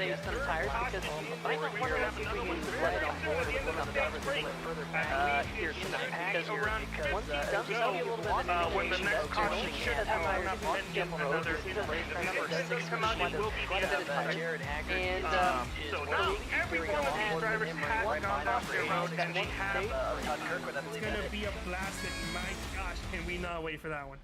they send the tires because I don't wonder if we can use the lead on board with one of the drivers a little bit further back here tonight because once he's done, there'll be a little bit of an indication that Tony should have the tires on the road. This is a race car number 6, which might have quite a bit of time. And so now every one of these drivers has gone off their road and they have It's going to be a blast, and my gosh, can we not wait for that one.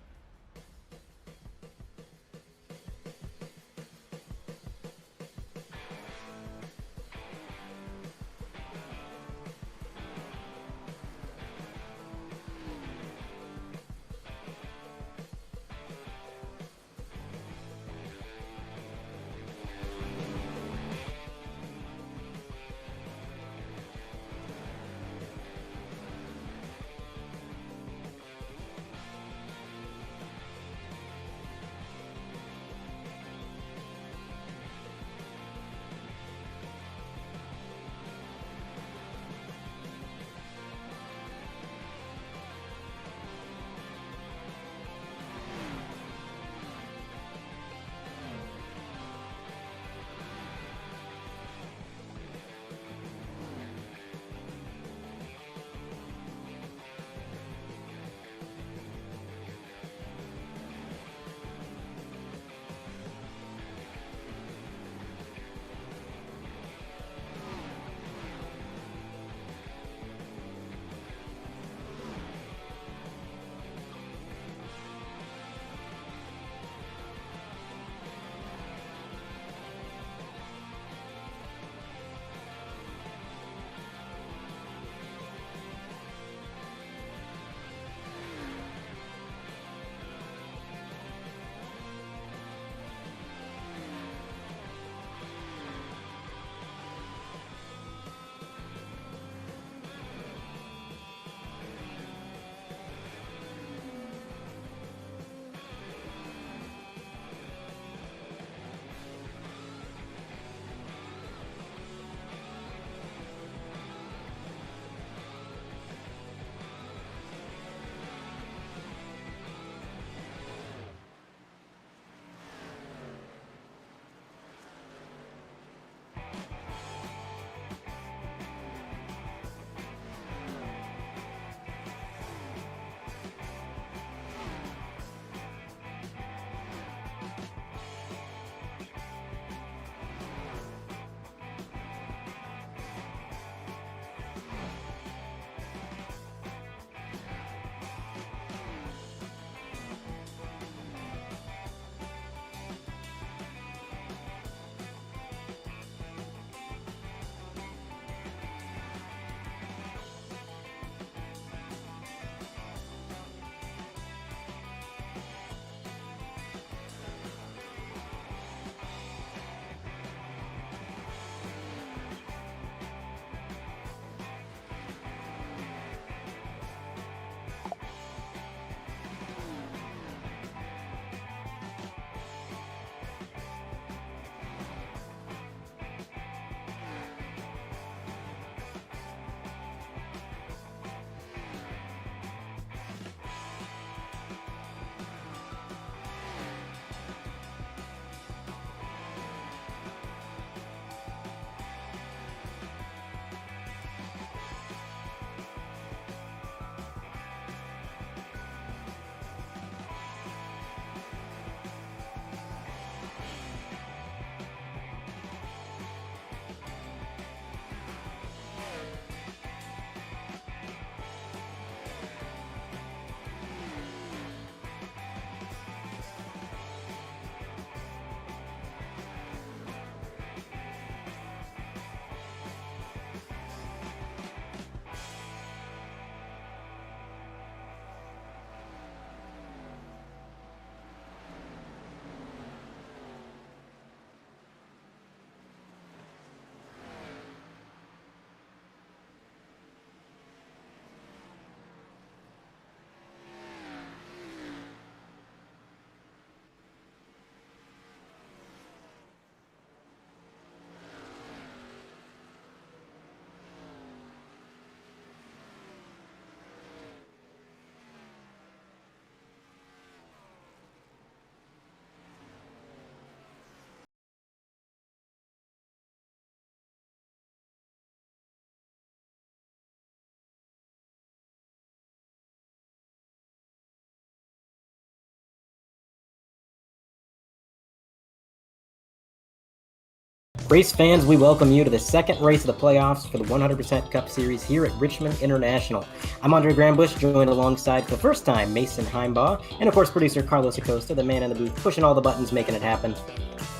Race fans, we welcome you to the second race of the playoffs for the 100% Cup Series here at Richmond International. I'm Andre Grambush, joined alongside for the first time Mason Heimbaugh, and of course producer Carlos Acosta, the man in the booth, pushing all the buttons, making it happen.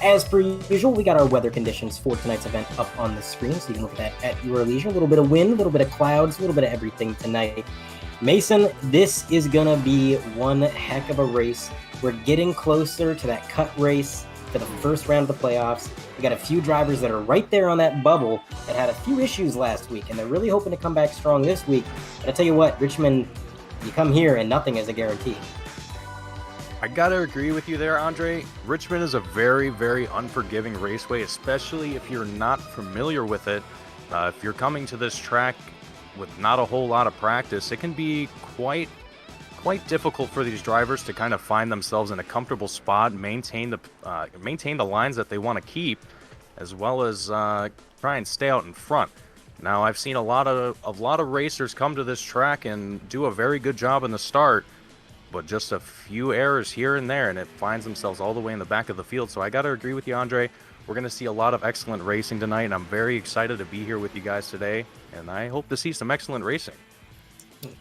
As per usual, we got our weather conditions for tonight's event up on the screen, so you can look at that at your leisure. A little bit of wind, a little bit of clouds, a little bit of everything tonight. Mason, this is going to be one heck of a race. We're getting closer to that cut race for the first round of the playoffs. We got a few drivers that are right there on that bubble that had a few issues last week, and they're really hoping to come back strong this week. But I tell you what, Richmond, you come here and nothing is a guarantee. I gotta agree with you there, Andre. Richmond is a very, very unforgiving raceway, especially if you're not familiar with it. If you're coming to this track with not a whole lot of practice, it can be quite difficult for these drivers to kind of find themselves in a comfortable spot, maintain the lines that they want to keep, as well as try and stay out in front. Now, I've seen a lot of racers come to this track and do a very good job in the start, but just a few errors here and there, and it finds themselves all the way in the back of the field. So I got to agree with you, Andre. We're going to see a lot of excellent racing tonight, and I'm very excited to be here with you guys today, and I hope to see some excellent racing.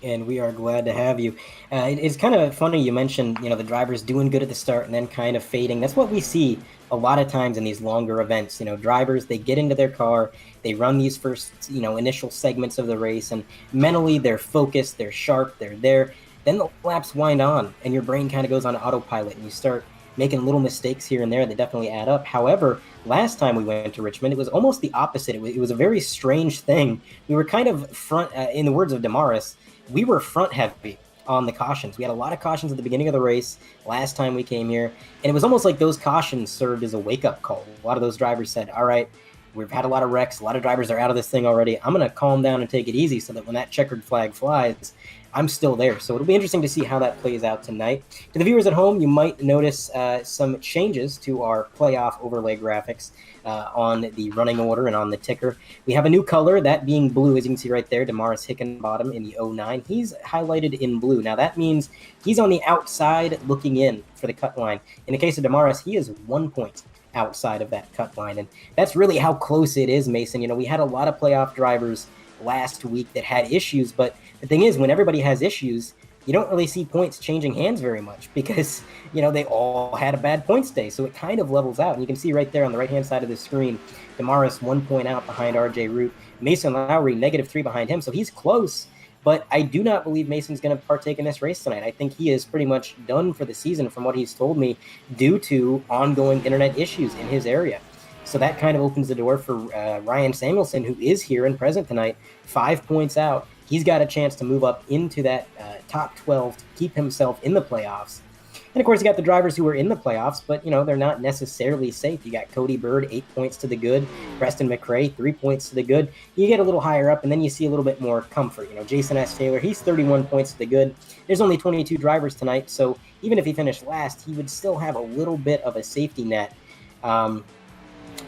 And we are glad to have you. It's kind of funny you mentioned, the drivers doing good at the start and then kind of fading. That's what we see a lot of times in these longer events. Drivers, they get into their car, they run these first, initial segments of the race, and mentally they're focused, they're sharp, they're there. Then the laps wind on, and your brain kind of goes on autopilot, and you start making little mistakes here and there that definitely add up. However, last time we went to Richmond, it was almost the opposite. It was a very strange thing. We were kind of front, in the words of Damaris, we were front heavy on the cautions. We had a lot of cautions at the beginning of the race last time we came here, and it was almost like those cautions served as a wake-up call. A lot of those drivers said, all right, we've had a lot of wrecks, a lot of drivers are out of this thing already. I'm going to calm down and take it easy so that when that checkered flag flies, I'm still there. So it'll be interesting to see how that plays out tonight. To the viewers at home, you might notice some changes to our playoff overlay graphics on the running order and on the ticker. We have a new color, that being blue, as you can see right there, Damaris Hickenbottom in the 09. He's highlighted in blue. Now that means he's on the outside looking in for the cut line. In the case of Damaris, he is 1 point outside of that cut line. And that's really how close it is, Mason. We had a lot of playoff drivers last week that had issues, but the thing is, when everybody has issues, you don't really see points changing hands very much because, they all had a bad points day. So it kind of levels out. And you can see right there on the right-hand side of the screen, Damaris 1 point out behind RJ Root, Mason Lowry -3 behind him. So he's close, but I do not believe Mason's going to partake in this race tonight. I think he is pretty much done for the season from what he's told me due to ongoing internet issues in his area. So that kind of opens the door for Ryan Samuelson, who is here and present tonight, 5 points out. He's got a chance to move up into that top 12 to keep himself in the playoffs. And, of course, you got the drivers who are in the playoffs, but, they're not necessarily safe. You got Cody Bird, 8 points to the good. Preston McRae, 3 points to the good. You get a little higher up, and then you see a little bit more comfort. Jason S. Taylor, he's 31 points to the good. There's only 22 drivers tonight, so even if he finished last, he would still have a little bit of a safety net.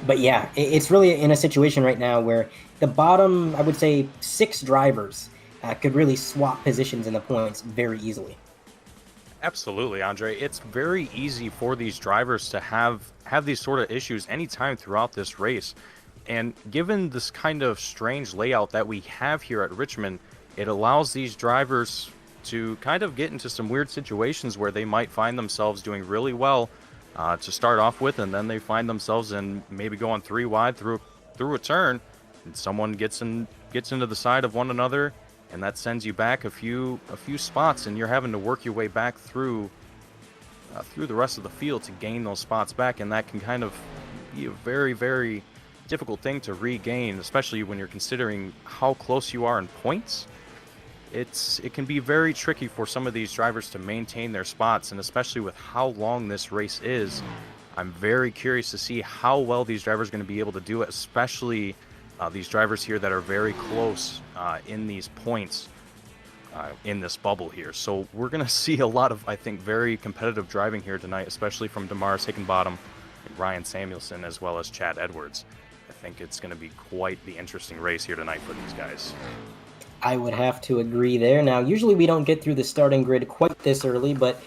But yeah, it's really in a situation right now where the bottom, I would say, 6 drivers could really swap positions in the points very easily. Absolutely, Andre. It's very easy for these drivers to have these sort of issues anytime throughout this race. And given this kind of strange layout that we have here at Richmond, it allows these drivers to kind of get into some weird situations where they might find themselves doing really well to start off with, and then they find themselves in maybe going 3 wide through a turn, and someone gets into the side of one another, and that sends you back a few spots, and you're having to work your way back through the rest of the field to gain those spots back, and that can kind of be a very, very difficult thing to regain, especially when you're considering how close you are in points. It can be very tricky for some of these drivers to maintain their spots, and especially with how long this race is, I'm very curious to see how well these drivers are going to be able to do it, especially these drivers here that are very close in these points in this bubble here. So we're going to see a lot of, I think, very competitive driving here tonight, especially from Damaris Hickenbottom, Ryan Samuelson, as well as Chad Edwards. I think it's going to be quite the interesting race here tonight for these guys. I would have to agree there. Now, usually we don't get through the starting grid quite this early, but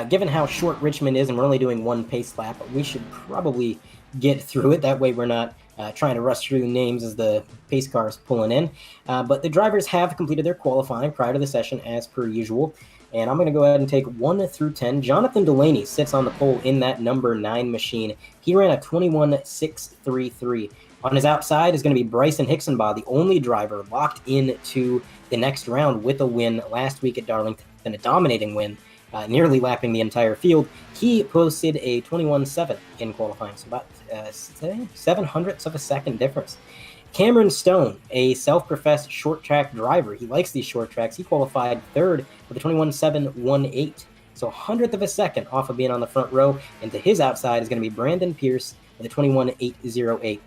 given how short Richmond is and we're only doing one pace lap, we should probably get through it. That way we're not trying to rush through names as the pace car is pulling in. But the drivers have completed their qualifying prior to the session as per usual. And I'm going to go ahead and take 1 through 10. Jonathan Delaney sits on the pole in that number 9 machine. He ran a 21.633. On his outside is going to be Bryson Hicksonbaugh, the only driver locked into the next round with a win last week at Darlington, a dominating win, nearly lapping the entire field. He posted a 21.7 in qualifying, so about 7/100ths of a second difference. Cameron Stone, a self-professed short track driver. He likes these short tracks. He qualified third with a 21.718. So 100th of a second off of being on the front row. And to his outside is going to be Brandon Pierce with a 21.808.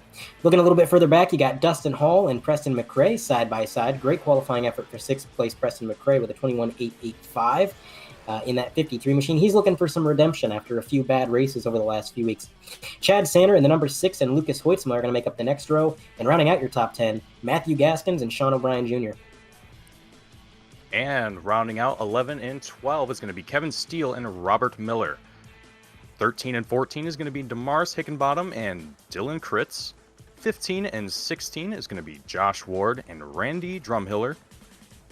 Looking a little bit further back, you got Dustin Hall and Preston McRae side by side. Great qualifying effort for 6th place Preston McRae with a 21.885. In that 53 machine. He's looking for some redemption after a few bad races over the last few weeks. Chad Sander in the number 6 and Lucas Hoitzma are going to make up the next row. And rounding out your top 10, Matthew Gaskins and Sean O'Brien Jr. And rounding out 11 and 12 is going to be Kevin Steele and Robert Miller. 13 and 14 is going to be Damaris Hickenbottom and Dylan Kritz. 15 and 16 is going to be Josh Ward and Randy Drumhiller.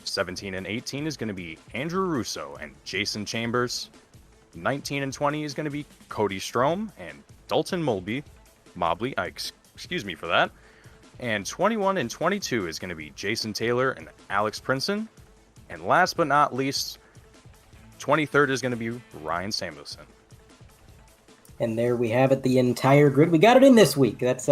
17 and 18 is going to be Andrew Russo and Jason Chambers. 19 and 20 is going to be Cody Strom and Dalton Mobley. Excuse me for that. And 21 and 22 is going to be Jason Taylor and Alex Princeton. And last but not least, 23rd is going to be Ryan Samuelson. And there we have it, the entire grid. We got it in this week. That's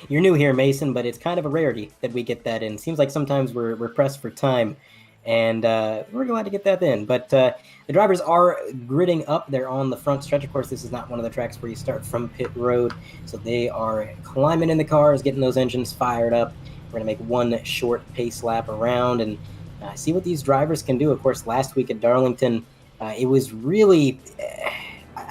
you're new here, Mason, but it's kind of a rarity that we get that in. Seems like sometimes we're pressed for time, and we're glad to get that in. But the drivers are gridding up. They're on the front stretch. Of course, this is not one of the tracks where you start from pit road, so they are climbing in the cars, getting those engines fired up. We're going to make one short pace lap around and see what these drivers can do. Of course, last week at Darlington, it was really...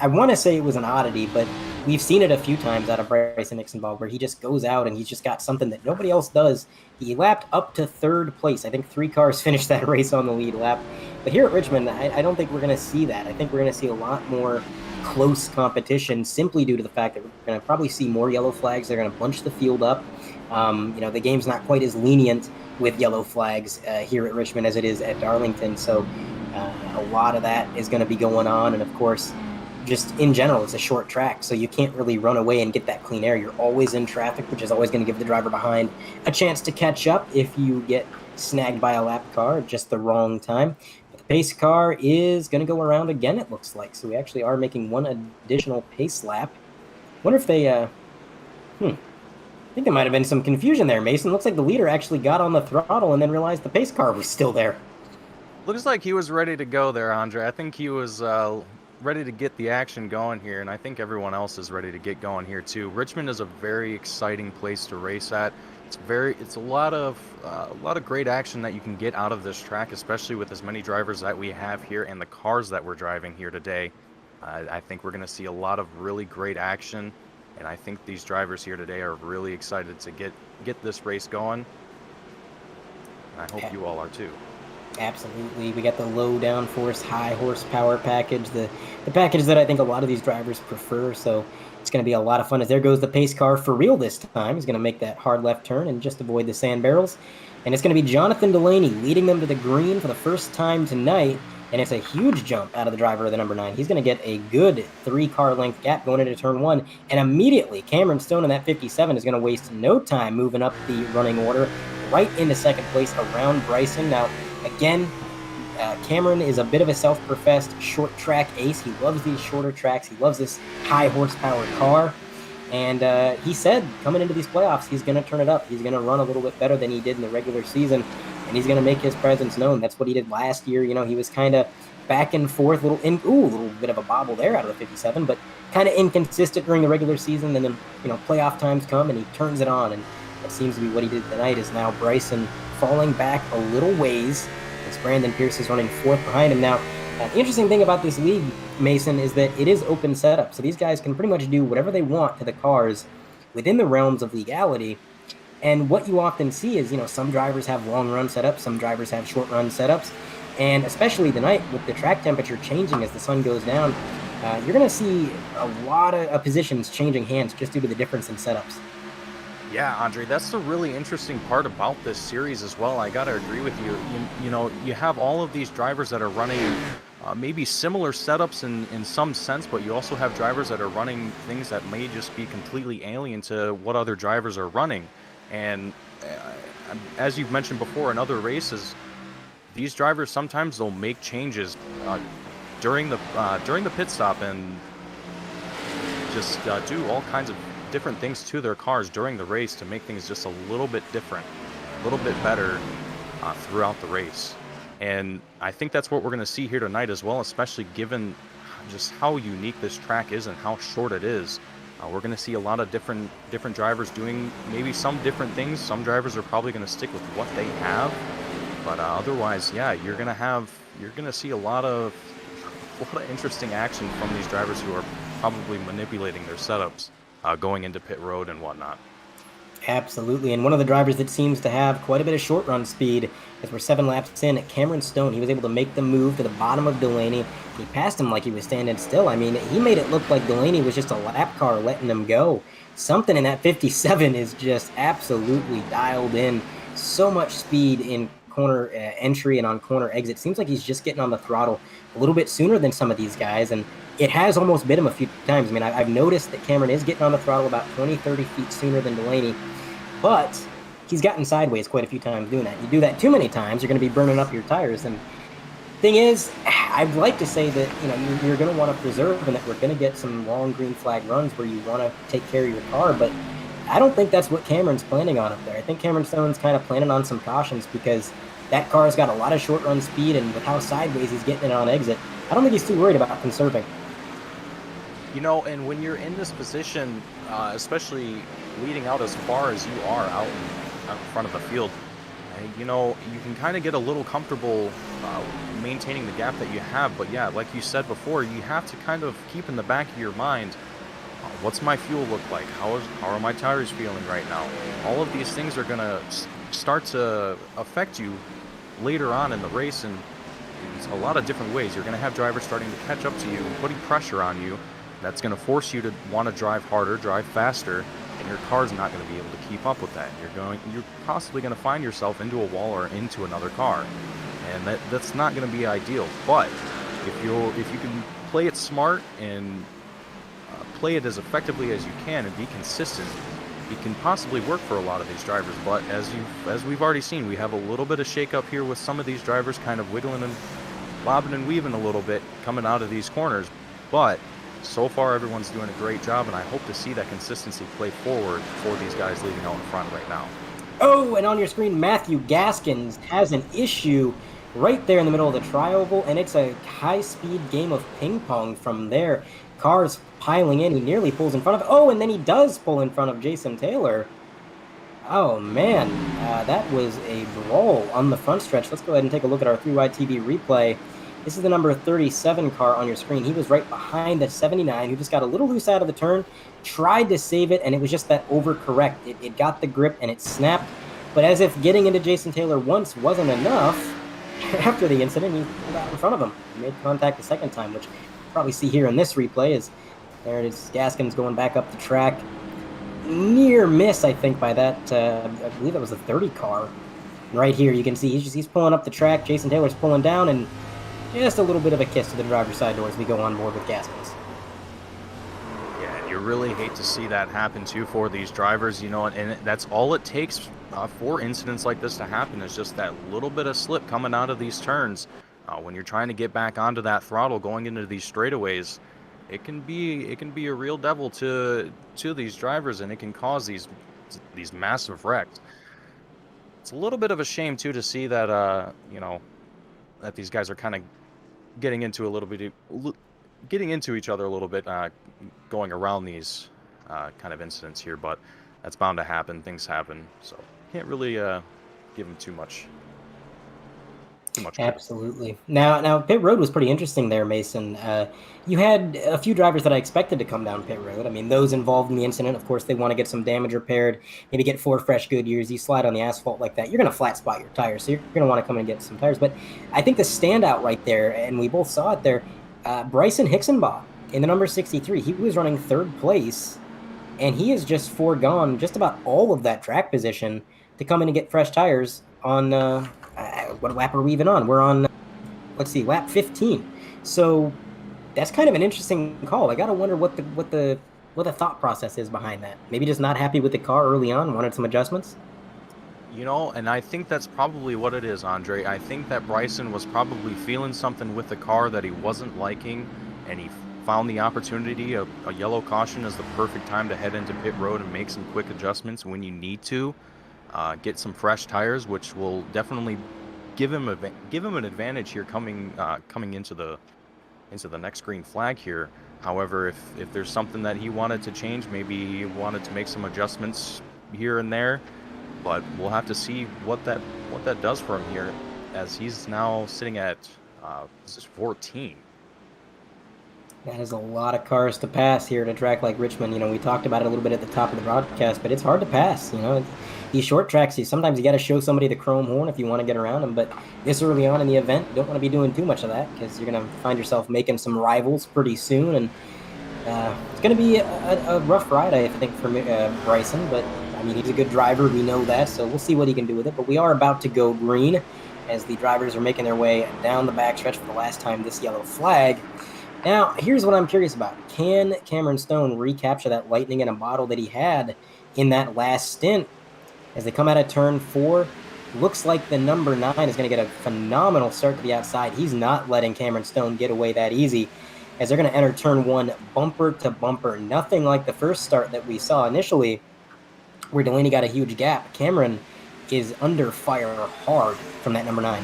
I want to say it was an oddity, but we've seen it a few times out of Bryson Hicksonbaugh where he just goes out and he's just got something that nobody else does. He lapped up to 3rd place. I think 3 cars finished that race on the lead lap. But here at Richmond, I don't think we're going to see that. I think we're going to see a lot more close competition simply due to the fact that we're going to probably see more yellow flags. They're going to bunch the field up. The game's not quite as lenient with yellow flags here at Richmond as it is at Darlington. So a lot of that is going to be going on. And of course, just in general, it's a short track, so you can't really run away and get that clean air. You're always in traffic, which is always going to give the driver behind a chance to catch up if you get snagged by a lap car at just the wrong time. But the pace car is going to go around again, it looks like. So we actually are making one additional pace lap. Wonder if they... I think there might have been some confusion there, Mason. Looks like the leader actually got on the throttle and then realized the pace car was still there. Looks like he was ready to go there, Andre. I think he was... ready to get the action going here, and I think everyone else is ready to get going here too. Richmond is a very exciting place to race at. It's a lot of great action that you can get out of this track, especially with as many drivers that we have here and the cars that we're driving here today. I think we're going to see a lot of really great action, and I think these drivers here today are really excited to get this race going. And I hope you all are too. Absolutely. We got the low downforce, high horsepower package, the package that I think a lot of these drivers prefer. So it's going to be a lot of fun. As there goes the pace car for real this time. He's going to make that hard left turn and just avoid the sand barrels. And it's going to be Jonathan Delaney leading them to the green for the first time tonight. And it's a huge jump out of the driver of the number 9. He's going to get a good 3-car length gap going into turn 1. And immediately, Cameron Stone in that 57 is going to waste no time moving up the running order right into second place around Bryson. Now, again, Cameron is a bit of a self-professed short track ace. He loves these shorter tracks. He loves this high horsepower car. And he said coming into these playoffs, he's going to turn it up. He's going to run a little bit better than he did in the regular season. And he's going to make his presence known. That's what he did last year. You know, he was kind of back and forth, a little bit of a bobble there out of the 57, but kind of inconsistent during the regular season. And then, playoff times come and he turns it on. And that seems to be what he did tonight. Is now Bryson falling back a little ways as Brandon Pierce is running 4th behind him. Now, the interesting thing about this league, Mason, is that it is open setup. So these guys can pretty much do whatever they want to the cars within the realms of legality. And what you often see is, some drivers have long run setups, some drivers have short run setups. And especially tonight with the track temperature changing as the sun goes down, you're going to see a lot of positions changing hands just due to the difference in setups. Yeah, Andre, that's the really interesting part about this series as well. I gotta agree with you. You know, you have all of these drivers that are running maybe similar setups in some sense, but you also have drivers that are running things that may just be completely alien to what other drivers are running. And as you've mentioned before in other races, these drivers sometimes they'll make changes during the pit stop and just do all kinds of different things to their cars during the race to make things just a little bit different, a little bit better throughout the race. And I think that's what we're going to see here tonight as well, especially given just how unique this track is and how short it is. We're going to see a lot of different drivers doing maybe some different things. Some drivers are probably going to stick with what they have, but otherwise, yeah, you're going to see a lot of interesting action from these drivers who are probably manipulating their setups going into pit road and whatnot. Absolutely, and one of the drivers that seems to have quite a bit of short run speed, as we're 7 laps in, Cameron Stone, he was able to make the move to the bottom of Delaney. He passed him like he was standing still. I mean, he made it look like Delaney was just a lap car letting him go. Something in that 57 is just absolutely dialed in. So much speed in corner entry and on corner exit. Seems like he's just getting on the throttle a little bit sooner than some of these guys, and it has almost bit him a few times. I mean, I've noticed that Cameron is getting on the throttle about 20, 30 feet sooner than Delaney, but he's gotten sideways quite a few times doing that. You do that too many times, you're going to be burning up your tires. And thing is, I'd like to say that you're going to want to preserve and that we're going to get some long green flag runs where you want to take care of your car, but I don't think that's what Cameron's planning on up there. I think Cameron Stone's kind of planning on some cautions because that car's got a lot of short run speed, and with how sideways he's getting it on exit, I don't think he's too worried about conserving. You know, and when you're in this position, especially leading out as far as you are out in front of the field, you know, you can kind of get a little comfortable maintaining the gap that you have. But yeah, like you said before, you have to kind of keep in the back of your mind, what's my fuel look like? How are my tires feeling right now? All of these things are going to start to affect you later on in the race in a lot of different ways. You're going to have drivers starting to catch up to you and putting pressure on you. That's going to force you to want to drive harder, drive faster, and your car's not going to be able to keep up with that. You're possibly going to find yourself into a wall or into another car, and that's not going to be ideal. But if you can play it smart and play it as effectively as you can and be consistent, it can possibly work for a lot of these drivers. But as we've already seen, we have a little bit of shake-up here with some of these drivers kind of wiggling and bobbing and weaving a little bit coming out of these corners. But so far, everyone's doing a great job, and I hope to see that consistency play forward for these guys leading out in front right now. Oh, and on your screen, Matthew Gaskins has an issue right there in the middle of the tri-oval, and it's a high-speed game of ping-pong from there. Cars piling in. He nearly pulls in front of... Oh, and then he does pull in front of Jason Taylor. Oh, man. That was a brawl on the front stretch. Let's go ahead and take a look at our 3-wide TV replay. This is the number 37 car on your screen. He was right behind the 79, who just got a little loose out of the turn, tried to save it, and it was just that overcorrect. It got the grip, and it snapped. But as if getting into Jason Taylor once wasn't enough, after the incident, he pulled out in front of him. He made contact the second time, which you'll probably see here in this replay. Is there it is, Gaskins going back up the track. Near miss, I think, by that, I believe that was the 30 car. Right here, you can see he's pulling up the track. Jason Taylor's pulling down, and just a little bit of a kiss to the driver's side door as we go on board with Gaskins. Yeah, and you really hate to see that happen too for these drivers, you know, and that's all it takes for incidents like this to happen, is just that little bit of slip coming out of these turns. When you're trying to get back onto that throttle going into these straightaways, it can be a real devil to these drivers, and it can cause these massive wrecks. It's a little bit of a shame too to see that you know, that these guys are kind of getting into each other a little bit, going around these kind of incidents here, but that's bound to happen. Things happen, so can't really give them too much. Absolutely. Now pit road was pretty interesting there, Mason. You had a few drivers that I expected to come down pit road. I mean, those involved in the incident, of course, they want to get some damage repaired, maybe get 4 fresh Goodyears. You slide on the asphalt like that, you're going to flat spot your tires, so you're going to want to come and get some tires. But I think the standout right there, and we both saw it there, Bryson Hixenbaugh in the number 63. He was running third place, and he has just foregone just about all of that track position to come in and get fresh tires on, what lap are we even on? We're on, let's see, lap 15. So that's kind of an interesting call. I got to wonder what the thought process is behind that. Maybe just not happy with the car early on, wanted some adjustments. You know, and I think that's probably what it is, Andre. I think that Bryson was probably feeling something with the car that he wasn't liking, and he found the opportunity. A yellow caution is the perfect time to head into pit road and make some quick adjustments when you need to. Get some fresh tires, which will definitely give him an advantage here coming into the next green flag here. However, if there's something that he wanted to change, maybe he wanted to make some adjustments here and there. But we'll have to see what that does for him here, as he's now sitting at 14. That is a lot of cars to pass here at a track like Richmond. You know, we talked about it a little bit at the top of the broadcast, but it's hard to pass. You know, these short tracks, sometimes you got to show somebody the chrome horn if you want to get around them. But this early on in the event, you don't want to be doing too much of that, because you're going to find yourself making some rivals pretty soon. And it's going to be a rough ride, I think, for Bryson. But I mean, he's a good driver. We know that, so we'll see what he can do with it. But we are about to go green as the drivers are making their way down the backstretch for the last time this yellow flag. Now, here's what I'm curious about. Can Cameron Stone recapture that lightning in a bottle that he had in that last stint? As they come out of turn 4, looks like the number 9 is going to get a phenomenal start to the outside. He's not letting Cameron Stone get away that easy, as they're going to enter turn 1 bumper to bumper. Nothing like the first start that we saw initially, where Delaney got a huge gap. Cameron is under fire hard from that number 9.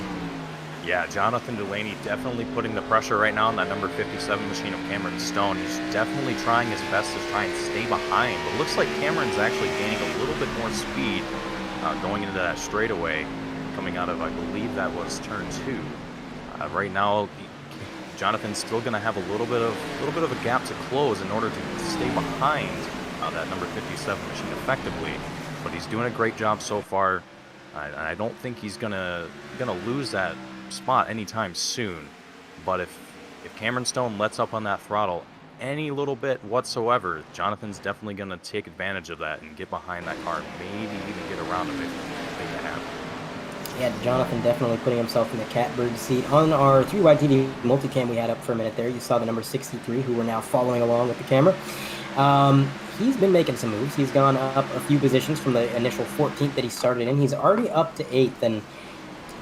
Yeah, Jonathan Delaney definitely putting the pressure right now on that number 57 machine of Cameron Stone. He's definitely trying his best to try and stay behind. But it looks like Cameron's actually gaining a little bit more speed going into that straightaway, coming out of, I believe that was turn 2. Right now, Jonathan's still going to have a little bit of a gap to close in order to stay behind that number 57 machine effectively, but he's doing a great job so far. I don't think he's gonna lose that spot anytime soon. But if Cameron Stone lets up on that throttle any little bit whatsoever, Jonathan's definitely gonna take advantage of that and get behind that car, maybe even get around him if they can. Yeah, Jonathan definitely putting himself in the catbird seat. On our 3 TV multicam we had up for a minute there, you saw the number 63, who we're now following along with the camera. He's been making some moves. He's gone up a few positions from the initial 14th that he started in. He's already up to 8th, and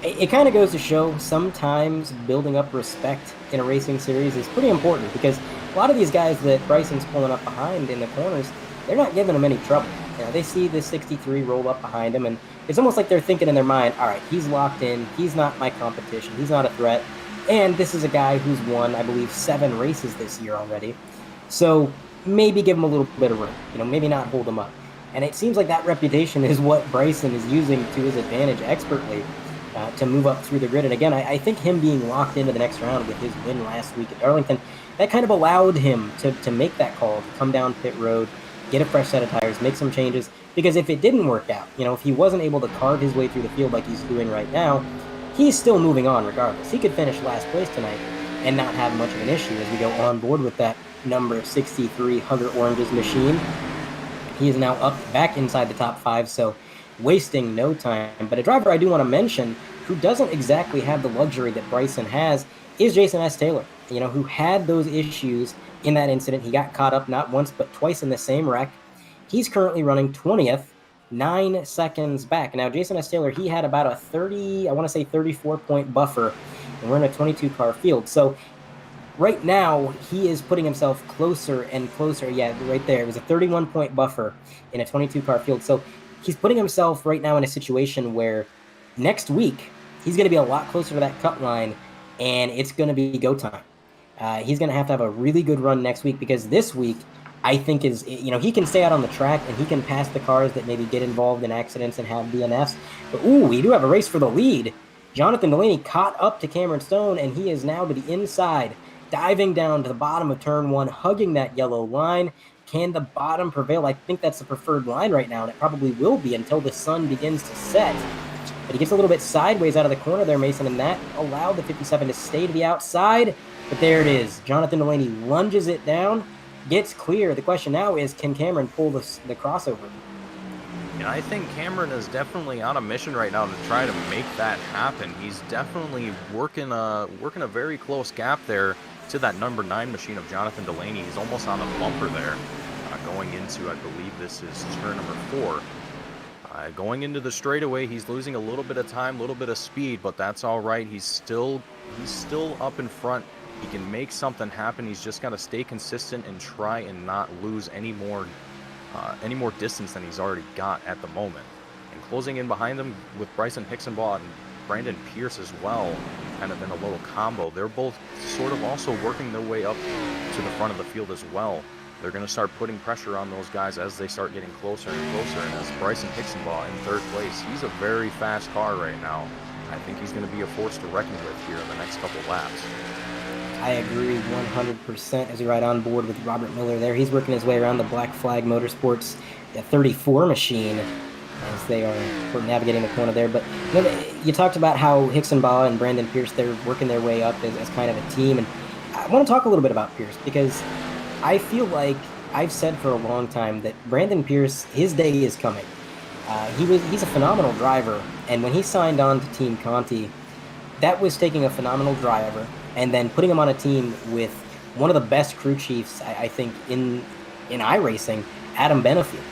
it kind of goes to show sometimes building up respect in a racing series is pretty important, because a lot of these guys that Bryson's pulling up behind in the corners, they're not giving him any trouble. You know, they see this 63 roll up behind him, and it's almost like they're thinking in their mind, all right, he's locked in, he's not my competition, he's not a threat, and this is a guy who's won, I believe, 7 races this year already. So maybe give him a little bit of room, you know, maybe not hold him up. And it seems like that reputation is what Bryson is using to his advantage expertly to move up through the grid. And again, I think him being locked into the next round with his win last week at Darlington, that kind of allowed him to make that call, to come down pit road, get a fresh set of tires, make some changes. Because if it didn't work out, you know, if he wasn't able to carve his way through the field like he's doing right now, he's still moving on regardless. He could finish last place tonight and not have much of an issue as we go on board with that number 63 Hugger Oranges machine. He is now up back inside the top 5, so wasting no time. But a driver I do want to mention who doesn't exactly have the luxury that Bryson has is Jason S. Taylor, you know, who had those issues in that incident. He got caught up not once but twice in the same wreck. He's currently running 20th, 9 seconds back. Now, Jason S. Taylor, he had about a 34-point buffer, and we're in a 22-car field. So right now, he is putting himself closer and closer. Yeah, right there. It was a 31-point buffer in a 22-car field. So he's putting himself right now in a situation where next week, he's going to be a lot closer to that cut line, and it's going to be go time. He's going to have a really good run next week, because this week, I think is, you know, he can stay out on the track and he can pass the cars that maybe get involved in accidents and have DNFs. But, ooh, we do have a race for the lead. Jonathan Delaney caught up to Cameron Stone, and he is now to the inside, diving down to the bottom of turn 1, hugging that yellow line. Can the bottom prevail? I think that's the preferred line right now, and it probably will be until the sun begins to set. But he gets a little bit sideways out of the corner there, Mason, and that allowed the 57 to stay to the outside. But there it is. Jonathan Delaney lunges it down, gets clear. The question now is, can Cameron pull the crossover? And I think Cameron is definitely on a mission right now to try to make that happen. He's definitely working a very close gap there to that number 9 machine of Jonathan Delaney. He's almost on a bumper there, going into, I believe this is turn number 4. Going into the straightaway, he's losing a little bit of time, a little bit of speed, but that's all right. He's still up in front. He can make something happen. He's just got to stay consistent and try and not lose any more distance than he's already got at the moment. And closing in behind them with Bryson Hicksonbaugh and Brandon Pierce as well, kind of in a little combo. They're both sort of also working their way up to the front of the field as well. They're going to start putting pressure on those guys as they start getting closer and closer. And as Bryson Hicksonbaugh in 3rd place, he's a very fast car right now. I think he's going to be a force to reckon with here in the next couple laps. I agree 100% as we ride on board with Robert Miller there. He's working his way around the Black Flag Motorsports 34 machine as they are navigating the corner there. But you talked about how Hicksonbaugh and Brandon Pierce, they're working their way up as kind of a team. And I want to talk a little bit about Pierce because I feel like I've said for a long time that Brandon Pierce, his day is coming. He's a phenomenal driver. And when he signed on to Team Conti, that was taking a phenomenal driver and then putting him on a team with one of the best crew chiefs, I think, in iRacing, Adam Benefield,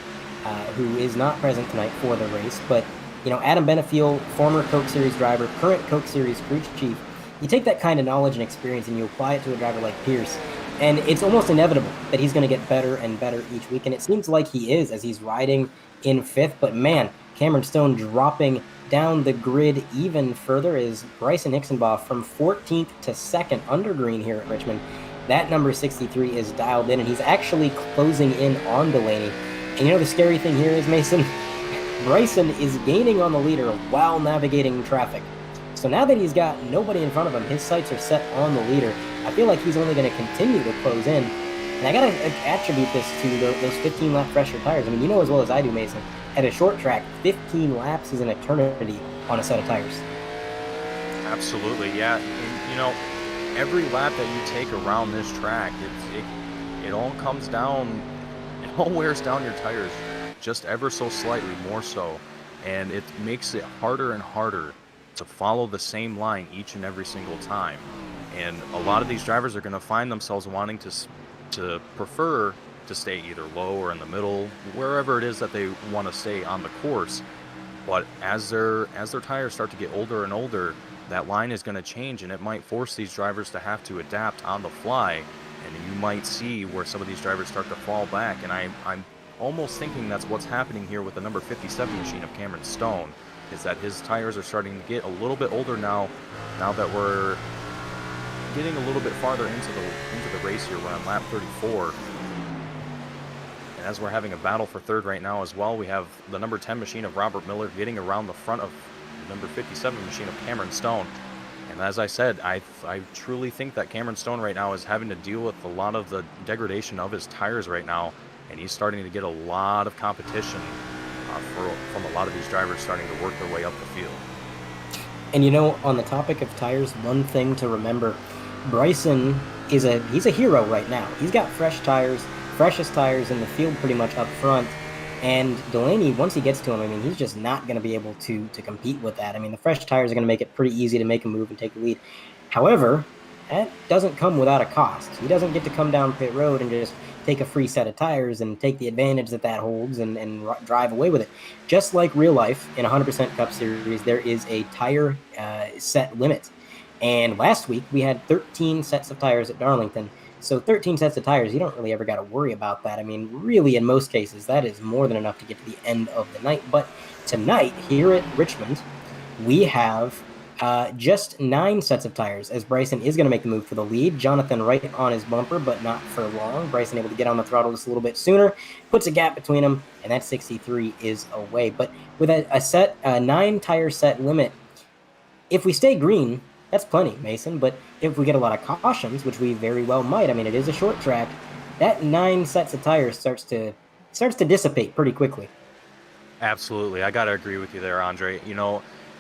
who is not present tonight for the race. But, Adam Benefield, former Coke Series driver, current Coke Series crew chief, you take that kind of knowledge and experience and you apply it to a driver like Pierce, and it's almost inevitable that he's going to get better and better each week. And it seems like he is as he's riding in 5th. But, man, Cameron Stone dropping down the grid even further is Bryson Hicksonbaugh from 14th to 2nd under green here at Richmond. That number 63 is dialed in, and he's actually closing in on Delaney. And the scary thing here is, Mason, Bryson is gaining on the leader while navigating traffic. So now that he's got nobody in front of him, his sights are set on the leader. I feel like he's only going to continue to close in. And I got to attribute this to those 15-lap fresher tires. I mean, you know as well as I do, Mason, at a short track, 15 laps is an eternity on a set of tires. Absolutely, yeah. And, every lap that you take around this track, it all comes down, it all wears down your tires just ever so slightly more so. And it makes it harder and harder to follow the same line each and every single time. And a lot of these drivers are going to find themselves wanting to prefer to stay either low or in the middle, wherever it is that they want to stay on the course. But as their tires start to get older and older, that line is going to change, and it might force these drivers to have to adapt on the fly. And you might see where some of these drivers start to fall back. And I'm almost thinking that's what's happening here with the number 57 machine of Cameron Stone, is that his tires are starting to get a little bit older now that we're getting a little bit farther into the race here. We're on lap 34. And as we're having a battle for 3rd right now as well, we have the number 10 machine of Robert Miller getting around the front of the number 57 machine of Cameron Stone. And as I said, I truly think that Cameron Stone right now is having to deal with a lot of the degradation of his tires right now, and he's starting to get a lot of competition from a lot of these drivers starting to work their way up the field. And on the topic of tires, one thing to remember, Bryson he's a hero right now. He's got freshest tires in the field pretty much up front. And Delaney, once he gets to him, I mean, he's just not going to be able to compete with that. I mean, the fresh tires are going to make it pretty easy to make a move and take the lead. However, that doesn't come without a cost. He doesn't get to come down pit road and just take a free set of tires and take the advantage that holds and drive away with it. Just like real life, in 100% Cup Series, there is a tire set limit. And last week, we had 13 sets of tires at Darlington. So 13 sets of tires, you don't really ever got to worry about that. I mean, really, in most cases, that is more than enough to get to the end of the night. But tonight, here at Richmond, we have just 9 sets of tires, as Bryson is going to make the move for the lead. Jonathan right on his bumper, but not for long. Bryson able to get on the throttle just a little bit sooner, puts a gap between them, and that 63 is away. But with a 9-tire set limit, if we stay green, that's plenty, Mason. But if we get a lot of cautions, which we very well might, I mean, it is a short track, that 9 sets of tires starts to dissipate pretty quickly. Absolutely. I got to agree with you there, Andre.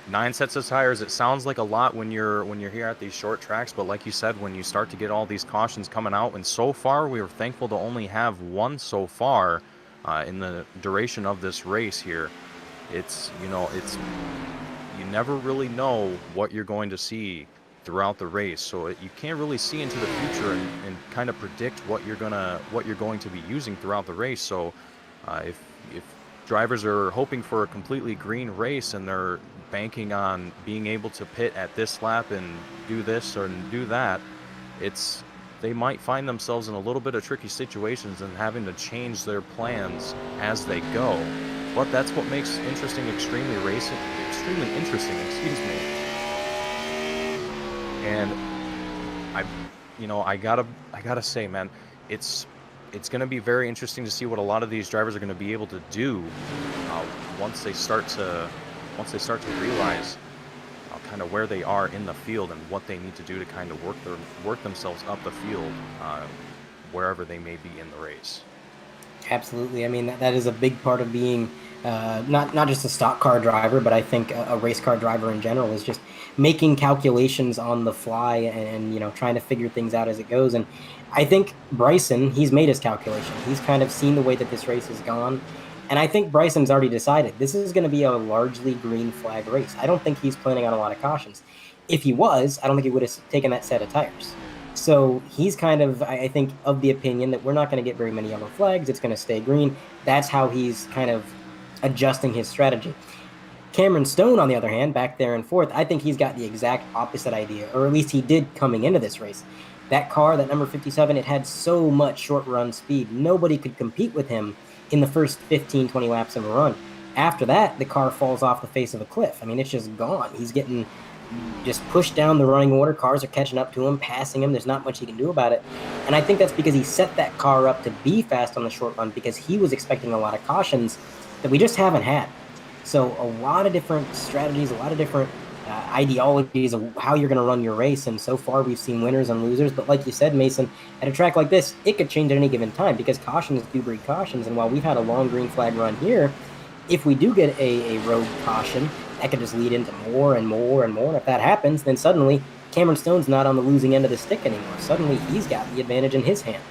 9 sets of tires, it sounds like a lot when you're here at these short tracks, but like you said, when you start to get all these cautions coming out, and so far we were thankful to only have one so far in the duration of this race here. It's, you know, you never really know what you're going to see throughout the race, so you can't really see into the future and kind of predict what you're going to be using throughout the race. So if drivers are hoping for a completely green race and they're banking on being able to pit at this lap and do this or do that, they might find themselves in a little bit of tricky situations and having to change their plans as they go. But that's what makes extremely interesting, excuse me. And I gotta say, man, it's going to be very interesting to see what a lot of these drivers are going to be able to do once they start to realize kind of where they are in the field and what they need to do to kind of work themselves up the field wherever they may be in the race. Absolutely. I mean, that is a big part of being not just a stock car driver, but I think a race car driver in general is just making calculations on the fly and trying to figure things out as it goes. And I think Bryson, he's made his calculation. He's kind of seen the way that this race has gone. And I think Bryson's already decided this is going to be a largely green flag race. I don't think he's planning on a lot of cautions. If he was, I don't think he would have taken that set of tires. So he's kind of, I think, of the opinion that we're not going to get very many yellow flags. It's going to stay green. That's how he's kind of adjusting his strategy. Cameron Stone, on the other hand, back there in fourth, I think he's got the exact opposite idea, or at least he did coming into this race. That car, that number 57, it had so much short run speed. Nobody could compete with him in the first 15, 20 laps of a run. After that, the car falls off the face of a cliff. I mean, it's just gone. He's getting just pushed down the running order. Cars are catching up to him, passing him. There's not much he can do about it. And I think that's because he set that car up to be fast on the short run because he was expecting a lot of cautions that we just haven't had. So a lot of different strategies, a lot of different ideologies of how you're going to run your race. And so far we've seen winners and losers. But like you said, Mason, at a track like this, it could change at any given time because cautions do breed cautions. And while we've had a long green flag run here, if we do get a road caution, that could just lead into more and more and more. And if that happens, then suddenly Cameron Stone's not on the losing end of the stick anymore. Suddenly he's got the advantage in his hand.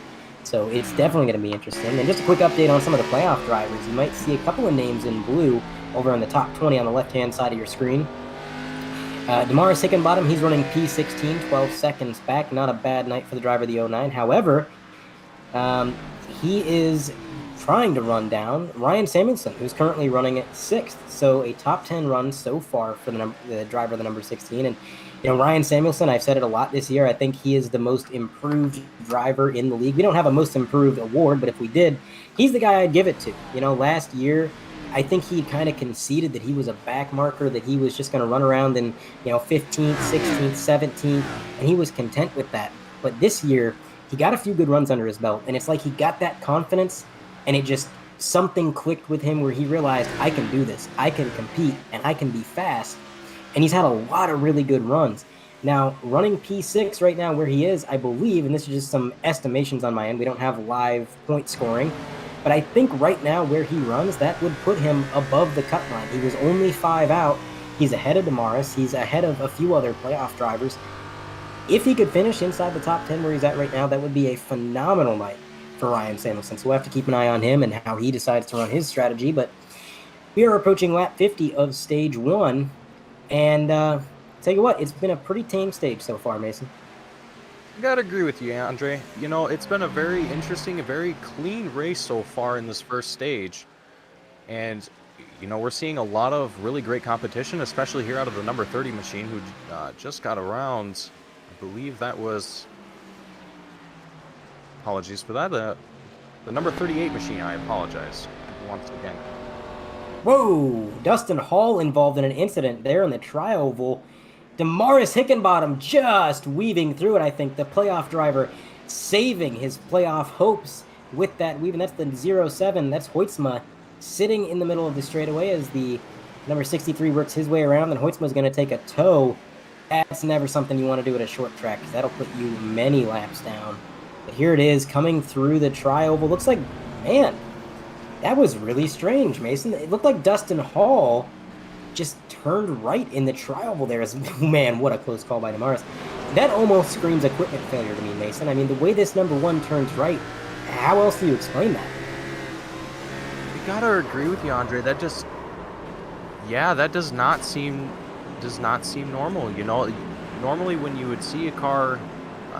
So it's definitely going to be interesting. And just a quick update on some of the playoff drivers. You might see a couple of names in blue over in the top 20 on the left-hand side of your screen. Damaris Hickenbottom, he's running P16, 12 seconds back. Not a bad night for the driver of the 09. However, he is trying to run down Ryan Samuelson, who's currently running at 6th. So a top 10 run so far for the driver of the number 16. And Ryan Samuelson, I've said it a lot this year, I think he is the most improved driver in the league. We don't have a most improved award, but if we did, he's the guy I'd give it to. Last year, I think he kind of conceded that he was a back marker, that he was just going to run around in 15th, 16th, 17th, and he was content with that. But this year, he got a few good runs under his belt, and it's like he got that confidence, and it just, something clicked with him where he realized, I can do this, I can compete, and I can be fast. And he's had a lot of really good runs. Now, running P6 right now where he is, I believe, and this is just some estimations on my end, we don't have live point scoring, but I think right now where he runs, that would put him above the cut line. He was only 5 out. He's ahead of Damaris. He's ahead of a few other playoff drivers. If he could finish inside the top 10 where he's at right now, that would be a phenomenal night for Ryan Samuelson. So we'll have to keep an eye on him and how he decides to run his strategy. But we are approaching lap 50 of stage 1. And tell you what, it's been a pretty tame stage so far, Mason. I gotta agree with you, Andre. It's been a very interesting, a very clean race so far in this first stage. And, we're seeing a lot of really great competition, especially here out of the number 30 machine, who just got around, I believe that was, apologies for that, the number 38 machine, I apologize once again. Whoa! Dustin Hall involved in an incident there in the tri-oval. Damaris Hickenbottom just weaving through it, I think. The playoff driver saving his playoff hopes with that weave. And that's the 07. That's Hoytsma sitting in the middle of the straightaway as the number 63 works his way around. And Hoytsma's going to take a tow. That's never something you want to do at a short track because that'll put you many laps down. But here it is coming through the tri-oval. Looks like, man, that was really strange, Mason. It looked like Dustin Hall just turned right in the tri-oval there. Man, what a close call by Damaris. That almost screams equipment failure to me, Mason. I mean, the way this number 1 turns right, how else do you explain that? You gotta agree with you, Andre. That just, yeah, that does not seem normal. You know, normally when you would see a car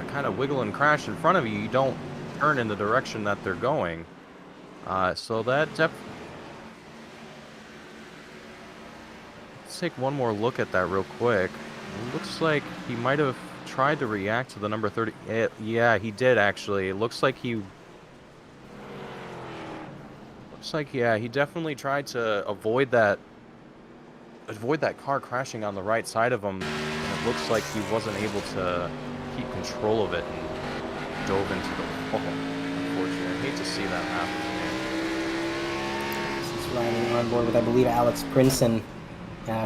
kind of wiggle and crash in front of you, you don't turn in the direction that they're going. So that let's take one more look at that real quick. It looks like he might have tried to react to the number 30. Yeah, he did actually. It looks like he. Looks like, yeah, he definitely tried to avoid that car crashing on the right side of him. And it looks like he wasn't able to keep control of it and dove into the wall. Unfortunately, I hate to see that happen. This is riding on board with, I believe, Alex Princeton,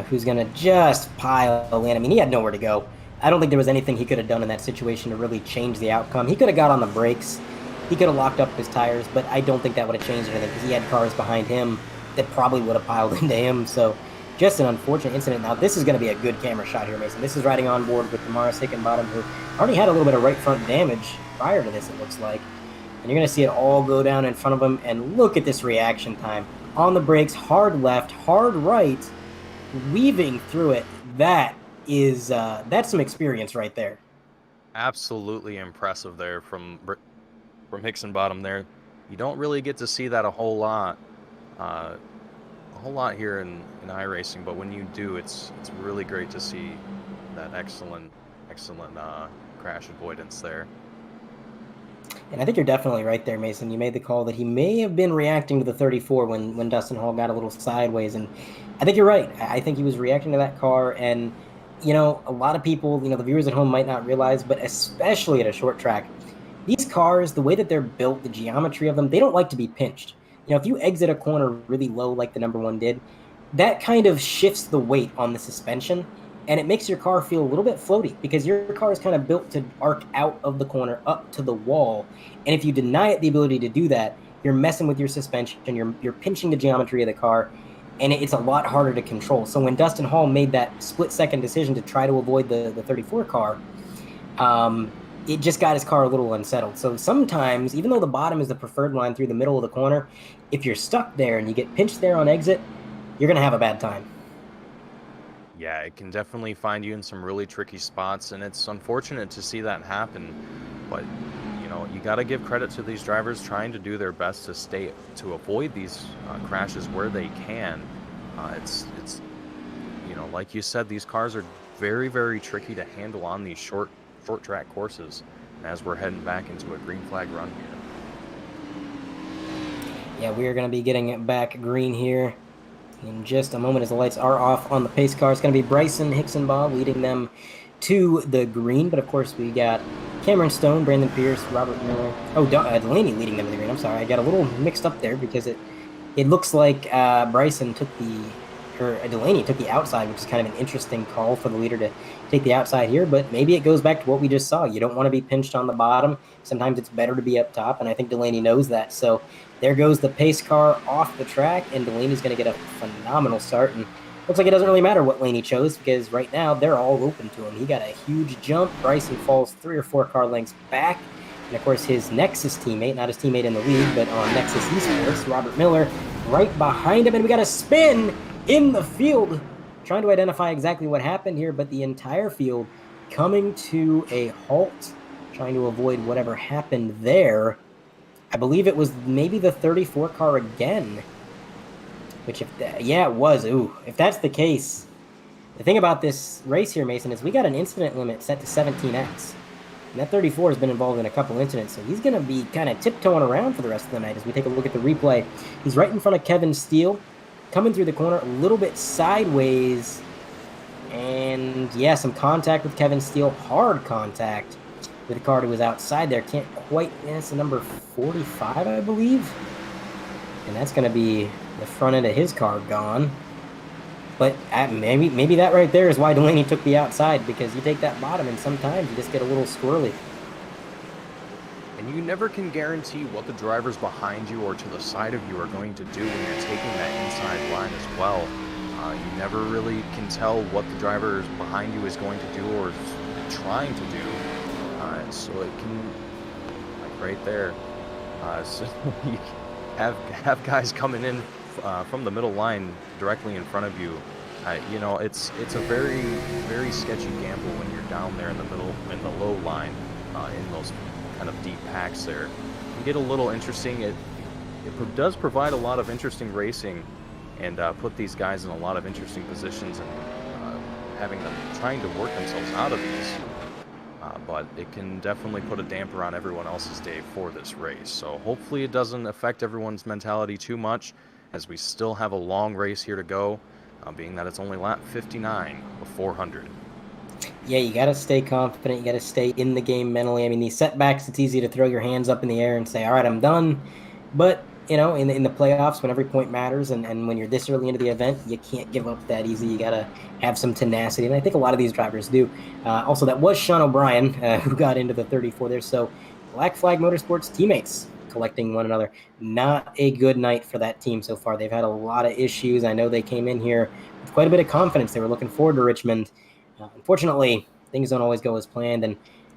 who's going to just pile in. I mean, he had nowhere to go. I don't think there was anything he could have done in that situation to really change the outcome. He could have got on the brakes. He could have locked up his tires, but I don't think that would have changed anything because he had cars behind him that probably would have piled into him. So just an unfortunate incident. Now, this is going to be a good camera shot here, Mason. This is riding on board with Damaris Hickenbottom, who already had a little bit of right front damage prior to this, it looks like. And you're going to see it all go down in front of him. And look at this reaction time. On the brakes, hard left, hard right, weaving through it. That's some experience right there. Absolutely impressive there from Hickenbottom there. You don't really get to see that a whole lot here in iRacing, but when you do, it's really great to see that excellent crash avoidance there. And I think you're definitely right there, Mason. You made the call that he may have been reacting to the 34 when Dustin Hall got a little sideways, and I think you're right. I think he was reacting to that car, and you know, a lot of people, you know, the viewers at home might not realize, but especially at a short track, these cars, the way that they're built, the geometry of them, they don't like to be pinched. You know, if you exit a corner really low like the number 1 did, that kind of shifts the weight on the suspension, and it makes your car feel a little bit floaty because your car is kind of built to arc out of the corner up to the wall. And if you deny it the ability to do that, you're messing with your suspension, you're pinching the geometry of the car, and it's a lot harder to control. So when Dustin Hall made that split-second decision to try to avoid the 34 car, it just got his car a little unsettled. So sometimes, even though the bottom is the preferred line through the middle of the corner, if you're stuck there and you get pinched there on exit, you're going to have a bad time. Yeah, it can definitely find you in some really tricky spots, and it's unfortunate to see that happen. But, you know, you got to give credit to these drivers trying to do their best to avoid these crashes where they can. It's you know, like you said, these cars are very, very tricky to handle on these short track courses, and as we're heading back into a green flag run here. Yeah, we are going to be getting it back green here in just a moment as the lights are off on the pace car. It's going to be Bryson Hickenbottom leading them to the green, but of course we got Cameron Stone, Brandon Pierce, Robert Miller. Oh, Delaney leading them to the green. I'm sorry, I got a little mixed up there because it looks like Delaney took the outside, which is kind of an interesting call for the leader to take the outside here, but maybe it goes back to what we just saw. You don't want to be pinched on the bottom. Sometimes it's better to be up top, and I think Delaney knows that. So there goes the pace car off the track, and Delaney's going to get a phenomenal start, and looks like it doesn't really matter what lane he chose because right now they're all open to him. He got a huge jump. Bryson falls 3 or 4 car lengths back, and of course his Nexus teammate, not his teammate in the lead, but on Nexus Esports, Robert Miller, right behind him, and we got a spin in the field, trying to identify exactly what happened here, but the entire field coming to a halt, trying to avoid whatever happened there. I believe it was maybe the 34 car again, which yeah, it was. Ooh, if that's the case, the thing about this race here, Mason, is we got an incident limit set to 17x. And that 34 has been involved in a couple incidents, so he's going to be kind of tiptoeing around for the rest of the night as we take a look at the replay. He's right in front of Kevin Steele, coming through the corner a little bit sideways, and yeah, some contact with Kevin Steele, hard contact with the car to his outside there. Can't quite miss the number 45, I believe, and that's going to be the front end of his car gone. But maybe that right there is why Delaney took the outside, because you take that bottom and sometimes you just get a little squirrely. And you never can guarantee what the drivers behind you or to the side of you are going to do when you're taking that inside line as well. You never really can tell what the driver behind you is going to do or is trying to do. So it can, like right there, so you have guys coming in from the middle line directly in front of you. You know, it's a very, very sketchy gamble when you're down there in the middle, in the low line, in those kind of deep packs there. It can get a little interesting. It does provide a lot of interesting racing and put these guys in a lot of interesting positions and having them trying to work themselves out of these. But it can definitely put a damper on everyone else's day for this race. So hopefully it doesn't affect everyone's mentality too much, as we still have a long race here to go, being that it's only lap 59 of 400. Yeah, you got to stay confident. You got to stay in the game mentally. I mean, these setbacks, it's easy to throw your hands up in the air and say, all right, I'm done. But, you know, in the playoffs, when every point matters and when you're this early into the event, you can't give up that easy. You got to have some tenacity. And I think a lot of these drivers do. Also, that was Sean O'Brien who got into the 34 there. So Black Flag Motorsports teammates collecting one another. Not a good night for that team so far. They've had a lot of issues. I know they came in here with quite a bit of confidence. They were looking forward to Richmond. Unfortunately, things don't always go as planned. And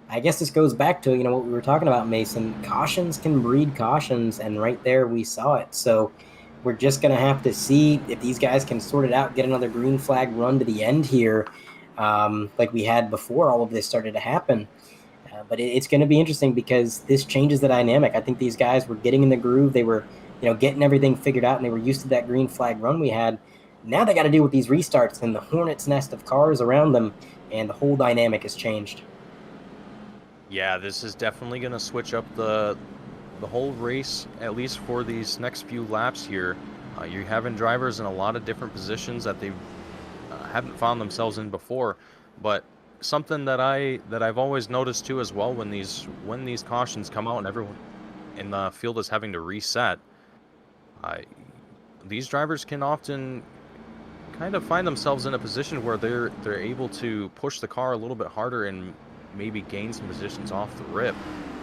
I guess this goes back to, you know, what we were talking about, Mason. Cautions can breed cautions, and right there we saw it. So we're just going to have to see if these guys can sort it out, get another green flag run to the end here, like we had before all of this started to happen. But it's going to be interesting because this changes the dynamic. I think these guys were getting in the groove. They were, you know, getting everything figured out, and they were used to that green flag run we had. Now they got to deal with these restarts and the hornet's nest of cars around them, and the whole dynamic has changed. Yeah, this is definitely going to switch up the whole race, at least for these next few laps here. You're having drivers in a lot of different positions that they haven't found themselves in before. But something that I've always noticed too as well, when these cautions come out and everyone in the field is having to reset, these drivers can often kind of find themselves in a position where they're able to push the car a little bit harder and maybe gain some positions off the rip,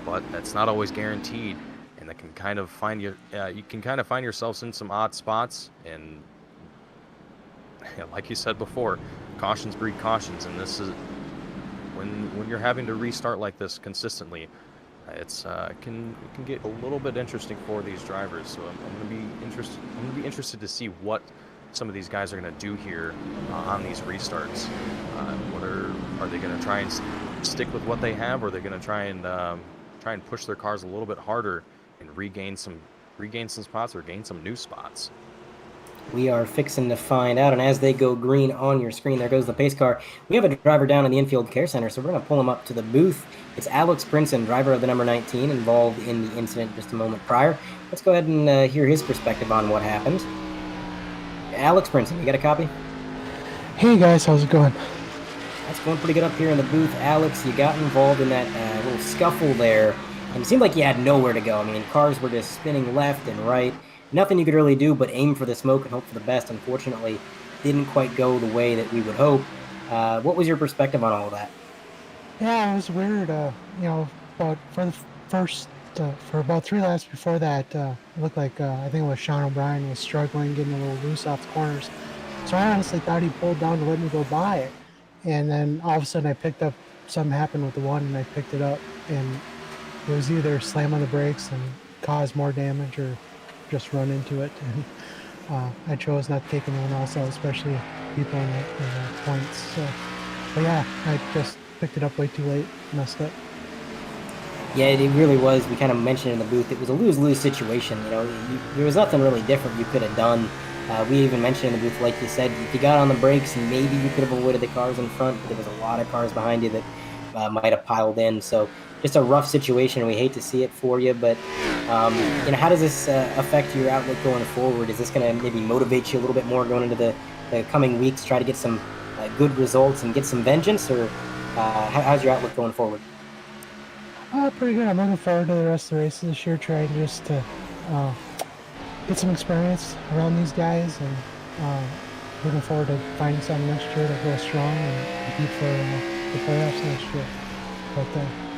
but that's not always guaranteed, and that can kind of find you can kind of find yourselves in some odd spots. And like you said before, cautions breed cautions, and this is when you're having to restart like this consistently, it can get a little bit interesting for these drivers. So I'm going to be interested to see what some of these guys are going to do here on these restarts. Are they going to try and stick with what they have, or are they going to try and push their cars a little bit harder and regain some spots or gain some new spots? We are fixing to find out, and as they go green on your screen, there goes the pace car. We have a driver down in the infield care center, so we're going to pull him up to the booth. It's Alex Princeton, driver of the number 19, involved in the incident just a moment prior. Let's go ahead and hear his perspective on what happened. Alex Princeton, you got a copy? Hey guys, how's it going? That's going pretty good up here in the booth. Alex, you got involved in that little scuffle there, and it seemed like you had nowhere to go. I mean, cars were just spinning left and right. Nothing you could really do but aim for the smoke and hope for the best. Unfortunately, didn't quite go the way that we would hope. What was your perspective on all of that? Yeah, it was weird. About for about 3 laps before that, it looked like I think it was Sean O'Brien was struggling, getting a little loose off the corners. So I honestly thought he pulled down to let me go by it, and then all of a sudden I picked up. Something happened with the one, and I picked it up, and it was either slam on the brakes and cause more damage, or just run into it. And I chose not to take anyone else out, especially people in the points. So, but yeah, I just picked it up way too late, messed up. Yeah, it really was. We kind of mentioned in the booth, it was a lose-lose situation. You know, there was nothing really different you could have done. We even mentioned in the booth, like you said, if you got on the brakes, maybe you could have avoided the cars in front, but there was a lot of cars behind you that might have piled in. So just a rough situation, and we hate to see it for you. But you know, how does this affect your outlook going forward? Is this going to maybe motivate you a little bit more going into the coming weeks, try to get some good results and get some vengeance, or how's your outlook going forward? Pretty good. I'm looking forward to the rest of the races this year, trying just to get some experience around these guys, and looking forward to finding something next year to go strong and compete for the playoffs next year. But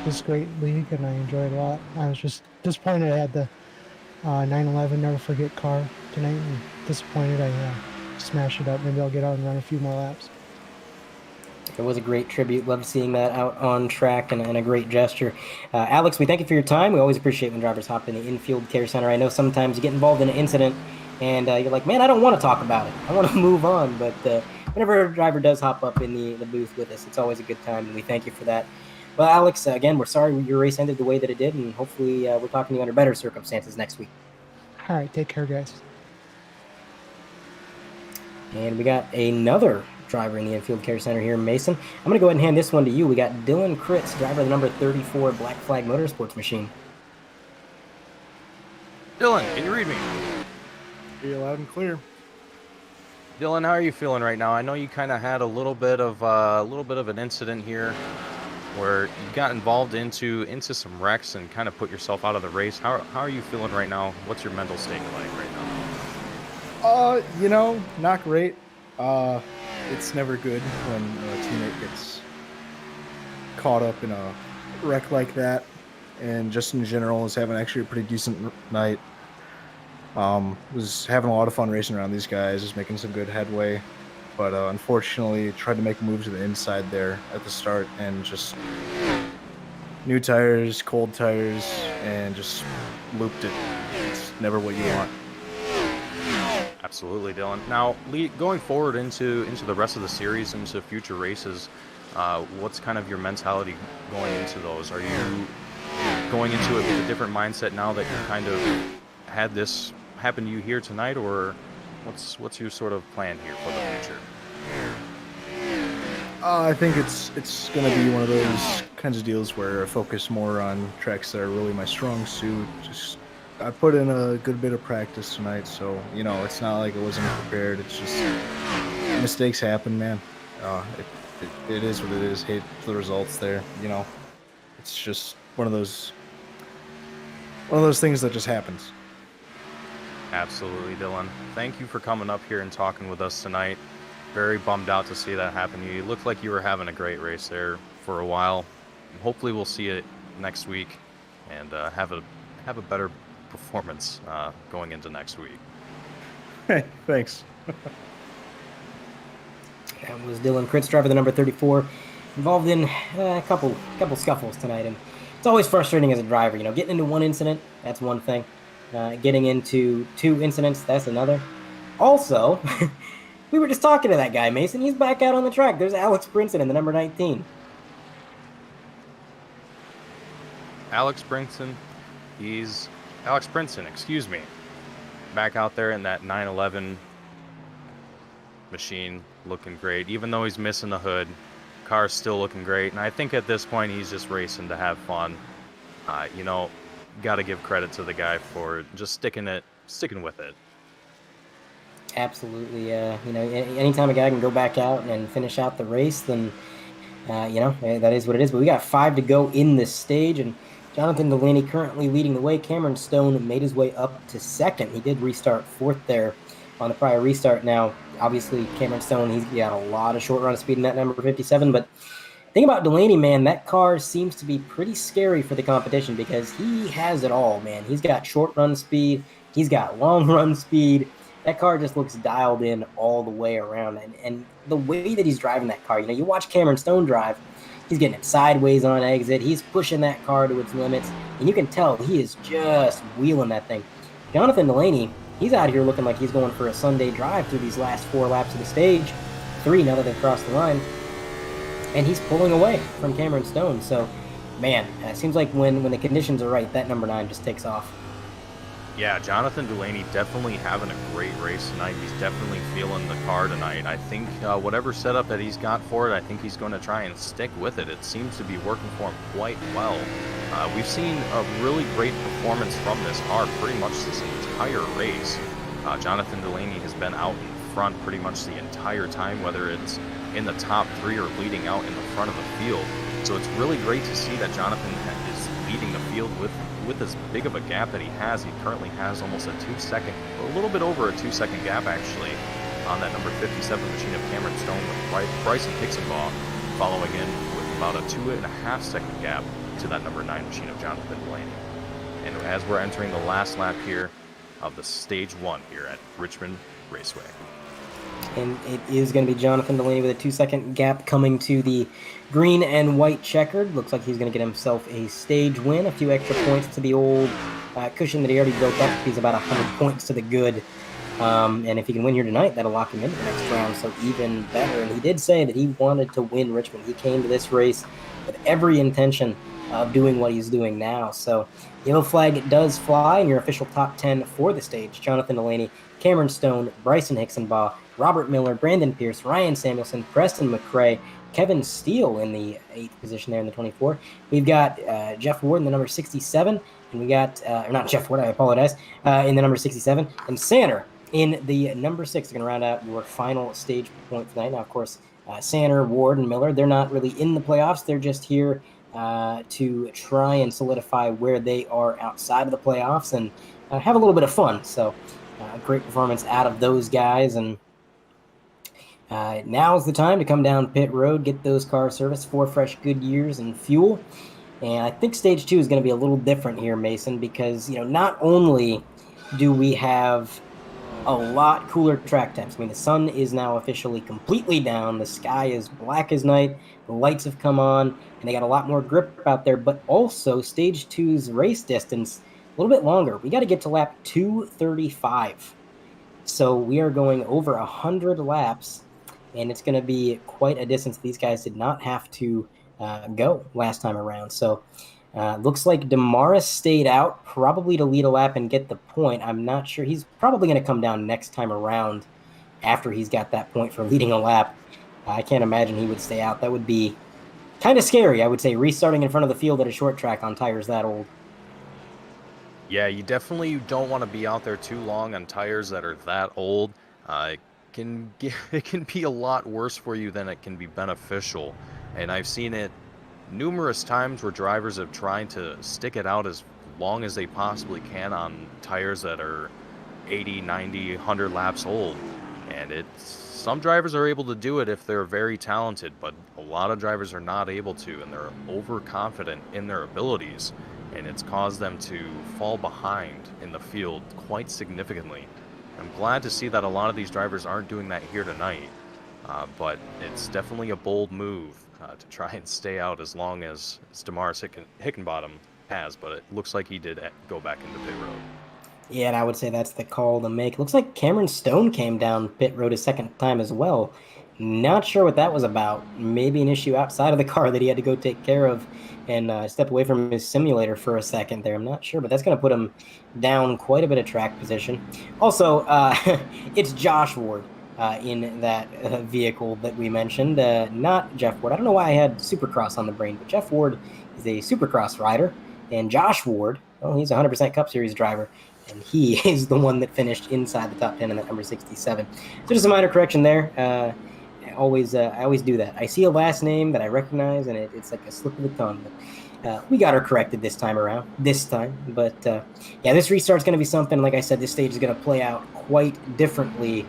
this is a great league, and I enjoyed it a lot. I was just disappointed I had the 911 Never Forget car tonight, and disappointed I smash it up. Maybe I'll get out and run a few more laps. It was a great tribute. Loved seeing that out on track and a great gesture. Alex, we thank you for your time. We always appreciate when drivers hop in the infield care center. I know sometimes you get involved in an incident and you're like, man, I don't want to talk about it. I want to move on. But whenever a driver does hop up in the booth with us, it's always a good time, and we thank you for that. Well, Alex, again, we're sorry your race ended the way that it did, and hopefully we're talking to you under better circumstances next week. All right, take care, guys. And we got another driver in the infield care center here, Mason. I'm going to go ahead and hand this one to you. We got Dylan Kritz, driver of the number 34 Black Flag Motorsports machine. Dylan, can you read me? You're loud and clear. Dylan, how are you feeling right now? I know you kind of had a little bit of an incident here, where you got involved into some wrecks and kind of put yourself out of the race. How are you feeling right now? What's your mental state like right now? Not great. It's never good when a teammate gets caught up in a wreck like that, and just in general is having actually a pretty decent night. Was having a lot of fun racing around these guys, just making some good headway, but unfortunately tried to make a move to the inside there at the start and just new tires, cold tires, and just looped it. It's never what you want. Absolutely, Dylan. Now, going forward into the rest of the series, into future races, what's kind of your mentality going into those? Are you going into it with a different mindset now that you kind of had this happen to you here tonight, or what's your sort of plan here for the future? I think it's going to be one of those kinds of deals where I focus more on tracks that are really my strong suit. I put in a good bit of practice tonight, so it's not like I wasn't prepared. It's just mistakes happen, man. It is what it is. Hate the results there. It's just one of those things that just happens. Absolutely, Dylan. Thank you for coming up here and talking with us tonight. Very bummed out to see that happen to you. You looked like you were having a great race there for a while. Hopefully we'll see it next week and have a better performance going into next week. Hey, thanks. That was Dylan Kritz, driver of the number 34, involved in a couple scuffles tonight, and it's always frustrating as a driver. Getting into one incident, that's one thing. Getting into two incidents, that's another. Also, we were just talking to that guy, Mason. He's back out on the track. There's Alex Brinson in the number 19. Alex Brinson, excuse me. Back out there in that 911 machine, looking great. Even though he's missing the hood, car's still looking great. And I think at this point he's just racing to have fun. Got to give credit to the guy for just sticking with it. Absolutely. Anytime a guy can go back out and finish out the race, then that is what it is. But we got 5 to go in this stage, and Jonathan Delaney currently leading the way. Cameron Stone made his way up to second. He did restart fourth there on the prior restart. Now, obviously, Cameron Stone, he's got a lot of short run speed in that number 57. But the thing about Delaney, man, that car seems to be pretty scary for the competition because he has it all, man. He's got short run speed. He's got long run speed. That car just looks dialed in all the way around. And the way that he's driving that car, you watch Cameron Stone drive, he's getting it sideways on exit. He's pushing that car to its limits. And you can tell he is just wheeling that thing. Jonathan Delaney, he's out here looking like he's going for a Sunday drive through these last 4 laps of the stage. 3 now that they've crossed the line. And he's pulling away from Cameron Stone. So, man, it seems like when the conditions are right, that number 9 just takes off. Yeah, Jonathan Delaney definitely having a great race tonight. He's definitely feeling the car tonight. I think whatever setup that he's got for it, I think he's going to try and stick with it. It seems to be working for him quite well. We've seen a really great performance from this car pretty much this entire race. Jonathan Delaney has been out in front pretty much the entire time, whether it's in the top 3 or leading out in the front of the field. So it's really great to see that Jonathan is leading the field with as big of a gap that he has. He currently has almost a little bit over a 2-second gap actually on that number 57 machine of Cameron Stone, with Bryson Hixenbaugh following in with about a 2.5 second gap to that number 9 machine of Jonathan Delaney. And as we're entering the last lap here of the stage 1 here at Richmond Raceway. And it is going to be Jonathan Delaney with a 2-second gap coming to the green and white checkered. Looks like he's going to get himself a stage win. A few extra points to the old cushion that he already built up. He's about 100 points to the good. And if he can win here tonight, that'll lock him into the next round, so even better. And he did say that he wanted to win Richmond. He came to this race with every intention of doing what he's doing now. So yellow flag does fly, and your official top 10 for the stage: Jonathan Delaney, Cameron Stone, Bryson Hicksonbaugh, Robert Miller, Brandon Pierce, Ryan Samuelson, Preston McRae, Kevin Steele in the 8th position there in the 24. We've got Jeff Ward in the number 67, and we got, not Jeff Ward, I apologize, in the number 67, and Sanner in the number 6. They're going to round out your final stage point tonight. Now, of course, Sanner, Ward, and Miller, they're not really in the playoffs. They're just here to try and solidify where they are outside of the playoffs and have a little bit of fun. So, great performance out of those guys, and now's the time to come down pit road, get those cars serviced, 4 fresh Goodyears and fuel. And I think stage 2 is going to be a little different here, Mason, because, not only do we have a lot cooler track temps. I mean, the sun is now officially completely down. The sky is black as night. The lights have come on, and they got a lot more grip out there. But also, stage 2's race distance a little bit longer. We got to get to lap 235. So we are going over 100 laps, and it's going to be quite a distance. These guys did not have to go last time around. So looks like Damaris stayed out, probably to lead a lap and get the point. I'm not sure. He's probably going to come down next time around after he's got that point for leading a lap. I can't imagine he would stay out. That would be kind of scary, I would say, restarting in front of the field at a short track on tires that old. Yeah, you definitely don't want to be out there too long on tires that are that old. It can be a lot worse for you than it can be beneficial. And I've seen it numerous times where drivers have tried to stick it out as long as they possibly can on tires that are 80, 90, 100 laps old. And some drivers are able to do it if they're very talented, but a lot of drivers are not able to, and they're overconfident in their abilities, and it's caused them to fall behind in the field quite significantly. I'm glad to see that a lot of these drivers aren't doing that here tonight, but it's definitely a bold move to try and stay out as long as Damaris Hickenbottom has, but it looks like he did go back into pit road. Yeah, and I would say that's the call to make. Looks like Cameron Stone came down pit road a second time as well. Not sure what that was about. Maybe an issue outside of the car that he had to go take care of and step away from his simulator for a second there. I'm not sure, but that's going to put him down quite a bit of track position. Also, it's Josh Ward in that vehicle that we mentioned, not Jeff Ward. I don't know why I had Supercross on the brain, but Jeff Ward is a Supercross rider, and Josh Ward, he's a 100% Cup Series driver, and he is the one that finished inside the top 10 in that number 67. So just a minor correction there. I always do that. I see a last name that I recognize, and it's like a slip of the tongue. But we got her corrected this time. But yeah, this restart's going to be something. Like I said, this stage is going to play out quite differently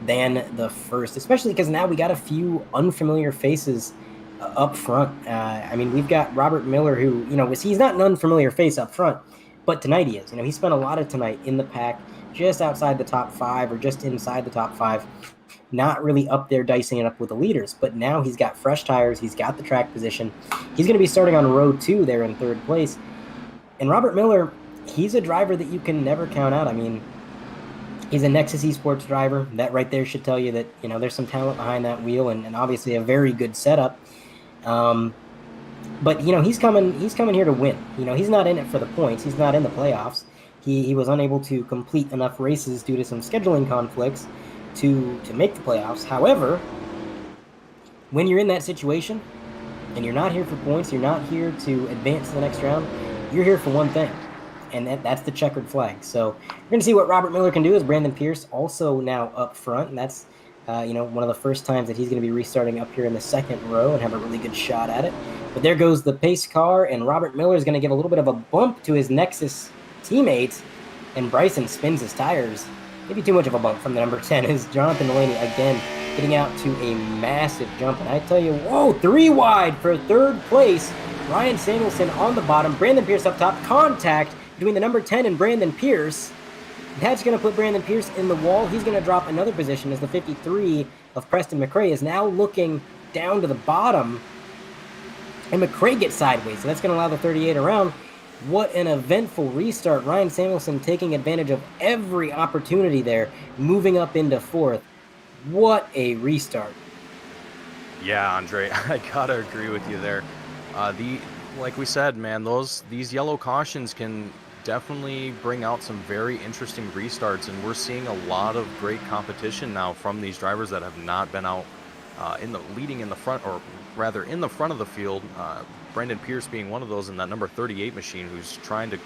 than the first, especially because now we got a few unfamiliar faces up front. I mean, we've got Robert Miller, who, he's not an unfamiliar face up front, but tonight he is. He spent a lot of tonight in the pack, just outside the top 5 or just inside the top 5, not really up there dicing it up with the leaders. But now he's got fresh tires, he's got the track position. He's going to be starting on row 2 there in 3rd place. And Robert Miller, he's a driver that you can never count out. I mean, he's a Nexus Esports driver. That right there should tell you that, there's some talent behind that wheel and obviously a very good setup. But, he's coming here to win. He's not in it for the points. He's not in the playoffs. He was unable to complete enough races due to some scheduling conflicts to make the playoffs. However, when you're in that situation and you're not here for points, you're not here to advance to the next round, you're here for one thing, and that's the checkered flag. So we're going to see what Robert Miller can do as Brandon Pierce also now up front, and that's one of the first times that he's going to be restarting up here in the 2nd row and have a really good shot at it. But there goes the pace car, and Robert Miller is going to give a little bit of a bump to his Nexus teammates, and Bryson spins his tires. Maybe too much of a bump from the number 10 is Jonathan Delaney again getting out to a massive jump. And I tell you, 3 wide for 3rd place. Ryan Samuelson on the bottom, Brandon Pierce up top. Contact between the number 10 and Brandon Pierce. That's going to put Brandon Pierce in the wall. He's going to drop another position as the 53 of Preston McRae is now looking down to the bottom. And McRae gets sideways, so that's going to allow the 38 around. What an eventful restart. Ryan Samuelson taking advantage of every opportunity there, moving up into fourth. What a restart. Yeah, Andre, I gotta agree with you there. Like we said, man, these yellow cautions can definitely bring out some very interesting restarts, and we're seeing a lot of great competition now from these drivers that have not been out leading in the front, or rather in the front of the field. Brendan Pierce being one of those in that number 38 machine, who's trying to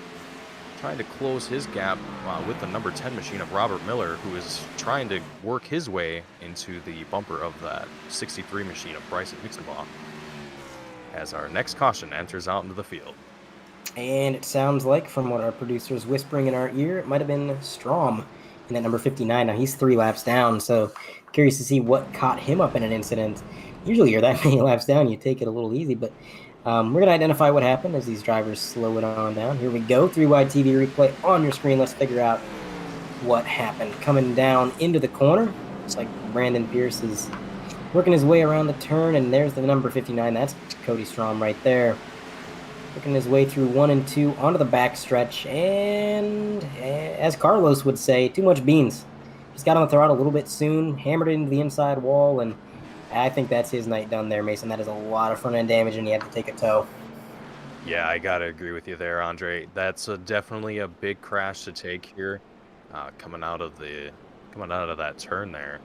close his gap with the number 10 machine of Robert Miller, who is trying to work his way into the bumper of that 63 machine of Bryson Hixenbaugh, as our next caution enters out into the field. And it sounds like, from what our producer is whispering in our ear, it might have been Strom in that number 59. Now he's 3 laps down, so curious to see what caught him up in an incident. Usually you're that many laps down, you take it a little easy, but we're going to identify what happened as these drivers slow it on down. Here we go, 3-wide TV replay on your screen. Let's figure out what happened. Coming down into the corner, looks like Brandon Pierce is working his way around the turn, and there's the number 59. That's Cody Strom right there. Working his way through 1 and 2 onto the backstretch, and as Carlos would say, too much beans. Just got on the throttle a little bit soon, hammered it into the inside wall, and I think that's his night done there, Mason. That is a lot of front-end damage, and he had to take a tow. Yeah, I gotta agree with you there, Andre. That's definitely a big crash to take here, coming out of that turn there.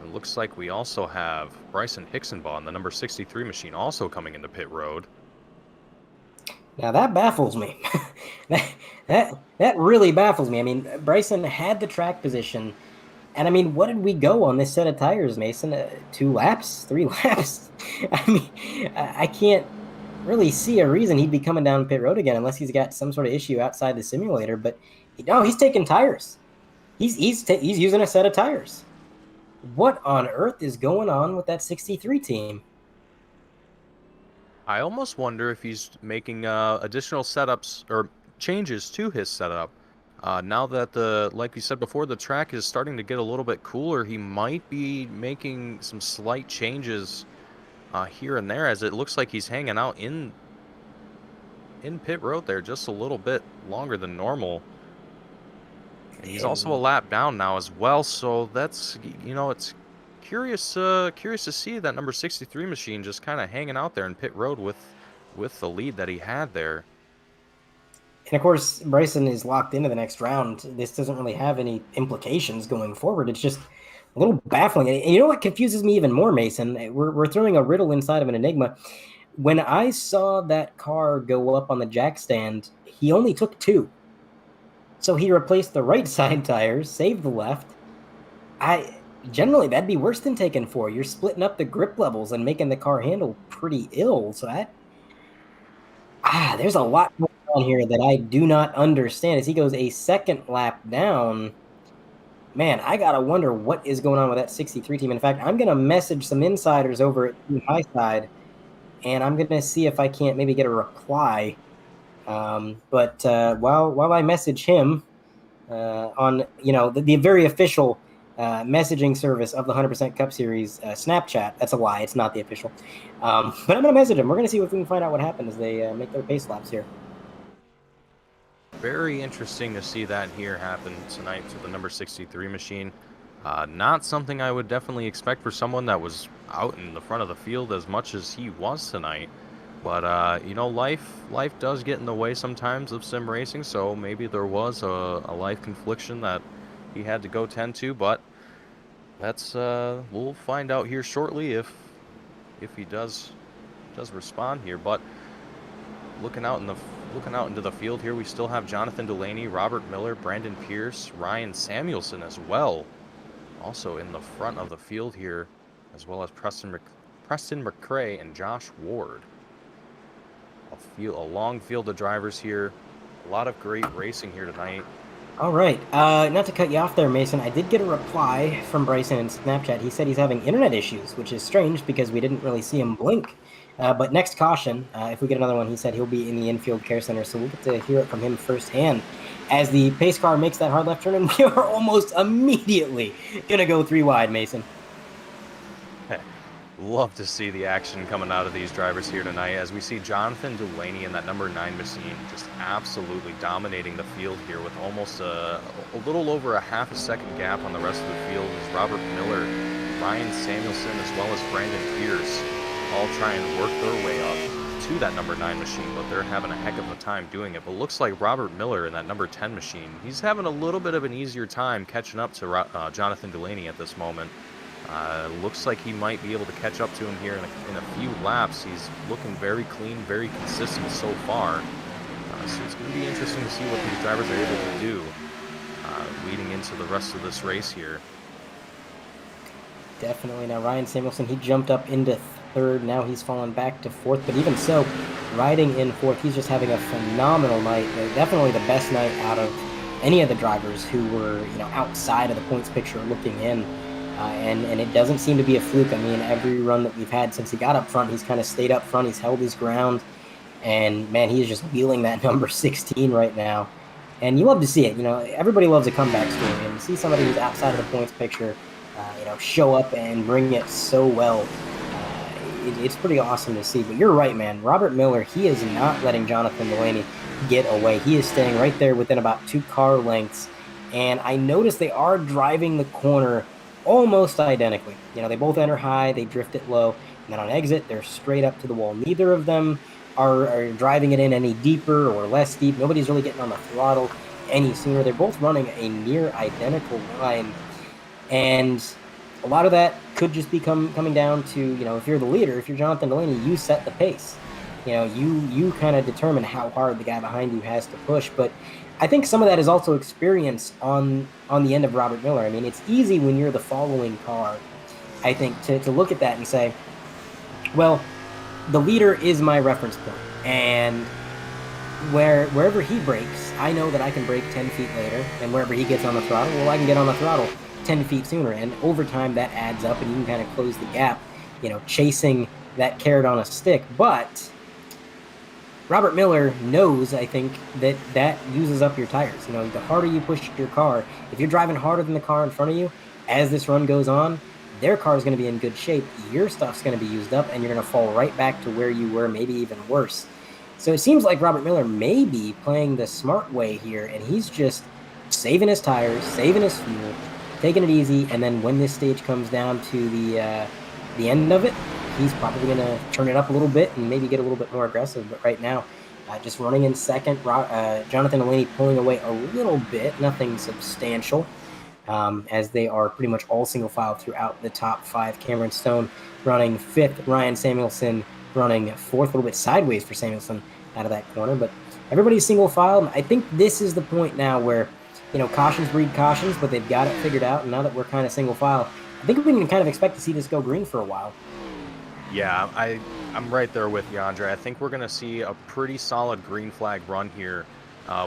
It looks like we also have Bryson Hixenbaugh in the number 63 machine also coming into pit road. Now that baffles me. that really baffles me. I mean, Bryson had the track position. And I mean, what did we go on this set of tires, Mason? 2 laps? 3 laps? I mean, I can't really see a reason he'd be coming down pit road again unless he's got some sort of issue outside the simulator. But no, he's taking tires. He's using a set of tires. What on earth is going on with that 63 team? I almost wonder if he's making additional setups or changes to his setup. Now that like we said before, the track is starting to get a little bit cooler, he might be making some slight changes here and there, as it looks like he's hanging out in pit road there just a little bit longer than normal. And he's also a lap down now as well, so that's, it's curious to see that number 63 machine just kind of hanging out there in pit road with the lead that he had there. And of course, Bryson is locked into the next round. This doesn't really have any implications going forward. It's just a little baffling. And you know what confuses me even more, Mason? We're throwing a riddle inside of an enigma. When I saw that car go up on the jack stand, he only took 2. So he replaced the right side tires, saved the left. Generally, that'd be worse than taking 4. You're splitting up the grip levels and making the car handle pretty ill. So there's a lot going on here that I do not understand. As he goes a second lap down, man, I gotta wonder what is going on with that 63 team. In fact, I'm gonna message some insiders over at Team High Side, and I'm gonna see if I can't maybe get a reply. But while I message him on the very official messaging service of the 100% Cup Series, Snapchat. That's a lie. It's not the official. But I'm going to message him. We're going to see if we can find out what happened as they make their pace laps here. Very interesting to see that here happen tonight to the number 63 machine. Not something I would definitely expect for someone that was out in the front of the field as much as he was tonight. But, life does get in the way sometimes of sim racing, so maybe there was a life confliction that he had to go tend to, but that's we'll find out here shortly if he does respond here. But looking out into the field here, we still have Jonathan Delaney, Robert Miller, Brandon Pierce, Ryan Samuelson as well, also in the front of the field here, as well as Preston McRae and Josh Ward. A long field of drivers here. A lot of great racing here tonight. All right. Not to cut you off there, Mason, I did get a reply from Bryson in Snapchat. He said he's having internet issues, which is strange because we didn't really see him blink But next caution, if we get another one, he said he'll be in the infield care center, so we'll get to hear it from him firsthand as the pace car makes that hard left turn, and we are almost immediately going to go 3 wide, Mason. Love to see the action coming out of these drivers here tonight as we see Jonathan Delaney in that number 9 machine just absolutely dominating the field here with almost a little over a half a second gap on the rest of the field as Robert Miller, Ryan Samuelson, as well as Brandon Pierce all try and work their way up to that number 9 machine, but they're having a heck of a time doing it. But looks like Robert Miller in that number 10 machine, he's having a little bit of an easier time catching up to Jonathan Delaney at this moment. Looks like he might be able to catch up to him here in a few laps. He's looking very clean, very consistent so far. So it's going to be interesting to see what these drivers are able to do leading into the rest of this race here. Definitely. Now, Ryan Samuelson, he jumped up into 3rd. Now he's fallen back to 4th. But even so, riding in 4th, he's just having a phenomenal night. Definitely the best night out of any of the drivers who were, outside of the points picture looking in. And it doesn't seem to be a fluke. I mean, every run that we've had since he got up front, he's kind of stayed up front. He's held his ground. And, man, he is just wheeling that number 16 right now. And you love to see it. Everybody loves a comeback story. And to see somebody who's outside of the points picture, show up and bring it so well, it's pretty awesome to see. But you're right, man. Robert Miller, he is not letting Jonathan Delaney get away. He is staying right there within about 2 car lengths. And I noticed they are driving the corner almost identically. They both enter high, they drift it low, and then on exit, they're straight up to the wall. Neither of them are driving it in any deeper or less deep. Nobody's really getting on the throttle any sooner. They're both running a near identical line. And a lot of that could just be coming down to, if you're the leader, if you're Jonathan Delaney, you set the pace. You kind of determine how hard the guy behind you has to push. But I think some of that is also experience on the end of Robert Miller. I mean, it's easy when you're the following car, I think, to look at that and say, well, the leader is my reference point. And wherever he brakes, I know that I can brake 10 feet later. And wherever he gets on the throttle, well, I can get on the throttle 10 feet sooner. And over time, that adds up, and you can kind of close the gap, chasing that carrot on a stick. But Robert Miller knows, I think, that uses up your tires. The harder you push your car, if you're driving harder than the car in front of you, as this run goes on, their car is going to be in good shape. Your stuff's going to be used up, and you're going to fall right back to where you were, maybe even worse. So it seems like Robert Miller may be playing the smart way here, and he's just saving his tires, saving his fuel, taking it easy, and then when this stage comes down to the end of it, he's probably going to turn it up a little bit and maybe get a little bit more aggressive. But right now, just running in second, Jonathan Delaney pulling away a little bit, nothing substantial, as they are pretty much all single file throughout the top 5. Cameron Stone running 5th, Ryan Samuelson running 4th, a little bit sideways for Samuelson out of that corner. But everybody's single file. I think this is the point now where, cautions breed cautions, but they've got it figured out. And now that we're kind of single file, I think we can kind of expect to see this go green for a while. Yeah, I'm right there with you, Andre. I think we're going to see a pretty solid green flag run here.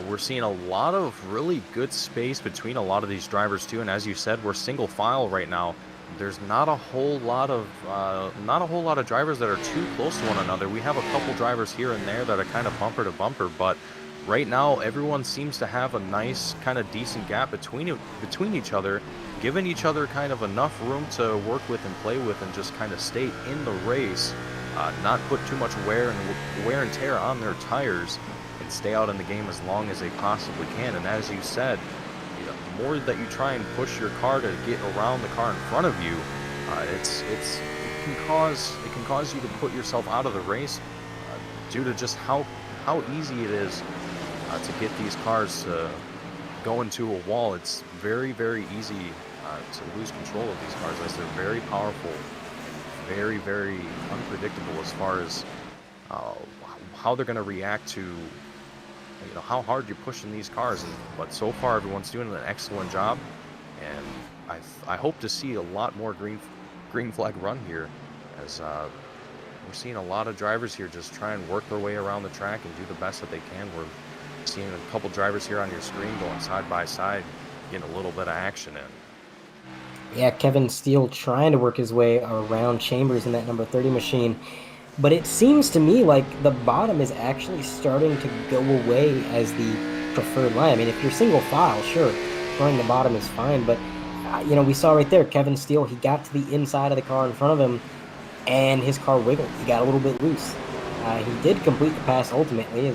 We're seeing a lot of really good space between a lot of these drivers too, and as you said, we're single file right now. There's not a whole lot of drivers that are too close to one another. We have a couple drivers here and there that are kind of bumper to bumper, but right now everyone seems to have a nice kind of decent gap between each other, giving each other kind of enough room to work with and play with and just kind of stay in the race, not put too much wear and tear on their tires, and stay out in the game as long as they possibly can. And as you said, the more that you try and push your car to get around the car in front of you, it can cause you to put yourself out of the race due to just how easy it is to get these cars to go into a wall. It's very, very easy to lose control of these cars, as they're very powerful, very, very unpredictable as far as how they're going to react to how hard you're pushing these cars. But so far everyone's doing an excellent job, and I hope to see a lot more green flag run here, as we're seeing a lot of drivers here just try and work their way around the track and do the best that they can. We're seeing a couple drivers here on your screen going side by side, getting a little bit of action in. Yeah, Kevin Steele trying to work his way around Chambers in that number 30 machine. but it seems to me like the bottom is actually starting to go away as the preferred line. I mean, if you're single file, sure, running the bottom is fine, but we saw right there, Kevin Steele, he got to the inside of the car in front of him, and his car wiggled. He got a little bit loose. He did complete the pass ultimately.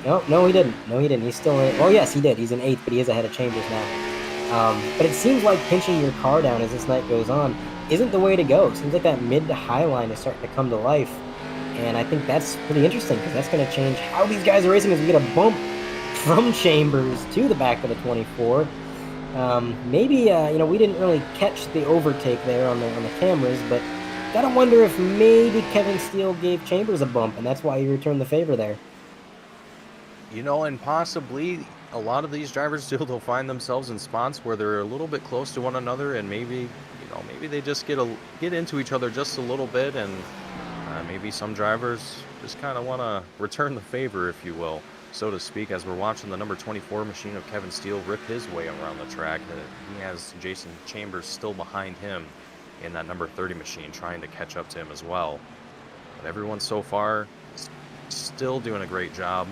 No, he didn't. No, he didn't. He's still in. Well, yes, he did. He's in 8th, but he is ahead of Chambers now. But it seems like pinching your car down as this night goes on isn't the way to go. It seems like that mid to high line is starting to come to life. And I think that's pretty interesting because that's going to change how these guys are racing as we get a bump from Chambers to the back of the 24. Maybe, we didn't really catch the overtake there on the cameras, but gotta wonder if maybe Kevin Steele gave Chambers a bump, and that's why he returned the favor there. And possibly a lot of these drivers still will find themselves in spots where they're a little bit close to one another, and maybe they just get into each other just a little bit, and maybe some drivers just kind of want to return the favor, if you will, so to speak, as we're watching the number 24 machine of Kevin Steele rip his way around the track. He has Jason Chambers still behind him in that number 30 machine, trying to catch up to him as well. But everyone so far is still doing a great job.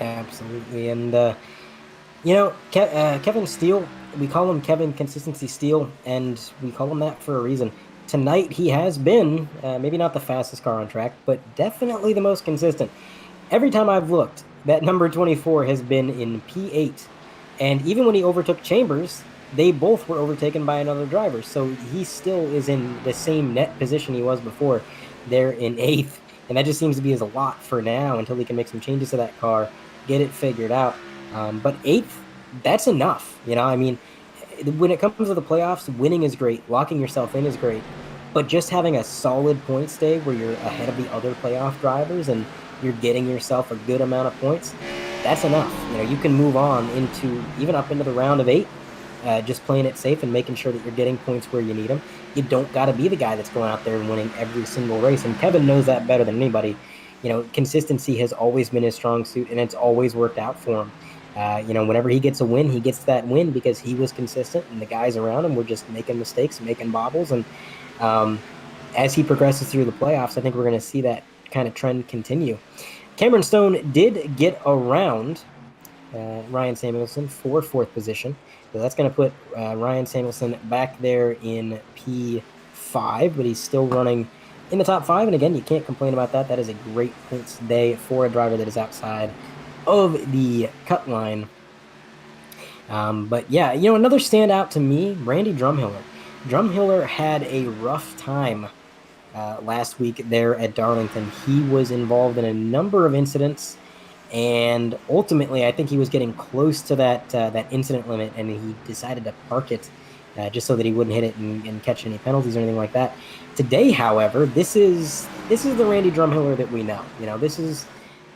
Absolutely. And, Kevin Steele, we call him Kevin Consistency Steele, and we call him that for a reason. Tonight, he has been, maybe not the fastest car on track, but definitely the most consistent. Every time I've looked, that number 24 has been in P8. And even when he overtook Chambers, they both were overtaken by another driver. So he still is in the same net position he was before. They're in 8th. And that just seems to be a lot for now until he can make some changes to that car, get it figured out. But 8th, that's enough. When it comes to the playoffs, winning is great. Locking yourself in is great. But just having a solid points day where you're ahead of the other playoff drivers and you're getting yourself a good amount of points, that's enough. You can move on even up into the round of 8, just playing it safe and making sure that you're getting points where you need them. You don't got to be the guy that's going out there and winning every single race. And Kevin knows that better than anybody. Consistency has always been his strong suit, and it's always worked out for him. Whenever he gets a win, he gets that win because he was consistent and the guys around him were just making mistakes, making bobbles. And as he progresses through the playoffs, I think we're going to see that kind of trend continue. Cameron Stone did get around Ryan Samuelson for 4th position. So that's going to put Ryan Samuelson back there in P5, but he's still running in the top 5. And again, you can't complain about that. That is a great points day for a driver that is outside of the cut line. But yeah, another standout to me, Randy Drumhiller. Drumhiller had a rough time last week there at Darlington. He was involved in a number of incidents, and ultimately I think he was getting close to that incident limit, and he decided to park it just so that he wouldn't hit it and catch any penalties or anything like that. Today, however, this is the Randy Drumhiller that we know. This is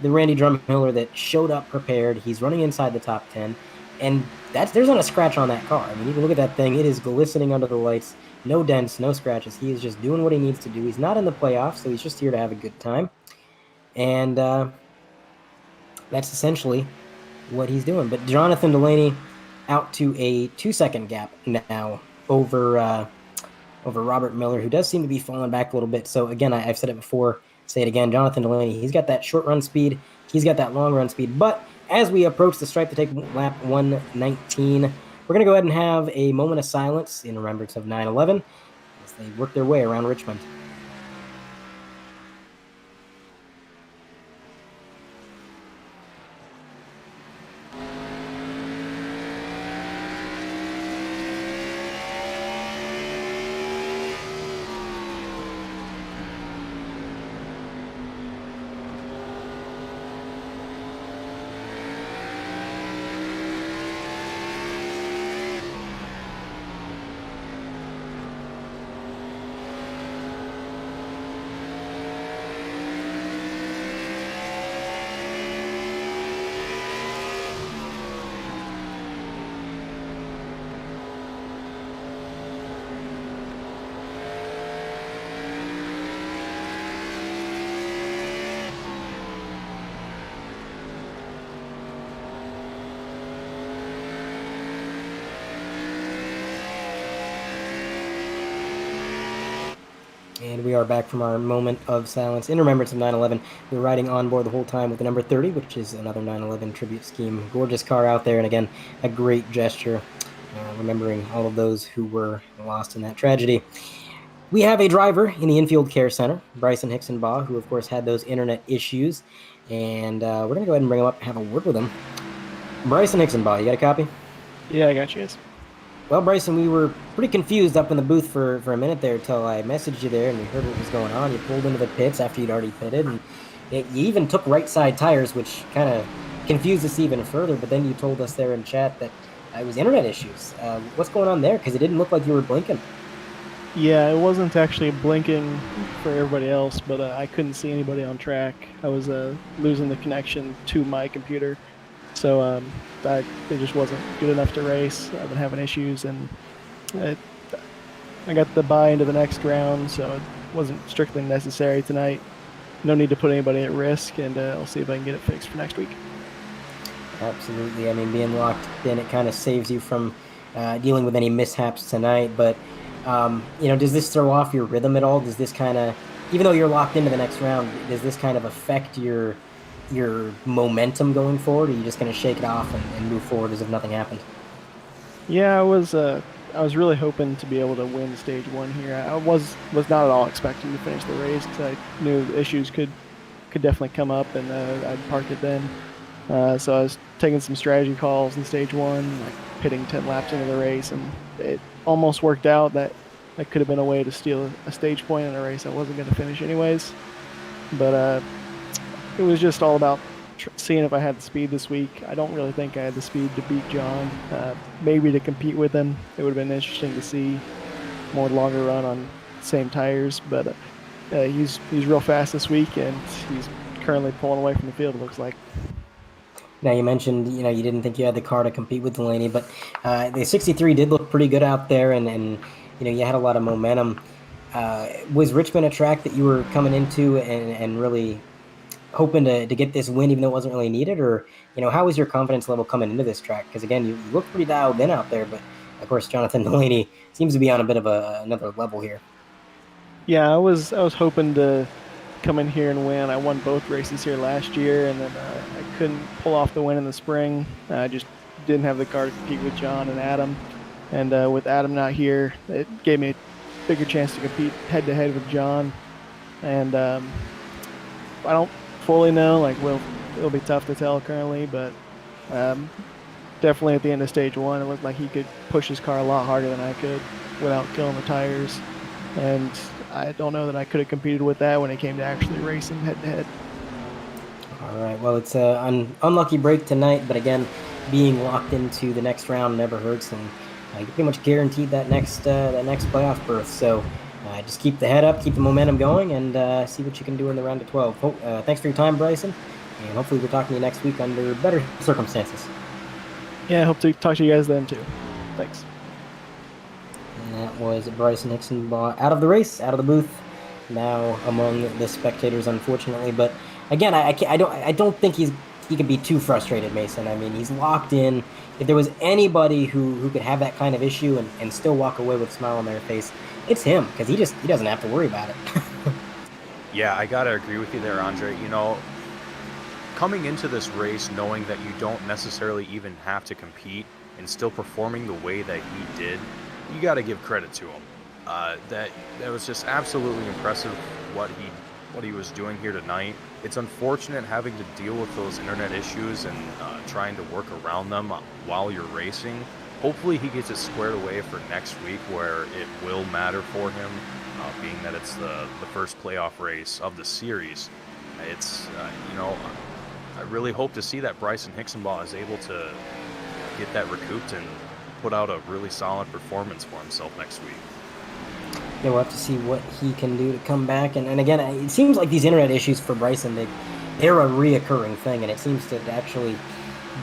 the Randy Drumhiller that showed up prepared. He's running inside the top 10, and there's not a scratch on that car. I mean, you can look at that thing. It is glistening under the lights. No dents, no scratches. He is just doing what he needs to do. He's not in the playoffs, so he's just here to have a good time. And that's essentially what he's doing. But Jonathan Delaney out to a 2-second gap now over Robert Miller, who does seem to be falling back a little bit. So again, I've said it before, say it again, Jonathan Delaney, he's got that short run speed, he's got that long run speed. But as we approach the stripe to take lap 119, we're going to go ahead and have a moment of silence in remembrance of 9/11 as they work their way around Richmond. And we are back from our moment of silence in remembrance of 9/11. We were riding on board the whole time with the number 30, which is another 9/11 tribute scheme. Gorgeous car out there, and again, a great gesture, remembering all of those who were lost in that tragedy. We have a driver in the infield care center, Bryson Hicksonbaugh, who of course had those internet issues, and we're going to go ahead and bring him up and have a word with him. Bryson Hicksonbaugh, you got a copy? Yeah, I got you guys. Well, Bryson, we were pretty confused up in the booth for a minute there until I messaged you there and we heard what was going on. You pulled into the pits after you'd already pitted, and you even took right side tires, which kind of confused us even further. But then you told us there in chat that it was internet issues. What's going on there? Because it didn't look like you were blinking. Yeah, it wasn't actually blinking for everybody else, but I couldn't see anybody on track. I was losing the connection to my computer, so it just wasn't good enough to race. I've been having issues, and I got the bye into the next round, so it wasn't strictly necessary tonight. No need to put anybody at risk, and I'll see if I can get it fixed for next week. Absolutely. I mean, being locked in, it kind of saves you from dealing with any mishaps tonight, but does this throw off your rhythm at all? Does this kind of, even though you're locked into the next round, does this kind of affect your momentum going forward? Or are you just going to shake it off and move forward as if nothing happened? Yeah, I was really hoping to be able to win stage 1 here. I was not at all expecting to finish the race because I knew the issues could definitely come up, and I'd park it then. So I was taking some strategy calls in stage 1, like pitting 10 laps into the race, and it almost worked out that could have been a way to steal a stage point in a race I wasn't going to finish anyways. But it was just all about seeing if I had the speed this week. I don't really think I had the speed to beat John. Maybe to compete with him. It would have been interesting to see more longer run on same tires, but he's real fast this week, and he's currently pulling away from the field, it looks like. Now, you mentioned, you didn't think you had the car to compete with Delaney, but the 63 did look pretty good out there, and you had a lot of momentum. Was Richmond a track that you were coming into and really hoping to get this win, even though it wasn't really needed? Or, how was your confidence level coming into this track? Because, again, you looked pretty dialed in out there, but, of course, Jonathan Delaney seems to be on a bit of another level here. Yeah, I was hoping to come in here and win. I won both races here last year, and then I couldn't pull off the win in the spring. I just didn't have the car to compete with John and Adam, and with Adam not here, it gave me a bigger chance to compete head-to-head with John. And I don't fully know, it'll be tough to tell currently, but definitely at the end of stage 1, it looked like he could push his car a lot harder than I could without killing the tires, and I don't know that I could have competed with that when it came to actually racing head-to-head. All right, well, it's an unlucky break tonight, but again, being locked into the next round never hurts, and you're pretty much guaranteed that next playoff berth. So just keep the head up, keep the momentum going, and see what you can do in the round of 12. Thanks for your time, Bryson, and hopefully we're talking to you next week under better circumstances. Yeah, I hope to talk to you guys then too. Thanks. And that was Bryson Hicksonbaugh out of the race, out of the booth, now among the spectators, unfortunately. But again, I don't think he could be too frustrated, Mason. I mean, he's locked in. If there was anybody who could have that kind of issue and still walk away with a smile on their face, it's him, because he doesn't have to worry about it. Yeah, I gotta agree with you there, Andre. Coming into this race knowing that you don't necessarily even have to compete and still performing the way that he did, you got to give credit to him. That was just absolutely impressive what he was doing here tonight. It's unfortunate having to deal with those internet issues and trying to work around them while you're racing. Hopefully he gets it squared away for next week, where it will matter for him, being that it's the first playoff race of the series. It's I really hope to see that Bryson Hicksonbaugh is able to get that recouped and put out a really solid performance for himself next week. Yeah, we'll have to see what he can do to come back. And again, it seems like these internet issues for Bryson, they're a reoccurring thing, and it seems to actually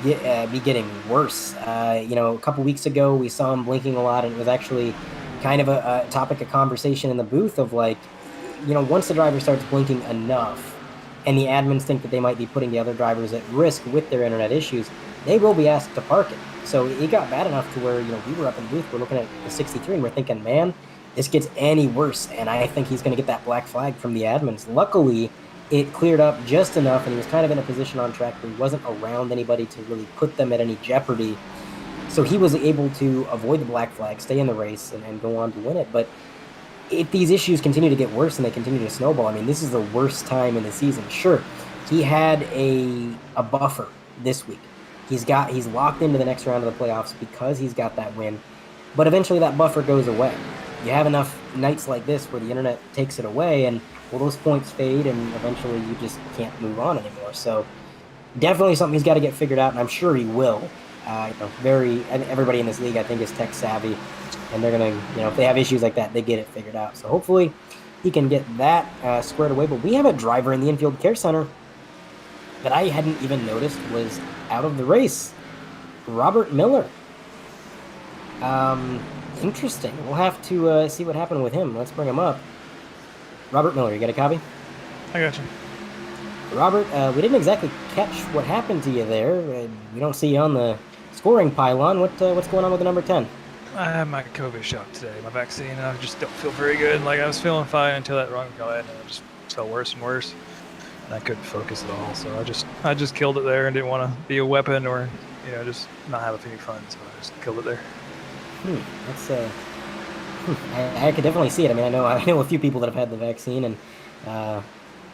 be getting worse. A couple weeks ago, we saw him blinking a lot, and it was actually kind of a topic of conversation in the booth of once the driver starts blinking enough, and the admins think that they might be putting the other drivers at risk with their internet issues, they will be asked to park it. So it got bad enough to where, we were up in the booth, we're looking at the 63, and we're thinking, man, this gets any worse, and I think he's going to get that black flag from the admins. Luckily, it cleared up just enough, and he was kind of in a position on track where he wasn't around anybody to really put them at any jeopardy. So he was able to avoid the black flag, stay in the race, and go on to win it. But if these issues continue to get worse and they continue to snowball, I mean, this is the worst time in the season. Sure, he had a buffer this week. He's locked into the next round of the playoffs because he's got that win. But eventually that buffer goes away. You have enough nights like this where the internet takes it away, and well, those points fade, and eventually you just can't move on anymore. So definitely something he's got to get figured out, and I'm sure he will. Everybody in this league, I think, is tech savvy, and they're gonna, if they have issues like that, they get it figured out. So hopefully he can get that squared away. But we have a driver in the infield care center that I hadn't even noticed was out of the race. Robert Miller. Interesting. We'll have to see what happened with him. Let's bring him up. Robert Miller, you got a copy? I got you. Robert, we didn't exactly catch what happened to you there. We don't see you on the scoring pylon. What's going on with the number 10? I had my COVID shot today, my vaccine, and I just don't feel very good. Like, I was feeling fine until that run got in, and it just felt worse and worse. And I couldn't focus at all, so I just killed it there and didn't want to be a weapon or, just not have any fun, so I just killed it there. That's I could definitely see it. I mean, I know a few people that have had the vaccine, and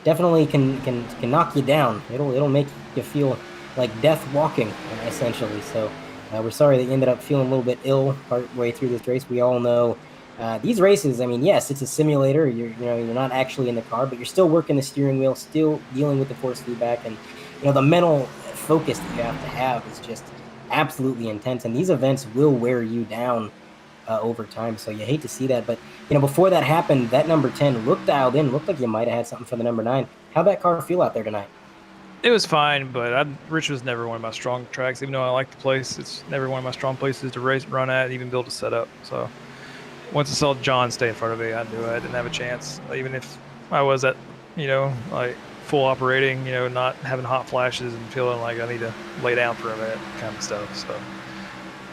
definitely can knock you down. It'll make you feel like death walking, essentially. So we're sorry that you ended up feeling a little bit ill partway through this race. We all know these races. I mean, yes, it's a simulator. You're not actually in the car, but you're still working the steering wheel, still dealing with the force feedback, and the mental focus that you have is just absolutely intense. And these events will wear you down over time. So you hate to see that, but before that happened, that number 10 looked dialed in, looked like you might have had something for the number 9. How'd that car feel out there tonight? It was fine, but Richmond's never one of my strong tracks. Even though I like the place, it's never one of my strong places to race, run at, and even build a setup. So once I saw John stay in front of me, I knew I didn't have a chance. Even if I was at, like full operating, not having hot flashes and feeling like I need to lay down for a minute, kind of stuff. So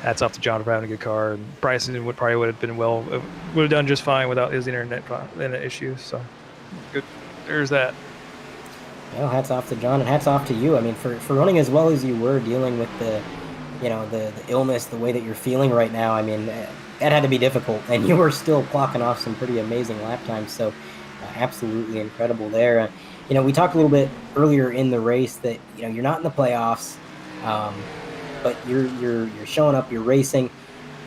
hats off to John for having a good car, and Bryson would have been would have done just fine without his internet issues. So good. There's that. Well, hats off to John, and hats off to you. I mean, for running as well as you were, dealing with the illness, the way that you're feeling right now. I mean, that had to be difficult, and you were still clocking off some pretty amazing lap times. So absolutely incredible there. We talked a little bit earlier in the race that you're not in the playoffs. But you're showing up, you're racing,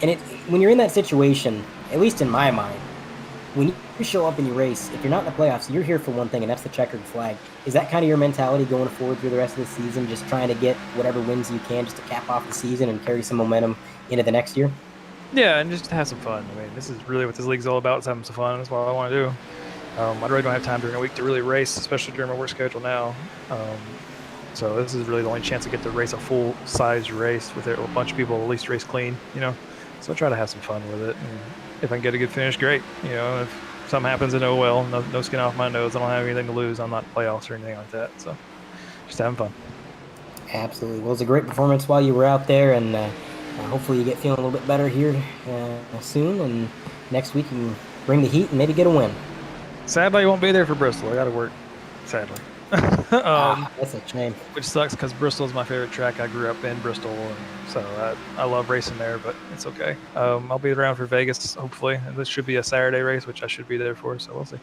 and when you're in that situation, at least in my mind, when you show up and you race, if you're not in the playoffs, you're here for one thing, and that's the checkered flag. Is that kind of your mentality going forward through the rest of the season, just trying to get whatever wins you can just to cap off the season and carry some momentum into the next year? Yeah, and just to have some fun. I mean, this is really what this league's all about, is having some fun. That's what I want to do. I really don't have time during a week to really race, especially during my work schedule now. So this is really the only chance I get to race a full-size race with a bunch of people, at least race clean, So I try to have some fun with it. And if I can get a good finish, great. If something happens, then oh well, no skin off my nose. I don't have anything to lose. I'm not in playoffs or anything like that. So just having fun. Absolutely. Well, it was a great performance while you were out there, and hopefully you get feeling a little bit better here soon. And next week you can bring the heat and maybe get a win. Sadly, I won't be there for Bristol. I got to work, sadly. That's a shame. Which sucks because Bristol is my favorite track. I grew up in Bristol, and so I love racing there, but it's okay. I'll be around for Vegas, hopefully. And this should be a Saturday race, which I should be there for, so we'll see.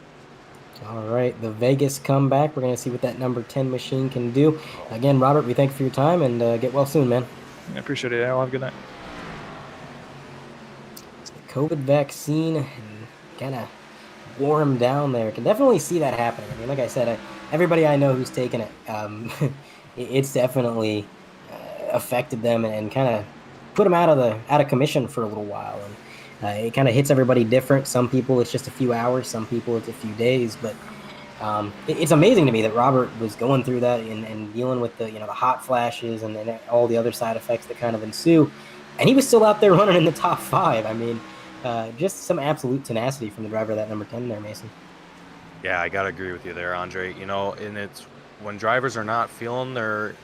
All right, the Vegas comeback. We're going to see what that number 10 machine can do. Again, Robert, we thank you for your time, and get well soon, man. I appreciate it. I'll have a good night. The COVID vaccine kind of wore him down there. Can definitely see that happening. I mean, like I said, everybody I know who's taken it, it's definitely affected them and kind of put them out of commission for a little while. And it kind of hits everybody different. Some people it's just a few hours. Some people it's a few days. But it's amazing to me that Robert was going through that and dealing with the hot flashes and all the other side effects that kind of ensue. And he was still out there running in the top 5. I mean, just some absolute tenacity from the driver of that number 10 there, Mason. Yeah, I gotta agree with you there, Andre. And it's when drivers are not feeling their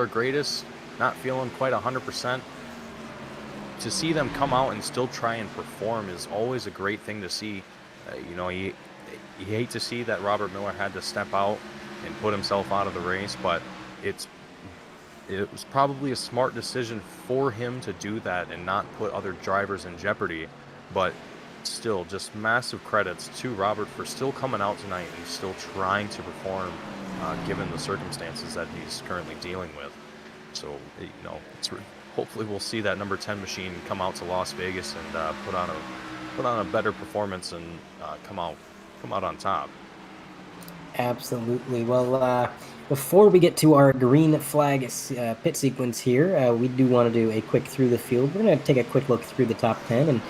greatest, not feeling quite 100%. to see them come out and still try and perform is always a great thing to see. You know, you hate to see that Robert Miller had to step out and put himself out of the race, but it was probably a smart decision for him to do that and not put other drivers in jeopardy. But still, just massive credits to Robert for still coming out tonight and still trying to perform given the circumstances that he's currently dealing with. So, you know, hopefully we'll see that number 10 machine come out to Las Vegas and put on a better performance and come out on top. Absolutely. Well, before we get to our green flag pit sequence here, we do want to do a quick through the field. We're going to take a quick look through the top 10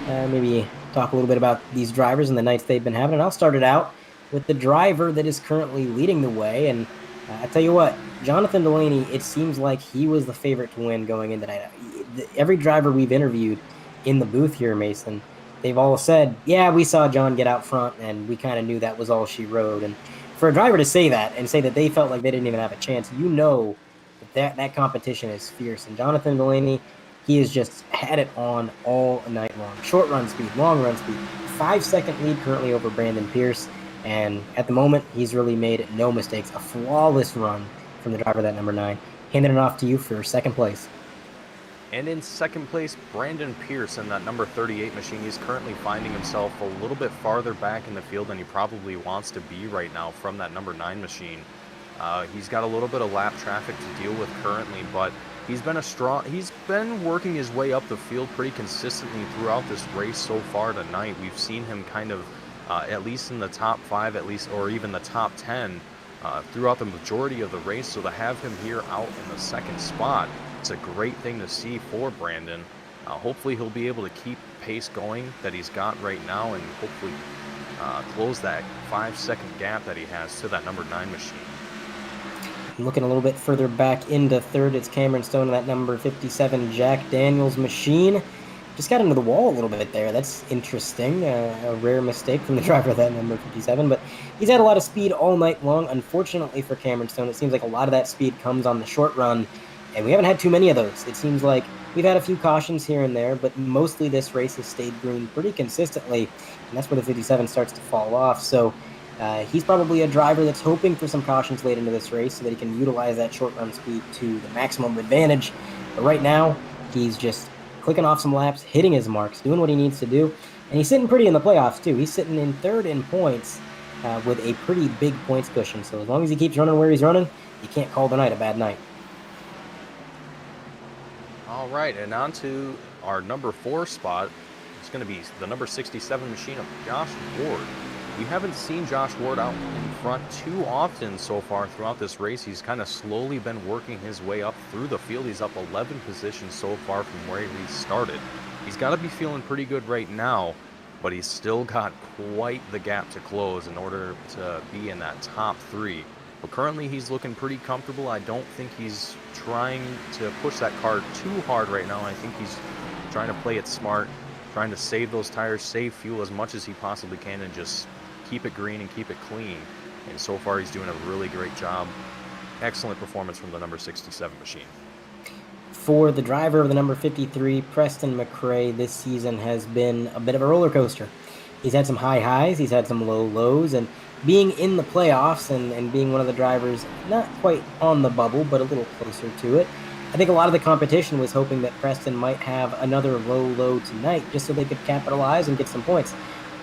and maybe talk a little bit about these drivers and the nights they've been having. And I'll start it out with the driver that is currently leading the way. And I tell you what, Jonathan Delaney, it seems like he was the favorite to win going into tonight. Every driver we've interviewed in the booth here, Mason, they've all said, yeah, we saw John get out front, and we kind of knew that was all she rode. And for a driver to say that and say that they felt like they didn't even have a chance, you know that competition is fierce. And Jonathan Delaney, he has just had it on all night long. Short run speed, long run speed, 5-second lead currently over Brandon Pierce. And at the moment, he's really made no mistakes. A flawless run from the driver, that number 9. Handing it off to you for second place. And in second place, Brandon Pierce in that number 38 machine. He's currently finding himself a little bit farther back in the field than he probably wants to be right now from that number 9 machine. He's got a little bit of lap traffic to deal with currently, but he's been working his way up the field pretty consistently throughout this race so far tonight. We've seen him kind of at least in the top 5, at least, or even the top 10 throughout the majority of the race. So to have him here out in the second spot, it's a great thing to see for Brandon. Hopefully he'll be able to keep the pace going that he's got right now and hopefully close that 5-second gap that he has to that number 9 machine. Looking a little bit further back into third, it's Cameron Stone in that number 57 Jack Daniels machine. Just got into the wall a little bit there. That's interesting. A rare mistake from the driver of that number 57. But he's had a lot of speed all night long. Unfortunately for Cameron Stone, it seems like a lot of that speed comes on the short run. And we haven't had too many of those. It seems like we've had a few cautions here and there, but mostly this race has stayed green pretty consistently. And that's where the 57 starts to fall off. So he's probably a driver that's hoping for some cautions late into this race so that he can utilize that short run speed to the maximum advantage. But right now, he's just clicking off some laps, hitting his marks, doing what he needs to do. And he's sitting pretty in the playoffs, too. He's sitting in third in points with a pretty big points cushion. So as long as he keeps running where he's running, you can't call tonight a bad night. All right, and on to our number 4 spot. It's going to be the number 67 machine of Josh Ward. We haven't seen Josh Ward out in front too often so far throughout this race. He's kind of slowly been working his way up through the field. He's up 11 positions so far from where he started. He's got to be feeling pretty good right now, but he's still got quite the gap to close in order to be in that top 3. But currently he's looking pretty comfortable. I don't think he's trying to push that car too hard right now. I think he's trying to play it smart, trying to save those tires, save fuel as much as he possibly can, and just keep it green and keep it clean. And so far he's doing a really great job. Excellent performance from the number 67 machine. For the driver of the number 53, Preston McRae, this season has been a bit of a roller coaster. He's had some high highs, he's had some low lows, and being in the playoffs and being one of the drivers not quite on the bubble, but a little closer to it, I think a lot of the competition was hoping that Preston might have another low tonight just so they could capitalize and get some points.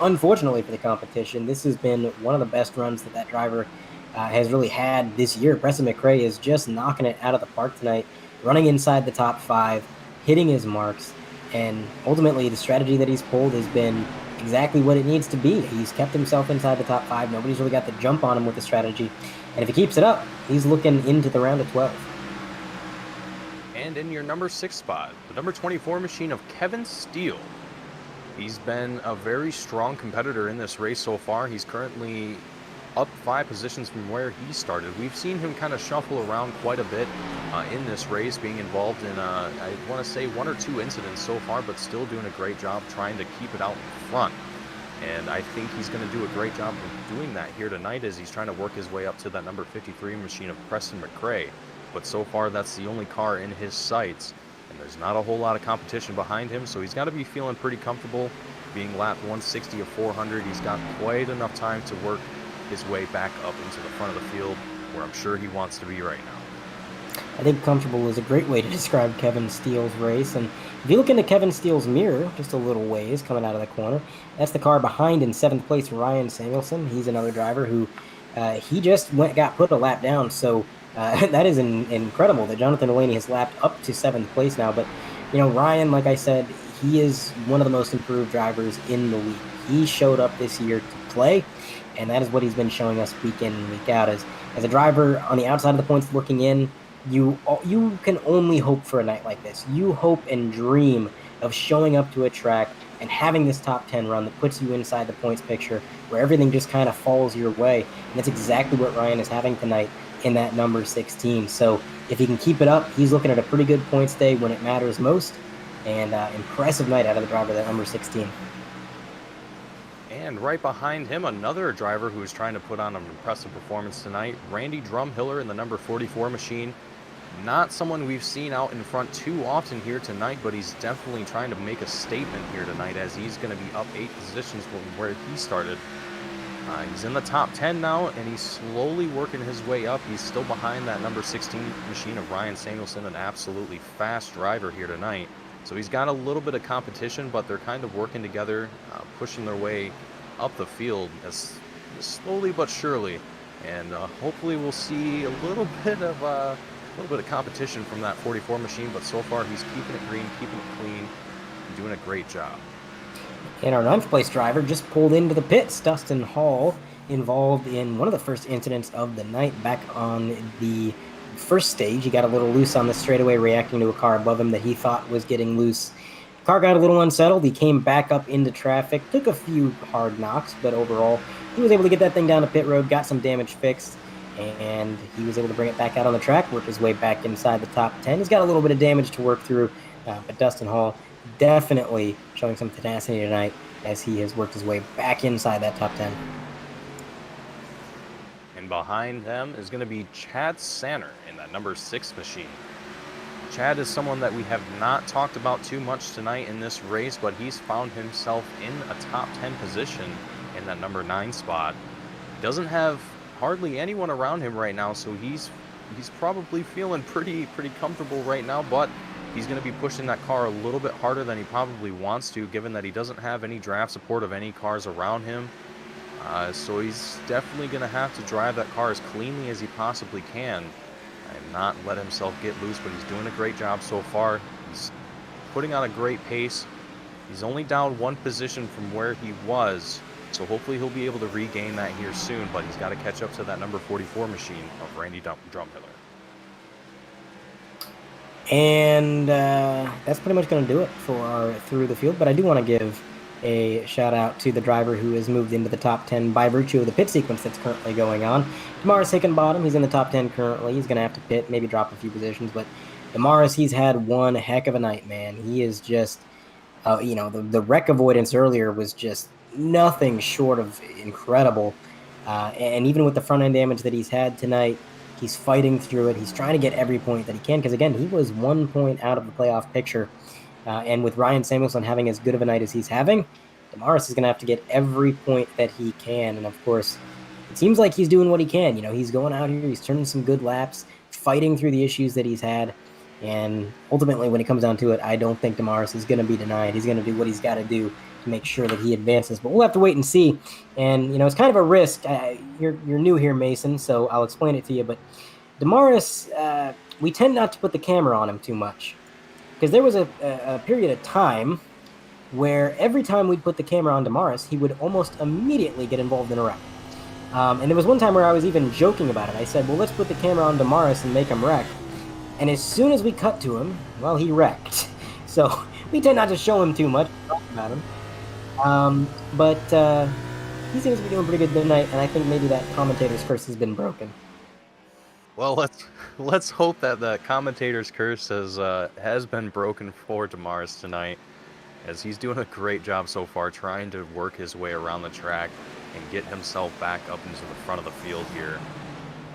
Unfortunately for the competition, this has been one of the best runs that driver has really had this year. Preston McRae is just knocking it out of the park tonight, running inside the top 5, hitting his marks, and ultimately the strategy that he's pulled has been exactly what it needs to be. He's kept himself inside the top 5. Nobody's really got the jump on him with the strategy. And if he keeps it up, he's looking into the round of 12. And in your number 6 spot, the number 24 machine of Kevin Steele. He's been a very strong competitor in this race so far. He's currently up 5 positions from where he started. We've seen him kind of shuffle around quite a bit in this race, being involved in, I want to say, 1 or 2 incidents so far, but still doing a great job trying to keep it out in front. And I think he's going to do a great job of doing that here tonight as he's trying to work his way up to that number 53 machine of Preston McRae. But so far, that's the only car in his sights. and there's not a whole lot of competition behind him, so he's got to be feeling pretty comfortable being lapped 160 of 400. He's got quite enough time to work his way back up into the front of the field, where I'm sure he wants to be right now. I think comfortable is a great way to describe Kevin Steele's race. And if you look into Kevin Steele's mirror, just a little ways coming out of the corner, that's the car behind in 7th place, Ryan Samuelson. He's another driver who he just got put a lap down. So that is incredible that Jonathan Delaney has lapped up to 7th place now. But, Ryan, like I said, he is one of the most improved drivers in the league. He showed up this year to play, and that is what he's been showing us week in and week out. As a driver on the outside of the points looking in, you can only hope for a night like this. You hope and dream of showing up to a track and having this top 10 run that puts you inside the points picture, where everything just kind of falls your way. And that's exactly what Ryan is having tonight in that number 16. So if he can keep it up, he's looking at a pretty good points day when it matters most. And impressive night out of the driver, that number 16. And right behind him, another driver who's trying to put on an impressive performance tonight, Randy Drumhiller in the number 44 machine. Not someone we've seen out in front too often here tonight, but he's definitely trying to make a statement here tonight, as he's going to be up 8 positions from where he started. He's in the top 10 now, and he's slowly working his way up. He's still behind that number 16 machine of Ryan Samuelson, an absolutely fast driver here tonight. So he's got a little bit of competition, but they're kind of working together, pushing their way up the field as slowly but surely. And hopefully we'll see a little bit of competition from that 44 machine, but so far he's keeping it green, keeping it clean, and doing a great job. And our 9th place driver just pulled into the pits, Dustin Hall, involved in one of the first incidents of the night back on the first stage. He got a little loose on the straightaway, reacting to a car above him that he thought was getting loose. The car got a little unsettled. He came back up into traffic, took a few hard knocks, but overall he was able to get that thing down to pit road, got some damage fixed, and he was able to bring it back out on the track, work his way back inside the top 10. He's got a little bit of damage to work through, but Dustin Hall definitely showing some tenacity tonight as he has worked his way back inside that top 10. And behind them is going to be Chad Sanner in that number 6 machine. Chad is someone that we have not talked about too much tonight in this race, but he's found himself in a top 10 position in that number 9 spot. He doesn't have hardly anyone around him right now, so he's probably feeling pretty comfortable right now, but he's going to be pushing that car a little bit harder than he probably wants to, given that he doesn't have any draft support of any cars around him. So he's definitely going to have to drive that car as cleanly as he possibly can and not let himself get loose, but he's doing a great job so far. He's putting on a great pace. He's only down 1 position from where he was, so hopefully he'll be able to regain that here soon, but he's got to catch up to that number 44 machine of Randy Drumhiller. And that's pretty much going to do it for our through the field, but I do want to give a shout out to the driver who has moved into the top 10 by virtue of the pit sequence that's currently going on. Damaris Hickenbottom, he's in the top 10 currently. He's going to have to pit, maybe drop a few positions, but Damaris, he's had one heck of a night, man. He is just, the wreck avoidance earlier was just nothing short of incredible. And even with the front end damage that he's had tonight, he's fighting through it. He's trying to get every point that he can, because again, he was 1 point out of the playoff picture. And with Ryan Samuelson having as good of a night as he's having, Damaris is going to have to get every point that he can. And of course, it seems like he's doing what he can. He's going out here, he's turning some good laps, fighting through the issues that he's had. And ultimately, when it comes down to it, I don't think Damaris is going to be denied. He's going to do what he's got to do to make sure that he advances. But we'll have to wait and see. And, it's kind of a risk. You're new here, Mason, so I'll explain it to you. But Damaris, we tend not to put the camera on him too much, because there was a period of time where every time we'd put the camera on Damaris, he would almost immediately get involved in a wreck. And there was one time where I was even joking about it. I said, well, let's put the camera on Damaris and make him wreck. And as soon as we cut to him, well, he wrecked. So we tend not to show him too much about him. But he seems to be doing pretty good tonight, and I think maybe that commentator's curse has been broken. Well, let's hope that the commentator's curse has been broken for Damaris tonight, as he's doing a great job so far trying to work his way around the track and get himself back up into the front of the field here.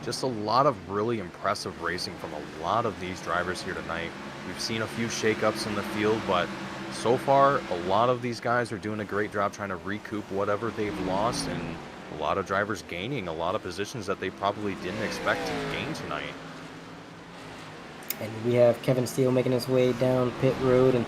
Just a lot of really impressive racing from a lot of these drivers here tonight. We've seen a few shakeups in the field, but so far, a lot of these guys are doing a great job trying to recoup whatever they've lost, and a lot of drivers gaining a lot of positions that they probably didn't expect to gain tonight. And we have Kevin Steele making his way down pit road, and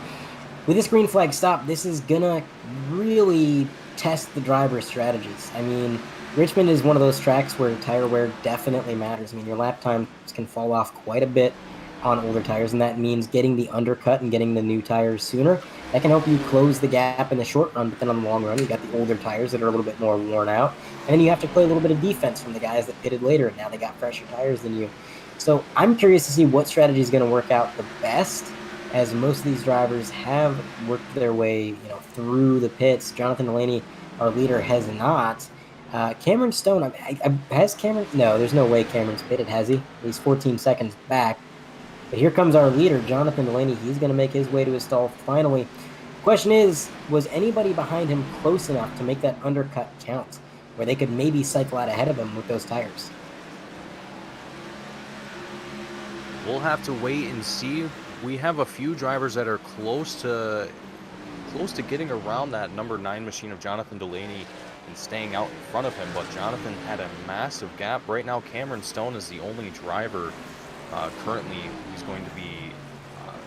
with this green flag stop, this is gonna really test the driver's strategies. I mean, Richmond is one of those tracks where tire wear definitely matters. I mean, your lap times can fall off quite a bit on older tires, and that means getting the undercut and getting the new tires sooner. That can help you close the gap in the short run, but then on the long run, you got the older tires that are a little bit more worn out, and then you have to play a little bit of defense from the guys that pitted later, and now they got fresher tires than you. So I'm curious to see what strategy is going to work out the best, as most of these drivers have worked their way, through the pits. Jonathan Delaney, our leader, has not. Cameron Stone, has Cameron? No, there's no way Cameron's pitted, has he? He's 14 seconds back. But here comes our leader, Jonathan Delaney. He's going to make his way to his stall finally. Question is, was anybody behind him close enough to make that undercut count, where they could maybe cycle out ahead of him with those tires? We'll have to wait and see. We have a few drivers that are close to getting around that number 9 machine of Jonathan Delaney and staying out in front of him, but Jonathan had a massive gap. Right now, Cameron Stone is the only driver currently who's going to be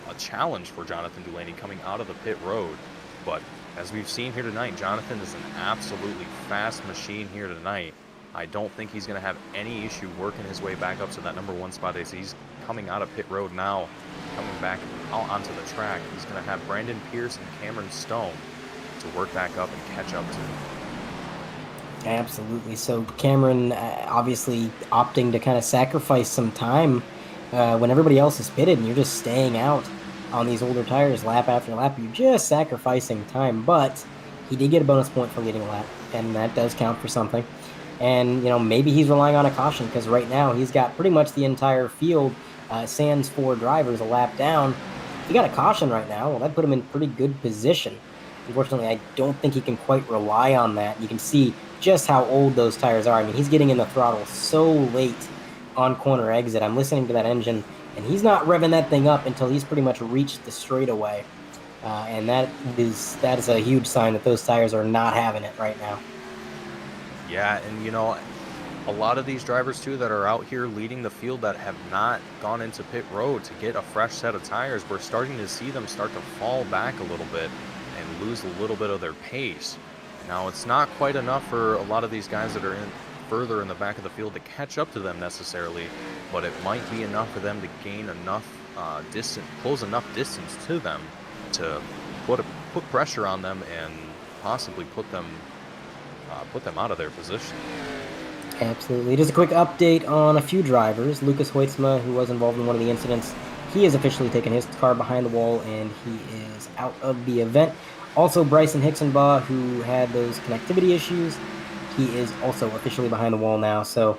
a challenge for Jonathan Delaney coming out of the pit road. But as we've seen here tonight, Jonathan is an absolutely fast machine here tonight. I don't think he's going to have any issue working his way back up to that number 1 spot. As he's coming out of pit road now, coming back out onto the track, he's going to have Brandon Pierce and Cameron Stone to work back up and catch up to. Absolutely. So Cameron obviously opting to kind of sacrifice some time when everybody else is pitted and you're just staying out on these older tires lap after lap. You're just sacrificing time, but he did get a bonus point for leading a lap, and that does count for something. And, maybe he's relying on a caution, because right now he's got pretty much the entire field, sans 4 drivers, a lap down. If he got a caution right now, well, that put him in pretty good position. Unfortunately, I don't think he can quite rely on that. You can see just how old those tires are. I mean, he's getting in the throttle so late on corner exit. I'm listening to that engine, and he's not revving that thing up until he's pretty much reached the straightaway. And that is a huge sign that those tires are not having it right now. Yeah, and a lot of these drivers too that are out here leading the field that have not gone into pit road to get a fresh set of tires, we're starting to see them start to fall back a little bit and lose a little bit of their pace. Now, it's not quite enough for a lot of these guys that are further in the back of the field to catch up to them necessarily, but it might be enough for them to gain enough close enough distance to them to put pressure on them and possibly put them out of their position. Absolutely. Just a quick update on a few drivers. Lucas Hoytsma, who was involved in one of the incidents, he has officially taken his car behind the wall and he is out of the event. Also, Bryson Hicksonbaugh, who had those connectivity issues, he is also officially behind the wall now. So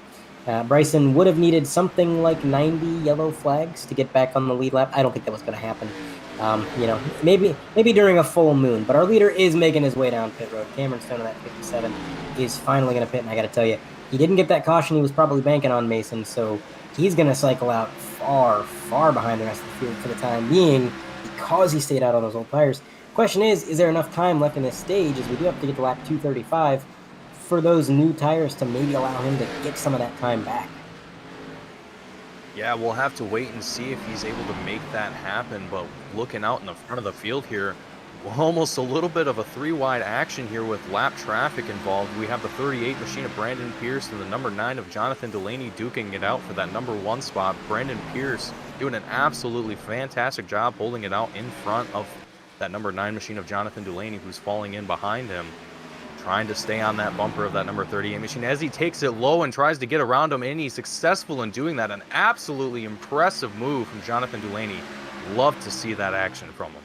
Bryson would have needed something like 90 yellow flags to get back on the lead lap. I don't think that was going to happen. Maybe during a full moon, but our leader is making his way down pit road. Cameron Stone at that 57 is finally going to pit, and I got to tell you, he didn't get that caution. He was probably banking on Mason, so he's going to cycle out far, far behind the rest of the field for the time being because he stayed out on those old tires. Question is there enough time left in this stage, as we do have to get to lap 235, for those new tires to maybe allow him to get some of that time back? Yeah, we'll have to wait and see if he's able to make that happen, but looking out in the front of the field here, almost a little bit of a 3-wide action here with lap traffic involved. We have the 38 machine of Brandon Pierce and the number 9 of Jonathan Delaney duking it out for that number 1 spot. Brandon Pierce doing an absolutely fantastic job holding it out in front of that number 9 machine of Jonathan Delaney, who's falling in behind him, trying to stay on that bumper of that number 38 machine as he takes it low and tries to get around him, and he's successful in doing that. An absolutely impressive move from Jonathan Delaney. Love to see that action from him.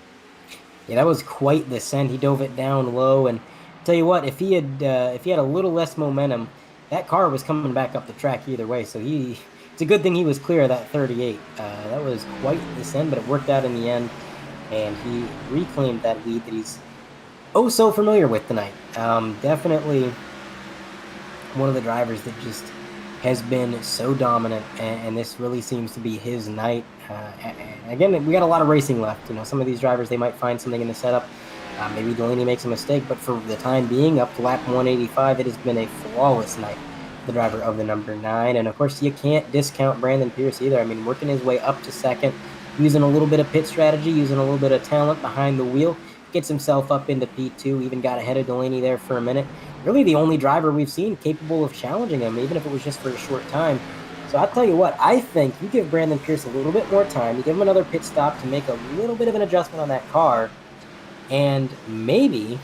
Yeah, that was quite the send. He dove it down low, and tell you what, if he had a little less momentum, that car was coming back up the track either way. So it's a good thing he was clear of that 38. That was quite the send, but it worked out in the end, and he reclaimed that lead that he's so familiar with tonight. Definitely one of the drivers that just has been so dominant, and this really seems to be his night. Again, we got a lot of racing left. Some of these drivers, they might find something in the setup. Maybe Delaney makes a mistake, but for the time being, up to lap 185, it has been a flawless night for the driver of the number 9. And of course, you can't discount Brandon Pierce either. I mean, working his way up to second, using a little bit of pit strategy, using a little bit of talent behind the wheel, gets himself up into P2, even got ahead of Delaney there for a minute. Really the only driver we've seen capable of challenging him, even if it was just for a short time. So I'll tell you what, I think you give Brandon Pierce a little bit more time, you give him another pit stop to make a little bit of an adjustment on that car, and maybe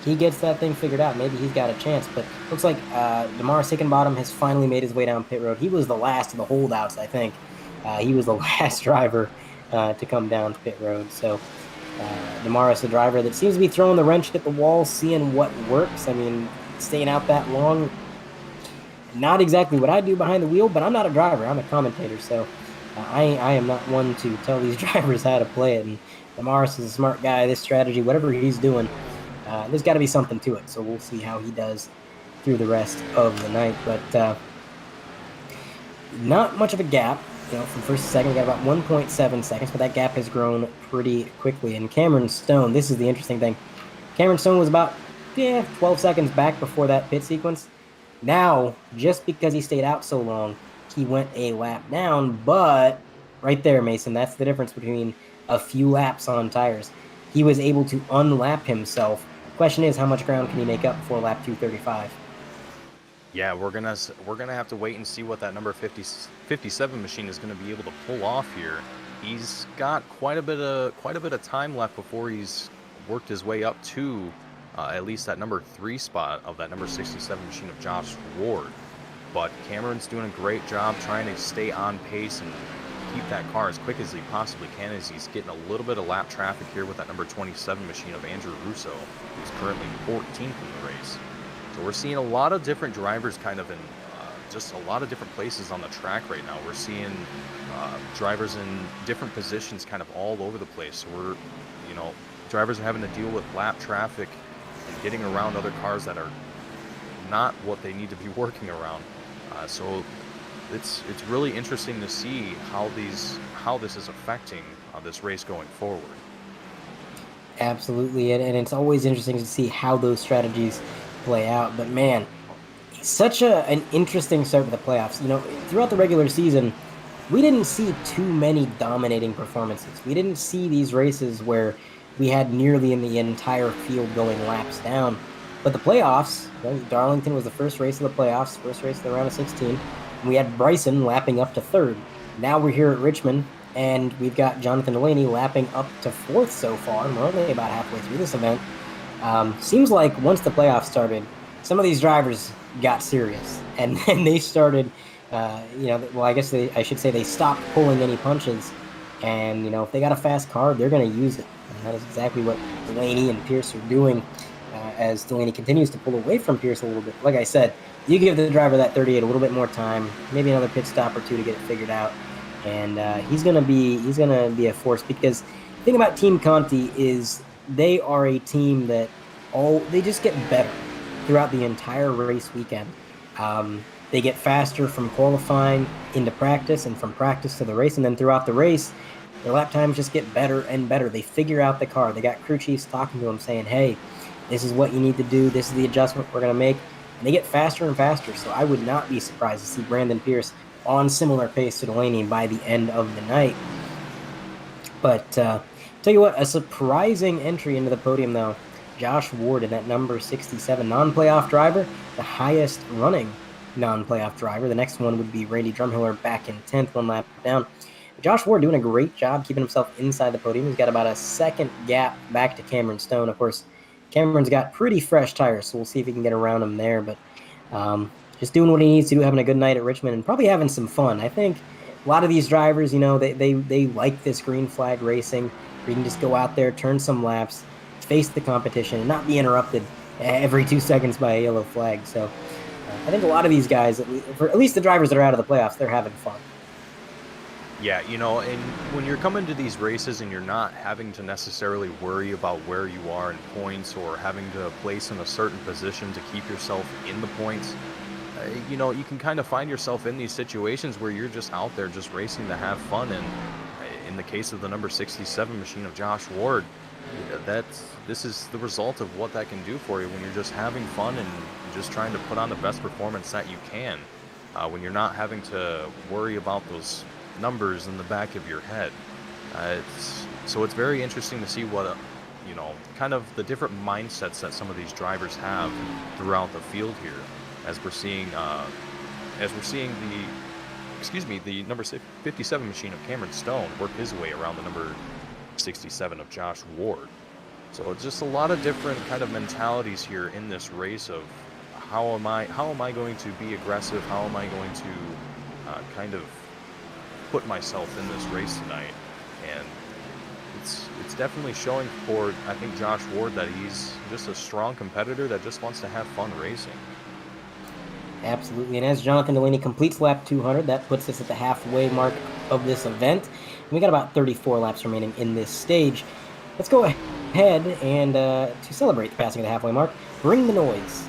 he gets that thing figured out. Maybe he's got a chance. But looks like Damaris Hickenbottom has finally made his way down pit road. He was the last of the holdouts, I think. He was the last driver to come down pit road. So Damaris, a driver that seems to be throwing the wrench at the wall, seeing what works. I mean, staying out that long, not exactly what I do behind the wheel, but I'm not a driver. I'm a commentator, so I am not one to tell these drivers how to play it. And Damaris is a smart guy. This strategy, whatever he's doing, there's got to be something to it. So we'll see how he does through the rest of the night. But not much of a gap. From first to second, we got about 1.7 seconds, but that gap has grown pretty quickly. And Cameron Stone, this is the interesting thing. Cameron Stone was about 12 seconds back before that pit sequence. Now, just because he stayed out so long, he went a lap down. But right there, Mason, that's the difference between a few laps on tires. He was able to unlap himself. Question is, how much ground can he make up before lap 235? Yeah, we're gonna have to wait and see what that number 57 machine is gonna be able to pull off here. He's got quite a bit of time left before he's worked his way up to at least that number 3 spot of that number 67 machine of Josh Ward. But Cameron's doing a great job trying to stay on pace and keep that car as quick as he possibly can, as he's getting a little bit of lap traffic here with that number 27 machine of Andrew Russo, who's currently 14th in the race. So we're seeing a lot of different drivers kind of in just a lot of different places on the track right now. We're seeing drivers in different positions kind of all over the place. So drivers are having to deal with lap traffic and getting around other cars that are not what they need to be working around. So it's really interesting to see how this is affecting this race going forward. Absolutely, and it's always interesting to see how those strategies play out. But man, such an interesting start to the playoffs. Throughout the regular season, we didn't see too many dominating performances. We didn't see these races where we had nearly in the entire field going laps down. But the playoffs, Darlington was the first race of the playoffs, first race of the round of 16. And we had Bryson lapping up to 3rd. Now we're here at Richmond, and we've got Jonathan Delaney lapping up to 4th so far. We're only about halfway through this event. Seems like once the playoffs started, some of these drivers got serious, and then they started, I guess I should say they stopped pulling any punches, and, if they got a fast car, they're going to use it. And that is exactly what Delaney and Pierce are doing as Delaney continues to pull away from Pierce a little bit. Like I said, you give the driver that 38 a little bit more time, maybe another pit stop or two to get it figured out, and he's gonna be a force. Because the thing about Team Conti is they are a team that they just get better throughout the entire race weekend. They get faster from qualifying into practice, and from practice to the race, and then throughout the race, their lap times just get better and better. They figure out the car. They got crew chiefs talking to them, saying, hey, this is what you need to do. This is the adjustment we're going to make. And they get faster and faster. So I would not be surprised to see Brandon Pierce on similar pace to Delaney by the end of the night. But tell you what, a surprising entry into the podium, though. Josh Ward in that number 67 non-playoff driver, the highest running non-playoff driver. The next one would be Randy Drumhiller back in 10th, one lap down. Josh Ward doing a great job keeping himself inside the podium. He's got about a second gap back to Cameron Stone. Of course, Cameron's got pretty fresh tires, so we'll see if he can get around him there. But just doing what he needs to do, having a good night at Richmond, and probably having some fun. I think a lot of these drivers, they like this green flag racing, where you can just go out there, turn some laps, face the competition, and not be interrupted every 2 seconds by a yellow flag. So I think a lot of these guys, at least the drivers that are out of the playoffs, they're having fun. Yeah, and when you're coming to these races and you're not having to necessarily worry about where you are in points or having to place in a certain position to keep yourself in the points, you can kind of find yourself in these situations where you're just out there just racing to have fun. And in the case of the number 67 machine of Josh Ward, this is the result of what that can do for you when you're just having fun and just trying to put on the best performance that you can, when you're not having to worry about those numbers in the back of your head. So it's very interesting to see what kind of the different mindsets that some of these drivers have throughout the field here, as we're seeing the number 57 machine of Cameron Stone work his way around the number 67 of Josh Ward. So it's just a lot of different kind of mentalities here in this race of how am I going to be aggressive? How am I going to kind of put myself in this race tonight? And it's definitely showing for, I think, Josh Ward that he's just a strong competitor that just wants to have fun racing. Absolutely. And as Jonathan Delaney completes lap 200, that puts us at the halfway mark of this event. We got about 34 laps remaining in this stage. Let's go ahead and to celebrate the passing of the halfway mark, bring the noise.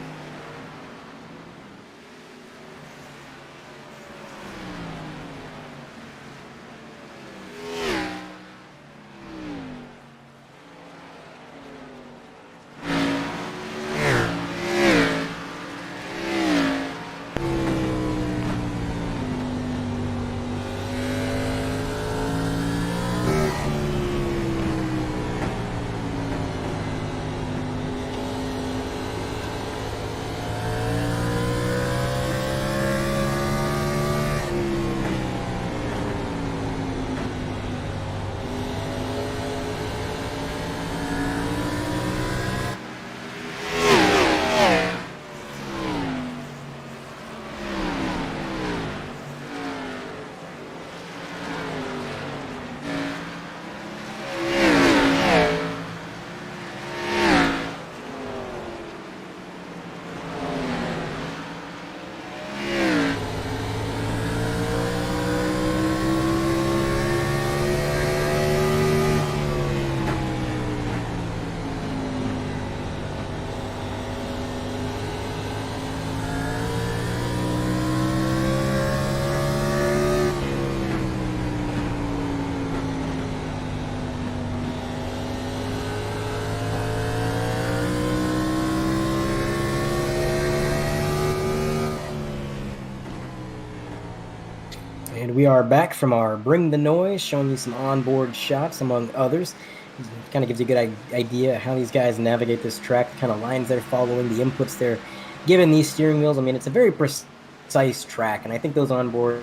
And we are back from our Bring the Noise, showing you some onboard shots, among others. It kind of gives you a good idea how these guys navigate this track, the kind of lines they're following, the inputs they're giving these steering wheels. I mean, it's a very precise track, and I think those onboard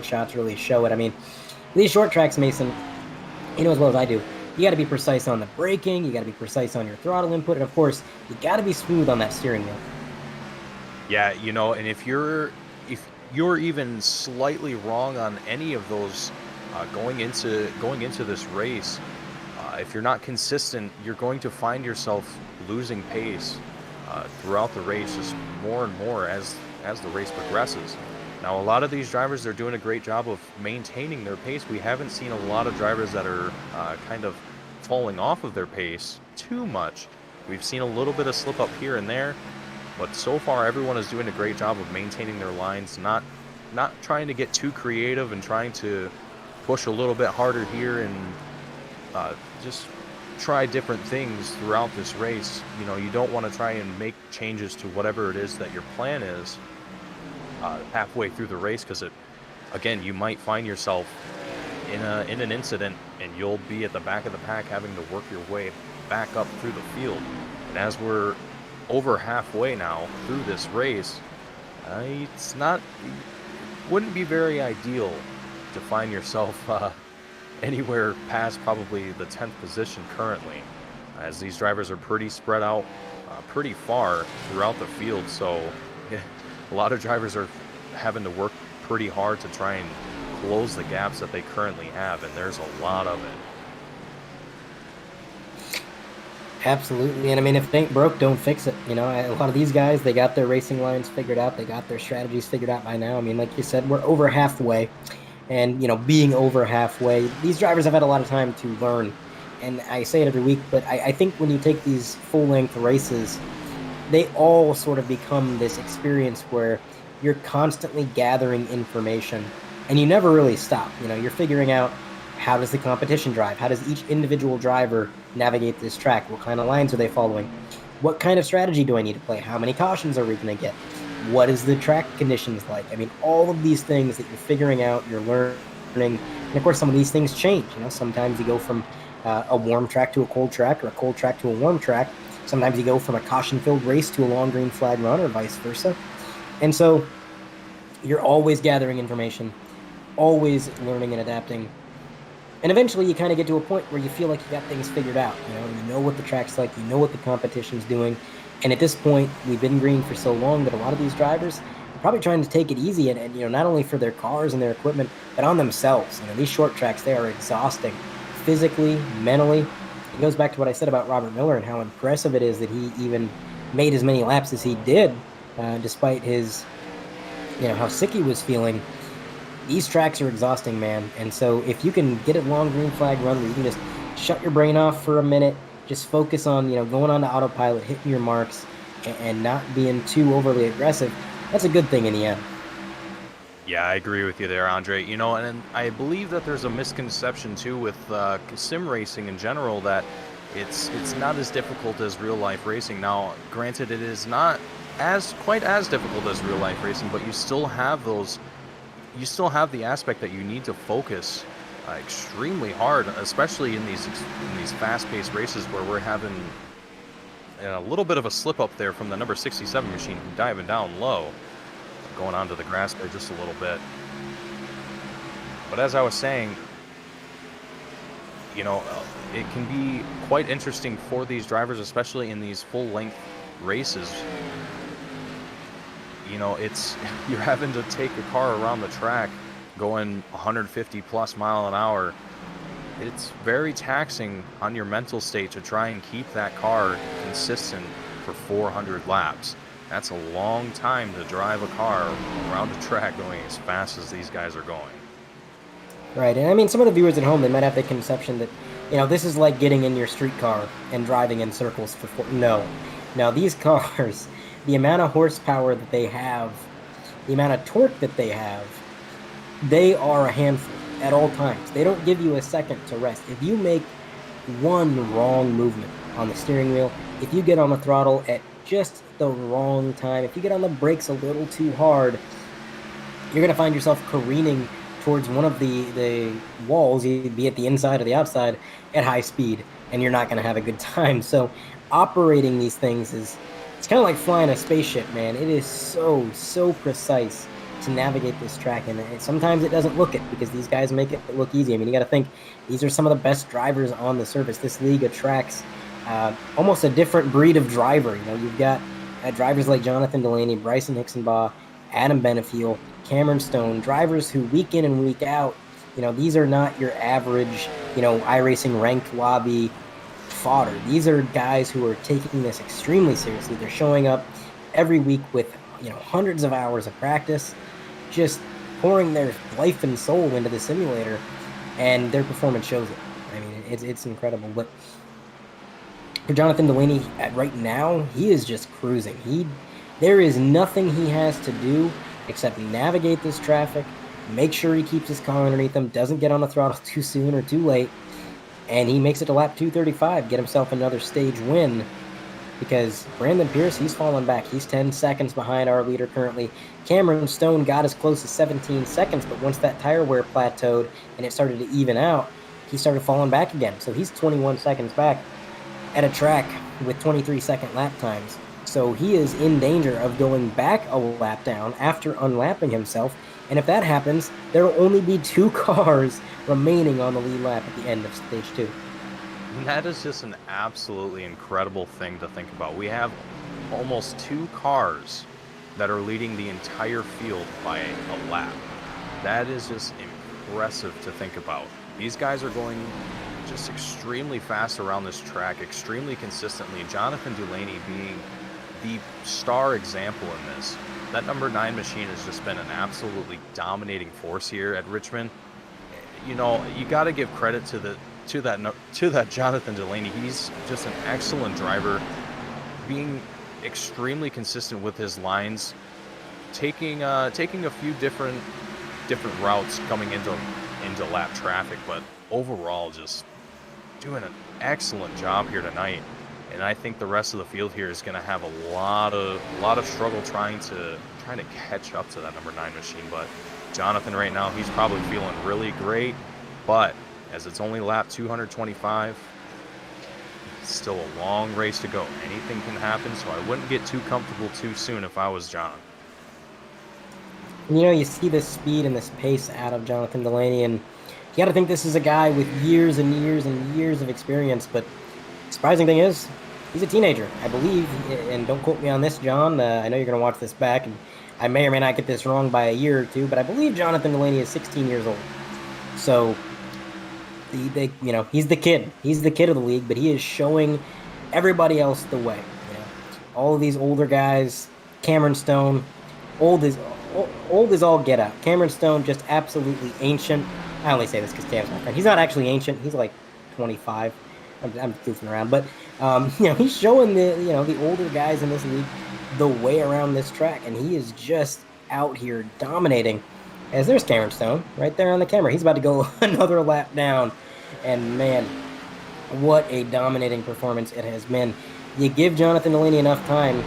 shots really show it. I mean, these short tracks, Mason, you know as well as I do, you got to be precise on the braking, you got to be precise on your throttle input, and of course, you got to be smooth on that steering wheel. Yeah, and if you're even slightly wrong on any of those going into this race, if you're not consistent, you're going to find yourself losing pace throughout the race, just more and more as the race progresses. Now, a lot of these drivers, they're doing a great job of maintaining their pace. We haven't seen a lot of drivers that are kind of falling off of their pace too much. We've seen a little bit of slip up here and there, but so far everyone is doing a great job of maintaining their lines, not trying to get too creative and trying to push a little bit harder here and just try different things throughout this race. You don't want to try and make changes to whatever it is that your plan is halfway through the race, because again, you might find yourself in an incident and you'll be at the back of the pack having to work your way back up through the field. And as we're over halfway now through this race, wouldn't be very ideal to find yourself anywhere past probably the 10th position currently, as these drivers are pretty spread out pretty far throughout the field. So a lot of drivers are having to work pretty hard to try and close the gaps that they currently have, and there's a lot of it. Absolutely. And I mean, if it ain't broke, don't fix it. A lot of these guys, they got their racing lines figured out. They got their strategies figured out by now. I mean, like you said, we're over halfway. And, being over halfway, these drivers have had a lot of time to learn. And I say it every week, but I think when you take these full-length races, they all sort of become this experience where you're constantly gathering information, and you never really stop. You know, you're figuring out, how does the competition drive? How does each individual driver navigate this track? What kind of lines are they following? What kind of strategy do I need to play? How many cautions are we going to get? What is the track conditions like? I mean, all of these things that you're figuring out, you're learning. And of course, some of these things change. You know, sometimes you go from a warm track to a cold track, or a cold track to a warm track. Sometimes you go from a caution-filled race to a long green flag run, or vice versa. And so you're always gathering information, always learning and adapting. And eventually you kind of get to a point where you feel like you got things figured out. You know what the track's like, you know what the competition's doing. And at this point, we've been green for so long that a lot of these drivers are probably trying to take it easy, and you know, not only for their cars and their equipment, but on themselves. You know, these short tracks, they are exhausting physically, mentally. It goes back to what I said about Robert Miller and how impressive it is that he even made as many laps as he did, despite his, you know, how sick he was feeling. These tracks are exhausting, man. And so if you can get a long green flag run where you can just shut your brain off for a minute, just focus on, you know, going on to autopilot, hitting your marks, and not being too overly aggressive, that's a good thing in the end. Yeah, I agree with you there, Andre. You know, and I believe that there's a misconception too with sim racing in general, that it's not as difficult as real life racing. Now, granted, it is not quite as difficult as real life racing, but you still have the aspect that you need to focus extremely hard, especially in these fast-paced races where we're having a little bit of a slip up there from the number 67 machine diving down low, going onto the grass there just a little bit. But as I was saying, you know, it can be quite interesting for these drivers, especially in these full-length races. You know, you're having to take a car around the track going 150 plus mile an hour. It's very taxing on your mental state to try and keep that car consistent for 400 laps. That's a long time to drive a car around a track going as fast as these guys are going. Right, and I mean, some of the viewers at home, they might have the conception that, you know, this is like getting in your street car and driving in circles for No. Now, these cars, the amount of horsepower that they have, the amount of torque that they have, they are a handful at all times. They don't give you a second to rest. If you make one wrong movement on the steering wheel, if you get on the throttle at just the wrong time, if you get on the brakes a little too hard, you're going to find yourself careening towards one of the walls, be it the inside or the outside, at high speed, and you're not going to have a good time. So operating these things it's kind of like flying a spaceship, man. It is so precise to navigate this track, and sometimes it doesn't look it because these guys make it look easy. I mean, you got to think, these are some of the best drivers on the surface. This league attracts almost a different breed of driver. You know, you've got drivers like Jonathan Delaney, Bryson Hixenbaugh, Adam Benefiel, Cameron Stone, drivers who week in and week out, you know, these are not your average, you know, iRacing ranked lobby fodder. These are guys who are taking this extremely seriously. They're showing up every week with, you know, hundreds of hours of practice, just pouring their life and soul into the simulator, and their performance shows it. I mean, it's incredible. But for Jonathan Delaney, right now, he is just cruising. There is nothing he has to do except navigate this traffic, make sure he keeps his car underneath him, doesn't get on the throttle too soon or too late, and he makes it to lap 235, get himself another stage win, because Brandon Pierce, he's fallen back. He's 10 seconds behind our leader currently. Cameron Stone got as close as 17 seconds, but once that tire wear plateaued and it started to even out, he started falling back again. So he's 21 seconds back at a track with 23-second lap times. So he is in danger of going back a lap down after unlapping himself. And if that happens, there will only be 2 cars remaining on the lead lap at the end of stage 2. And that is just an absolutely incredible thing to think about. We have almost 2 cars that are leading the entire field by a lap. That is just impressive to think about. These guys are going just extremely fast around this track, extremely consistently. Jonathan Delaney being the star example in this. That number 9 machine has just been an absolutely dominating force here at Richmond. You know, you got to give credit to that Jonathan Delaney. He's just an excellent driver, being extremely consistent with his lines, taking a few different routes coming into lap traffic, but overall just doing an excellent job here tonight. And I think the rest of the field here is going to have a lot of struggle trying to catch up to that number 9 machine. But Jonathan right now, he's probably feeling really great. But as it's only lap 225, it's still a long race to go. Anything can happen, so I wouldn't get too comfortable too soon if I was John. You know, you see this speed and this pace out of Jonathan Delaney, and you got to think this is a guy with years and years and years of experience. But the surprising thing is, he's a teenager, I believe. And don't quote me on this, John. I know you're going to watch this back, and I may or may not get this wrong by a year or two, but I believe Jonathan Delaney is 16 years old. So, he's the kid. He's the kid of the league, but he is showing everybody else the way. All of these older guys, Cameron Stone, old is all get out. Cameron Stone, just absolutely ancient. I only say this because Cam's my friend. He's not actually ancient. He's like 25. I'm goofing around, but he's showing the older guys in this league the way around this track, and he is just out here dominating. As there's Cameron Stone right there on the camera. He's about to go another lap down, and man, what a dominating performance it has been. You give Jonathan Delaney enough time,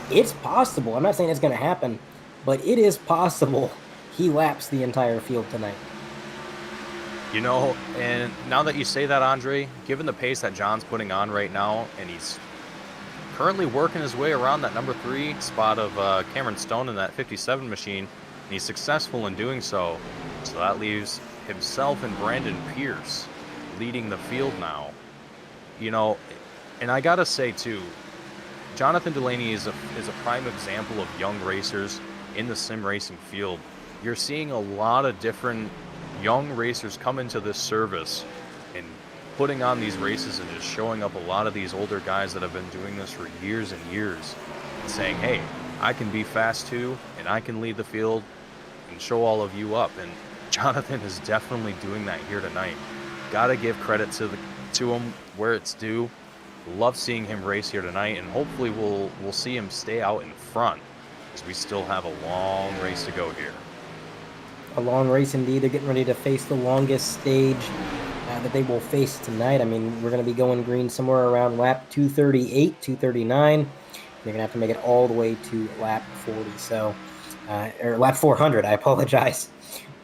it's possible. I'm not saying it's going to happen, but it is possible he laps the entire field tonight. And now that you say that, Andre, given the pace that John's putting on right now, and he's currently working his way around that number 3 spot of Cameron Stone in that 57 machine, and he's successful in doing so. So that leaves himself and Brandon Pierce leading the field now. And I gotta say too, Jonathan Delaney is a prime example of young racers in the sim racing field. You're seeing a lot of different young racers come into this service and putting on these races and just showing up a lot of these older guys that have been doing this for years and years and saying, hey, I can be fast too, and I can lead the field and show all of you up. And Jonathan is definitely doing that here tonight. Gotta give credit to him where it's due. Love seeing him race here tonight, and hopefully we'll see him stay out in front, because we still have a long race to go here. A long race indeed. They're getting ready to face the longest stage that they will face tonight. I mean, we're going to be going green somewhere around lap 238, 239. You're going to have to make it all the way to lap 40, or lap 400, I apologize.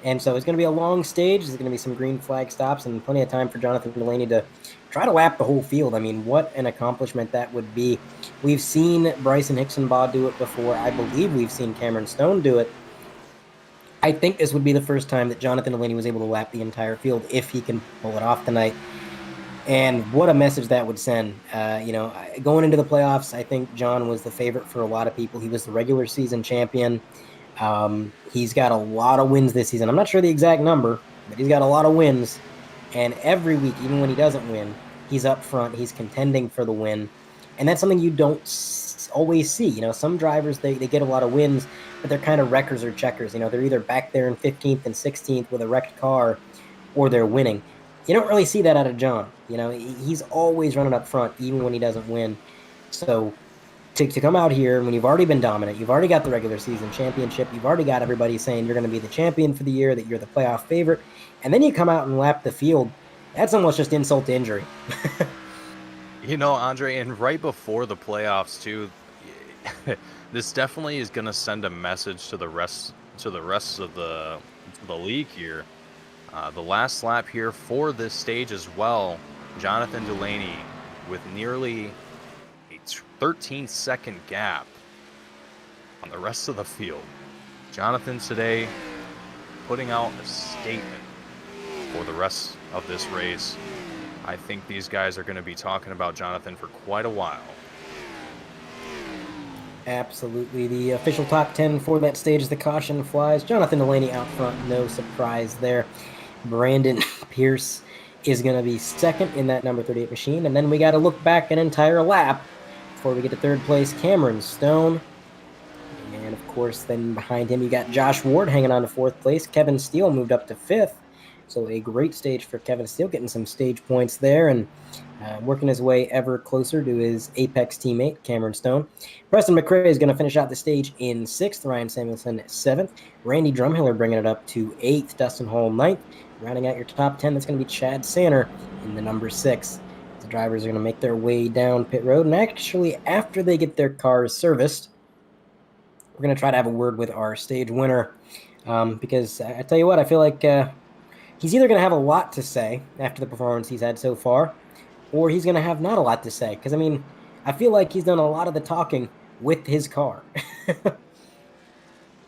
And so it's going to be a long stage. There's going to be some green flag stops and plenty of time for Jonathan Delaney to try to lap the whole field. I mean, what an accomplishment that would be. We've seen Bryson Hickson-Baugh do it before. I believe we've seen Cameron Stone do it. I think this would be the first time that Jonathan Delaney was able to lap the entire field if he can pull it off tonight. And what a message that would send. Going into the playoffs, I think John was the favorite for a lot of people. He was the regular season champion. He's got a lot of wins this season. I'm not sure the exact number, but he's got a lot of wins. And every week, even when he doesn't win, he's up front. He's contending for the win. And that's something you don't always see. Some drivers, they get a lot of wins, but they're kind of wreckers or checkers. They're either back there in 15th and 16th with a wrecked car, or they're winning. You don't really see that out of John. He's always running up front, even when he doesn't win. So to come out here when you've already been dominant, you've already got the regular season championship, you've already got everybody saying you're going to be the champion for the year, that you're the playoff favorite, and then you come out and lap the field, that's almost just insult to injury. Andre, and right before the playoffs too, this definitely is going to send a message to the rest of the league here. The last lap here for this stage as well, Jonathan Delaney with nearly a 13-second gap on the rest of the field. Jonathan today putting out a statement for the rest of this race. I think these guys are going to be talking about Jonathan for quite a while. Absolutely. The official top 10 for that stage, the caution flies. Jonathan Delaney out front, no surprise there. Brandon Pierce is going to be second in that number 38 machine. And then we got to look back an entire lap before we get to third place. Cameron Stone. And, of course, then behind him you got Josh Ward hanging on to fourth place. Kevin Steele moved up to fifth. So a great stage for Kevin Steele, getting some stage points there. And working his way ever closer to his apex teammate, Cameron Stone. Preston McRae is going to finish out the stage in 6th, Ryan Samuelson 7th, Randy Drumhiller bringing it up to 8th, Dustin Hall 9th. Rounding out your top 10, that's going to be Chad Sanner in the number 6. The drivers are going to make their way down pit road, and actually, after they get their cars serviced, we're going to try to have a word with our stage winner, because I tell you what, I feel like he's either going to have a lot to say after the performance he's had so far, or he's going to have not a lot to say. Because, I mean, I feel like he's done a lot of the talking with his car.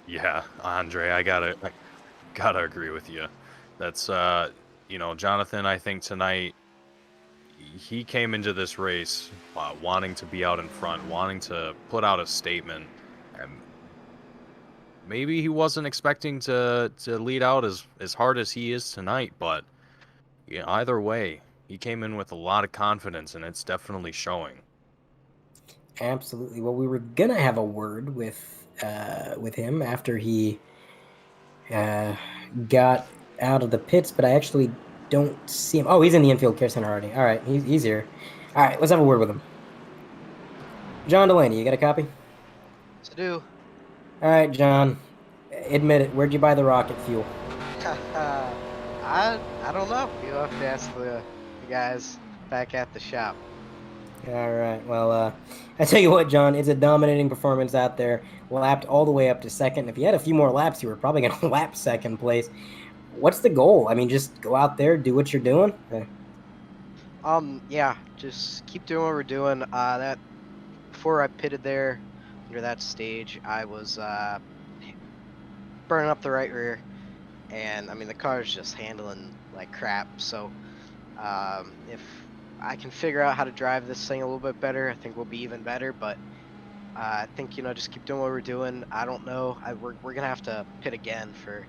Yeah, Andre, I gotta agree with you. That's Jonathan, I think tonight he came into this race wanting to be out in front, wanting to put out a statement, and maybe he wasn't expecting to lead out as hard as he is tonight, but either way, he came in with a lot of confidence, and it's definitely showing. Absolutely. Well, we were gonna have a word with him after he got out of the pits, but I actually don't see him. Oh, he's in the infield care center already. All right, he's here. All right, let's have a word with him. John Delaney, you got a copy? To do. All right, John. Admit it. Where'd you buy the rocket fuel? I don't know. You'll have to ask the guys back at the shop. All right. Well, I tell you what, John, it's a dominating performance out there. Lapped all the way up to 2nd. If you had a few more laps, you were probably going to lap 2nd place. What's the goal? I mean, just go out there, do what you're doing? Yeah, just keep doing what we're doing. That before I pitted there, under that stage, I was burning up the right rear, and I mean the car's just handling like crap. So if I can figure out how to drive this thing a little bit better, I think we'll be even better. But I think just keep doing what we're doing. I don't know. We're gonna have to pit again for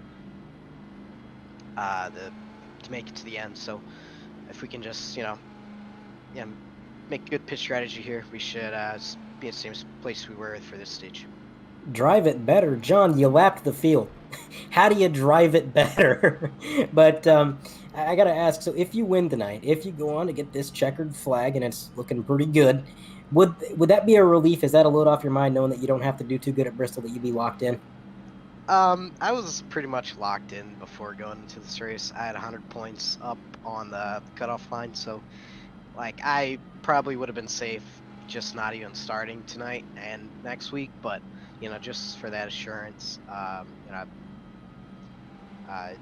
to make it to the end. So if we can just make good pit strategy here, we should be in the same place we were for this stage. Drive it better. John, you lapped the field. How do you drive it better? But I got to ask, so if you win tonight, if you go on to get this checkered flag and it's looking pretty good, would that be a relief? Is that a load off your mind knowing that you don't have to do too good at Bristol, that you'd be locked in? I was pretty much locked in before going into this race. I had 100 points up on the cutoff line, so like I probably would have been safe just not even starting tonight and next week, but just for that assurance,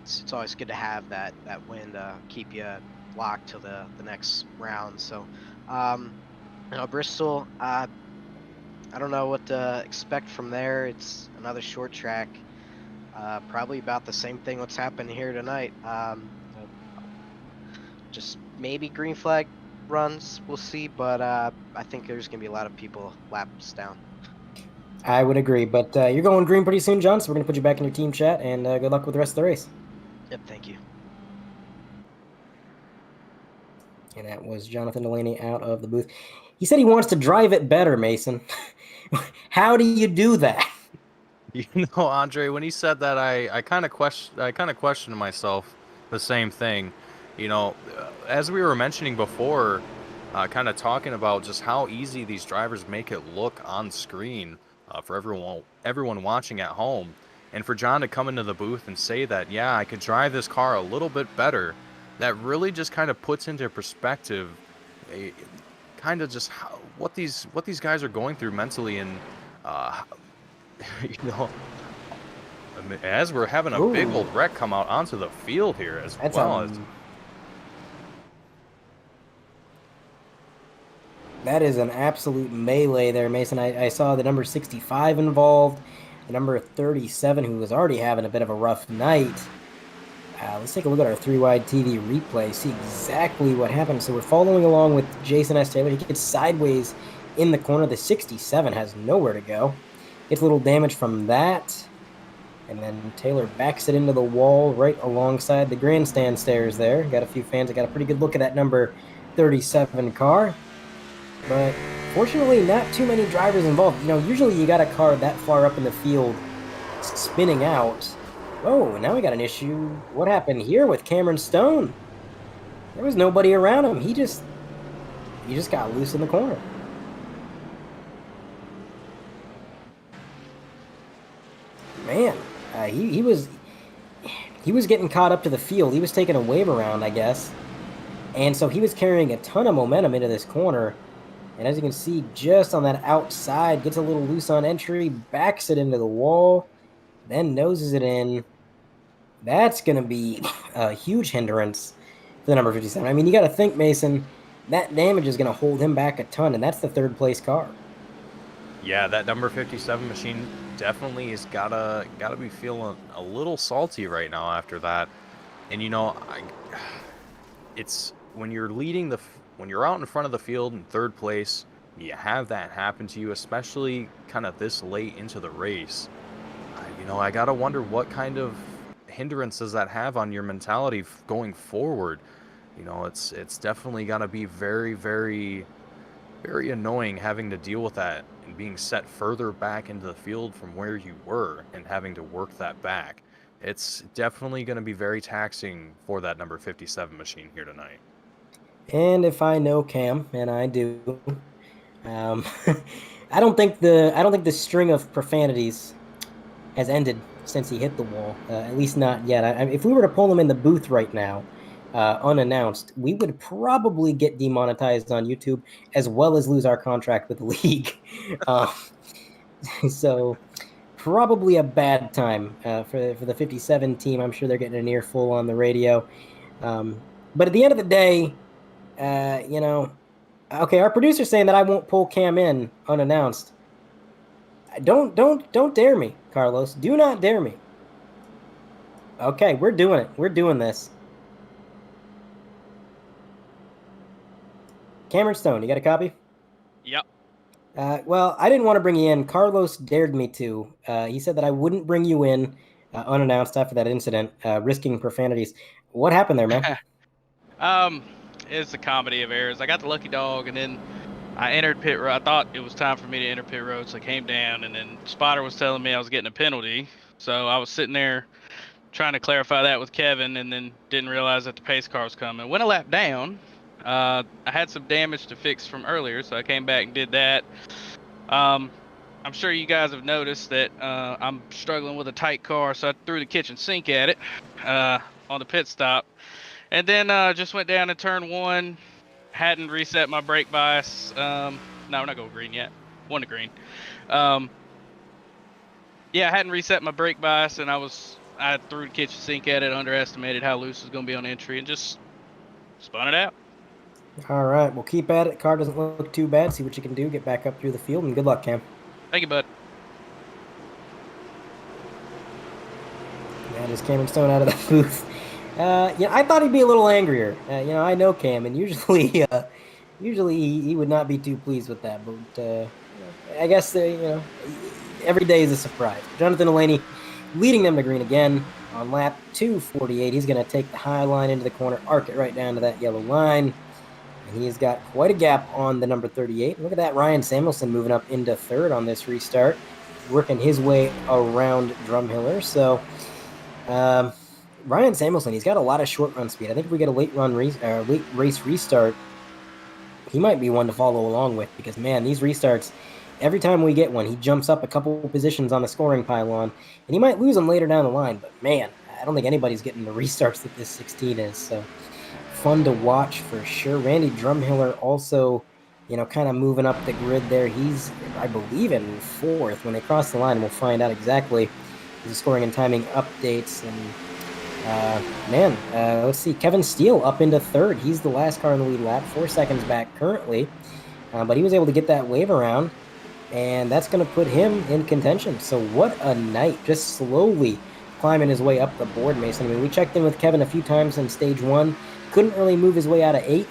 it's always good to have that win to keep you locked till the next round. So Bristol, I don't know what to expect from there. It's another short track, probably about the same thing what's happened here tonight. Just maybe green flag runs, we'll see, but I think there's gonna be a lot of people laps down. I would agree, but you're going green pretty soon, John, so we're going to put you back in your team chat, and good luck with the rest of the race. Yep, thank you. And that was Jonathan Delaney out of the booth. He said he wants to drive it better, Mason. How do you do that? Andre, when he said that, I kind of questioned myself the same thing. As we were mentioning before, kind of talking about just how easy these drivers make it look on screen for everyone watching at home. And for John to come into the booth and say that, yeah, I could drive this car a little bit better, that really just kind of puts into perspective kind of just what these guys are going through mentally. And as we're having a big old wreck come out onto the field here as well. That is an absolute melee there, Mason. I saw the number 65 involved, the number 37, who was already having a bit of a rough night. Let's take a look at our 3-wide TV replay, see exactly what happened. So we're following along with Jason S. Taylor. He gets sideways in the corner. The 67 has nowhere to go. Gets a little damage from that. And then Taylor backs it into the wall right alongside the grandstand stairs there. Got a few fans that got a pretty good look at that number 37 car. But fortunately, not too many drivers involved. Usually you got a car that far up in the field spinning out. Whoa, now we got an issue. What happened here with Cameron Stone? There was nobody around him. He just he just got loose in the corner. Man, he was getting caught up to the field. He was taking a wave around, I guess. And so he was carrying a ton of momentum into this corner. And as you can see, just on that outside, gets a little loose on entry, backs it into the wall, then noses it in. That's going to be a huge hindrance for the number 57. I mean, you got to think, Mason, that damage is going to hold him back a ton, and that's the third place car. Yeah, that number 57 machine definitely has gotta be feeling a little salty right now after that. And you know, it's when you're when you're out in front of the field in third place, you have that happen to you, especially kind of this late into the race. You know, I gotta wonder what kind of hindrance does that have on your mentality going forward. You know, it's definitely gotta be very, very, very annoying having to deal with that and being set further back into the field from where you were and having to work that back. It's definitely going to be very taxing for that number 57 machine here tonight. And if I know Cam, and I do, I don't think the string of profanities has ended since he hit the wall. At least not yet. If we were to pull him in the booth right now, unannounced, we would probably get demonetized on YouTube as well as lose our contract with the league. So probably a bad time for the 57 team. I'm sure they're getting an earful on the radio. But at the end of the day, you know, okay, our producer's saying that I won't pull Cam in unannounced. Don't dare me, Carlos. Do not dare me. Okay, we're doing it. We're doing this. Cameron Stone, you got a copy? Yep. Well, I didn't want to bring you in. Carlos dared me to. He said that I wouldn't bring you in unannounced after that incident, risking profanities. What happened there, man? It's a comedy of errors. I got the lucky dog, and then I entered pit road. I thought it was time for me to enter pit road, so I came down, and then Spotter was telling me I was getting a penalty. So I was sitting there trying to clarify that with Kevin, and then didn't realize that the pace car was coming. Went a lap down. I had some damage to fix from earlier, so I came back and did that. I'm sure you guys have noticed that I'm struggling with a tight car, so I threw the kitchen sink at it on the pit stop. And then just went down to turn one, hadn't reset my brake bias. No, we're not going green yet. One to green. Yeah, I hadn't reset my brake bias, and I threw the kitchen sink at it, underestimated how loose it was going to be on entry, and just spun it out. All right, well, keep at it. Car doesn't look too bad. See what you can do. Get back up through the field, and good luck, Cam. Thank you, bud. That is Cameron Stone out of the booth. Yeah, I thought he'd be a little angrier. You know, I know Cam, and usually he would not be too pleased with that. But I guess you know, every day is a surprise. Jonathan Delaney leading them to green again on lap 248. He's going to take the high line into the corner, arc it right down to that yellow line. And he's got quite a gap on the number 38. Look at that, Ryan Samuelson moving up into third on this restart, working his way around Drumhiller. So Ryan Samuelson, he's got a lot of short run speed. I think if we get a late race restart, he might be one to follow along with, because man, these restarts, every time we get one, he jumps up a couple positions on the scoring pylon, and he might lose them later down the line. But man, I don't think anybody's getting the restarts that this 16 is. So fun to watch for sure. Randy Drumhiller also, you know, kind of moving up the grid there. He's, I believe, in fourth. When they cross the line, we'll find out exactly the scoring and timing updates. And let's see, Kevin Steele up into third. He's the last car in the lead lap, 4 seconds back currently, but he was able to get that wave around, and that's going to put him in contention. So what a night, just slowly climbing his way up the board, Mason. I mean, we checked in with Kevin a few times in stage one, couldn't really move his way out of 8th,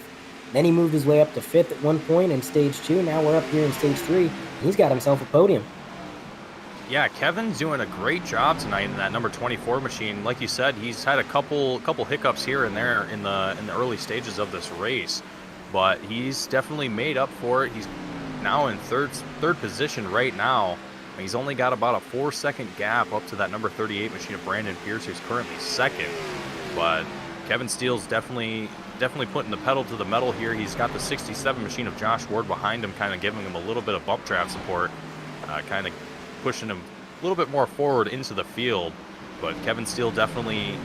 then he moved his way up to 5th at one point in stage 2. Now we're up here in stage 3, and he's got himself a podium. Yeah, Kevin's doing a great job tonight in that number 24 machine. Like you said, he's had a couple hiccups here and there in the early stages of this race, but he's definitely made up for it. He's now in third position right now. He's only got about a 4-second gap up to that number 38 machine of Brandon Pierce, who's currently second. But Kevin Steele's definitely definitely putting the pedal to the metal here. He's got the 67 machine of Josh Ward behind him, kind of giving him a little bit of bump draft support, kind of pushing him a little bit more forward into the field. But Kevin Steele definitely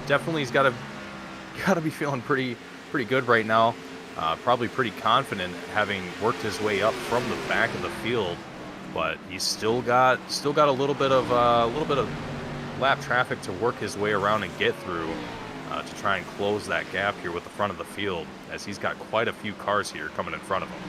he's got to be feeling pretty good right now. Probably pretty confident, having worked his way up from the back of the field. But he's still got a little bit of lap traffic to work his way around and get through, to try and close that gap here with the front of the field, as he's got quite a few cars here coming in front of him.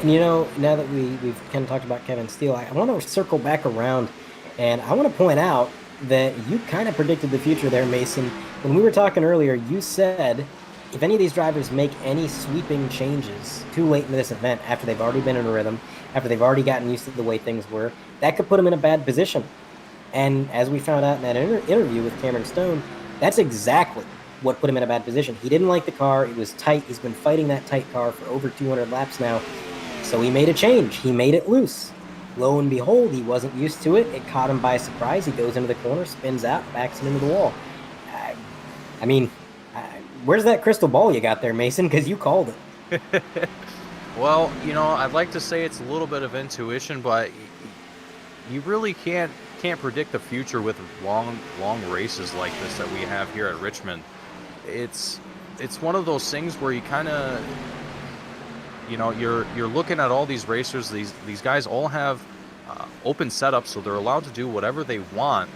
And you know, now that we've kind of talked about Kevin Steele, I want to circle back around, and I want to point out that you kind of predicted the future there, Mason. When we were talking earlier, you said if any of these drivers make any sweeping changes too late in this event, after they've already been in a rhythm, after they've already gotten used to the way things were, that could put them in a bad position. And as we found out in that interview with Cameron Stone, that's exactly what put him in a bad position. He didn't like the car. It was tight. He's been fighting that tight car for over 200 laps now. So he made a change. He made it loose. Lo and behold, he wasn't used to it. It caught him by surprise. He goes into the corner, spins out, backs him into the wall. I mean, where's that crystal ball you got there, Mason? Because you called it. Well, you know, I'd like to say it's a little bit of intuition, but you really can't predict the future with long races like this that we have here at Richmond. It's one of those things where you kind of, you know, you're looking at all these racers. These guys all have open setups, so they're allowed to do whatever they want.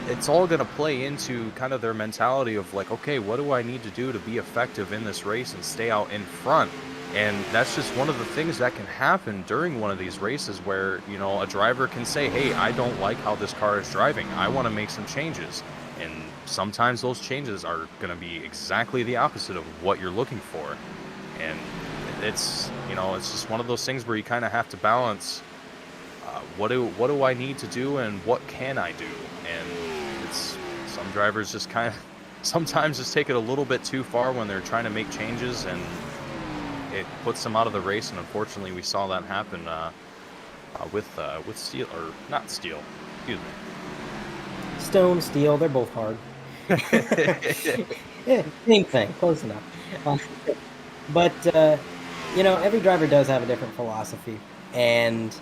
It's all going to play into kind of their mentality of like, okay, what do I need to do to be effective in this race and stay out in front? And that's just one of the things that can happen during one of these races where, you know, a driver can say, hey, I don't like how this car is driving. I want to make some changes. And sometimes those changes are going to be exactly the opposite of what you're looking for. And it's, you know, it's just one of those things where you kind of have to balance what do I need to do and what can I do? And it's, some drivers just kind of sometimes just take it a little bit too far when they're trying to make changes, and it puts them out of the race. And unfortunately, we saw that happen with Steele, or not Steele, excuse me. Stone, Steele, they're both hard. Yeah, same thing, close enough. But you know, every driver does have a different philosophy, and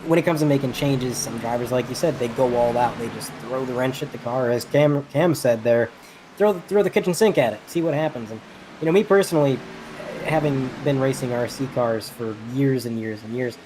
when it comes to making changes, some drivers, like you said, they go all out. They just throw the wrench at the car, as Cam said there, throw the kitchen sink at it, see what happens. And you know, me personally, having been racing RC cars for years and years and years,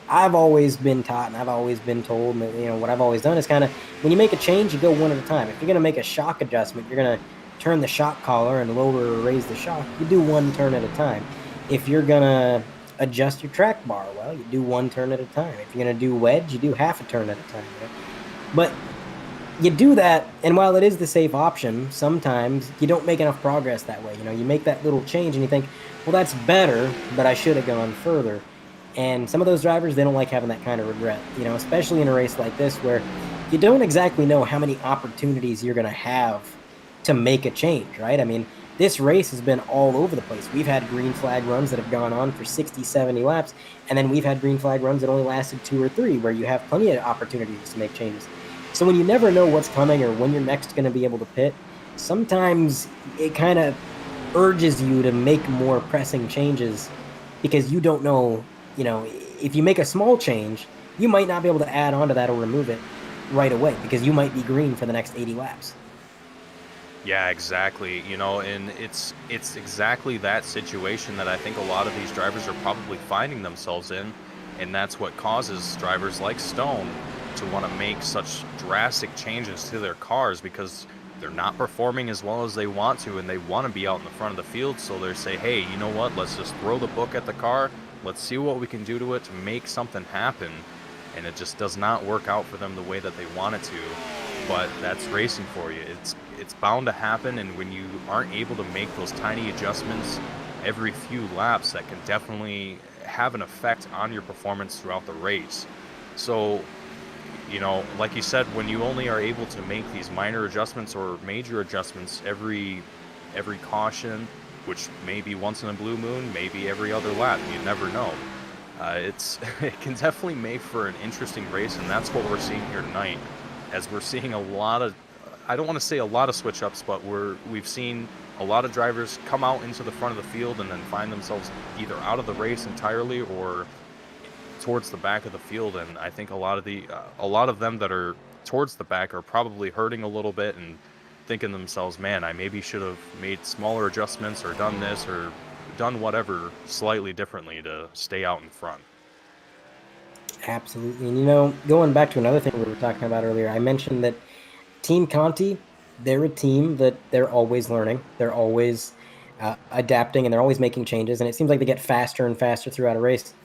I've always been taught and I've always been told, you know, what I've always done is kind of, when you make a change, you go one at a time. If you're going to make a shock adjustment, you're going to turn the shock collar and lower or raise the shock. You do one turn at a time. If you're going to adjust your track bar, well, you do one turn at a time. If you're going to do wedge, you do half a turn at a time. Right? But you do that, and while it is the safe option, sometimes you don't make enough progress that way. You know, you make that little change and you think, well, that's better, but I should have gone further. And some of those drivers, they don't like having that kind of regret, you know, especially in a race like this where you don't exactly know how many opportunities you're going to have to make a change, right? I mean, this race has been all over the place. We've had green flag runs that have gone on for 60, 70 laps, and then we've had green flag runs that only lasted 2 or 3, where you have plenty of opportunities to make changes. So when you never know what's coming or when you're next going to be able to pit, sometimes it kind of urges you to make more pressing changes because you don't know, you know, if you make a small change, you might not be able to add on to that or remove it right away because you might be green for the next 80 laps. Yeah, exactly. You know, and it's exactly that situation that I think a lot of these drivers are probably finding themselves in, and that's what causes drivers like Stone to want to make such drastic changes to their cars because they're not performing as well as they want to, and they want to be out in the front of the field. So they say, hey, you know what, let's just throw the book at the car, let's see what we can do to it to make something happen. And it just does not work out for them the way that they want it to. But that's racing for you. It's bound to happen, and when you aren't able to make those tiny adjustments every few laps, that can definitely have an effect on your performance throughout the race. So, you know, like you said, when you only are able to make these minor adjustments or major adjustments every caution, which may be once in a blue moon, maybe every other lap, you never know. It can definitely make for an interesting race, and that's what we're seeing here tonight, as we're seeing a lot of, I don't want to say a lot of switch ups, but we've seen a lot of drivers come out into the front of the field and then find themselves either out of the race entirely or towards the back of the field. And I think a lot of them that are towards the back are probably hurting a little bit and thinking to themselves, man, I maybe should have made smaller adjustments or done this or done whatever slightly differently to stay out in front. Absolutely. And, going back to another thing we were talking about earlier, I mentioned that Team Conti, they're a team that they're always learning. They're always adapting, and they're always making changes. And it seems like they get faster and faster throughout a race.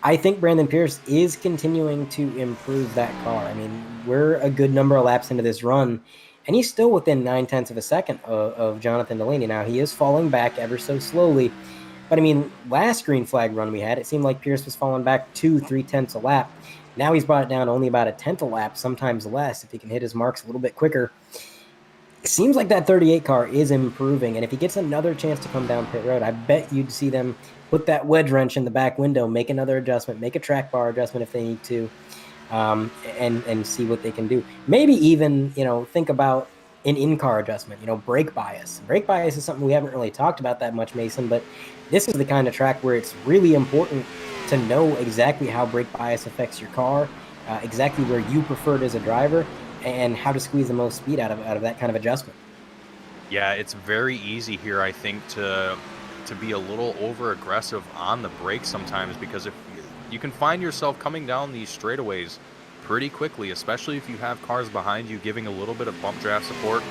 I think Brandon Pierce is continuing to improve that car. I mean, we're a good number of laps into this run, and he's still within 9/10 of a second of Jonathan Delaney. Now, he is falling back ever so slowly. But I mean, last green flag run we had, it seemed like Pierce was falling back 2-3 tenths a lap. Now he's brought it down to only about a tenth a lap, sometimes less, if he can hit his marks a little bit quicker. It seems like that 38 car is improving, and if he gets another chance to come down pit road, I bet you'd see them put that wedge wrench in the back window, make another adjustment, make a track bar adjustment if they need to, and see what they can do. Maybe even, think about an in-car adjustment, brake bias. Brake bias is something we haven't really talked about that much, Mason, but this is the kind of track where it's really important to know exactly how brake bias affects your car, exactly where you prefer it as a driver, and how to squeeze the most speed out of that kind of adjustment. Yeah, it's very easy here, I think, to be a little over aggressive on the brakes sometimes, because if you can find yourself coming down these straightaways pretty quickly, especially if you have cars behind you giving a little bit of bump draft support.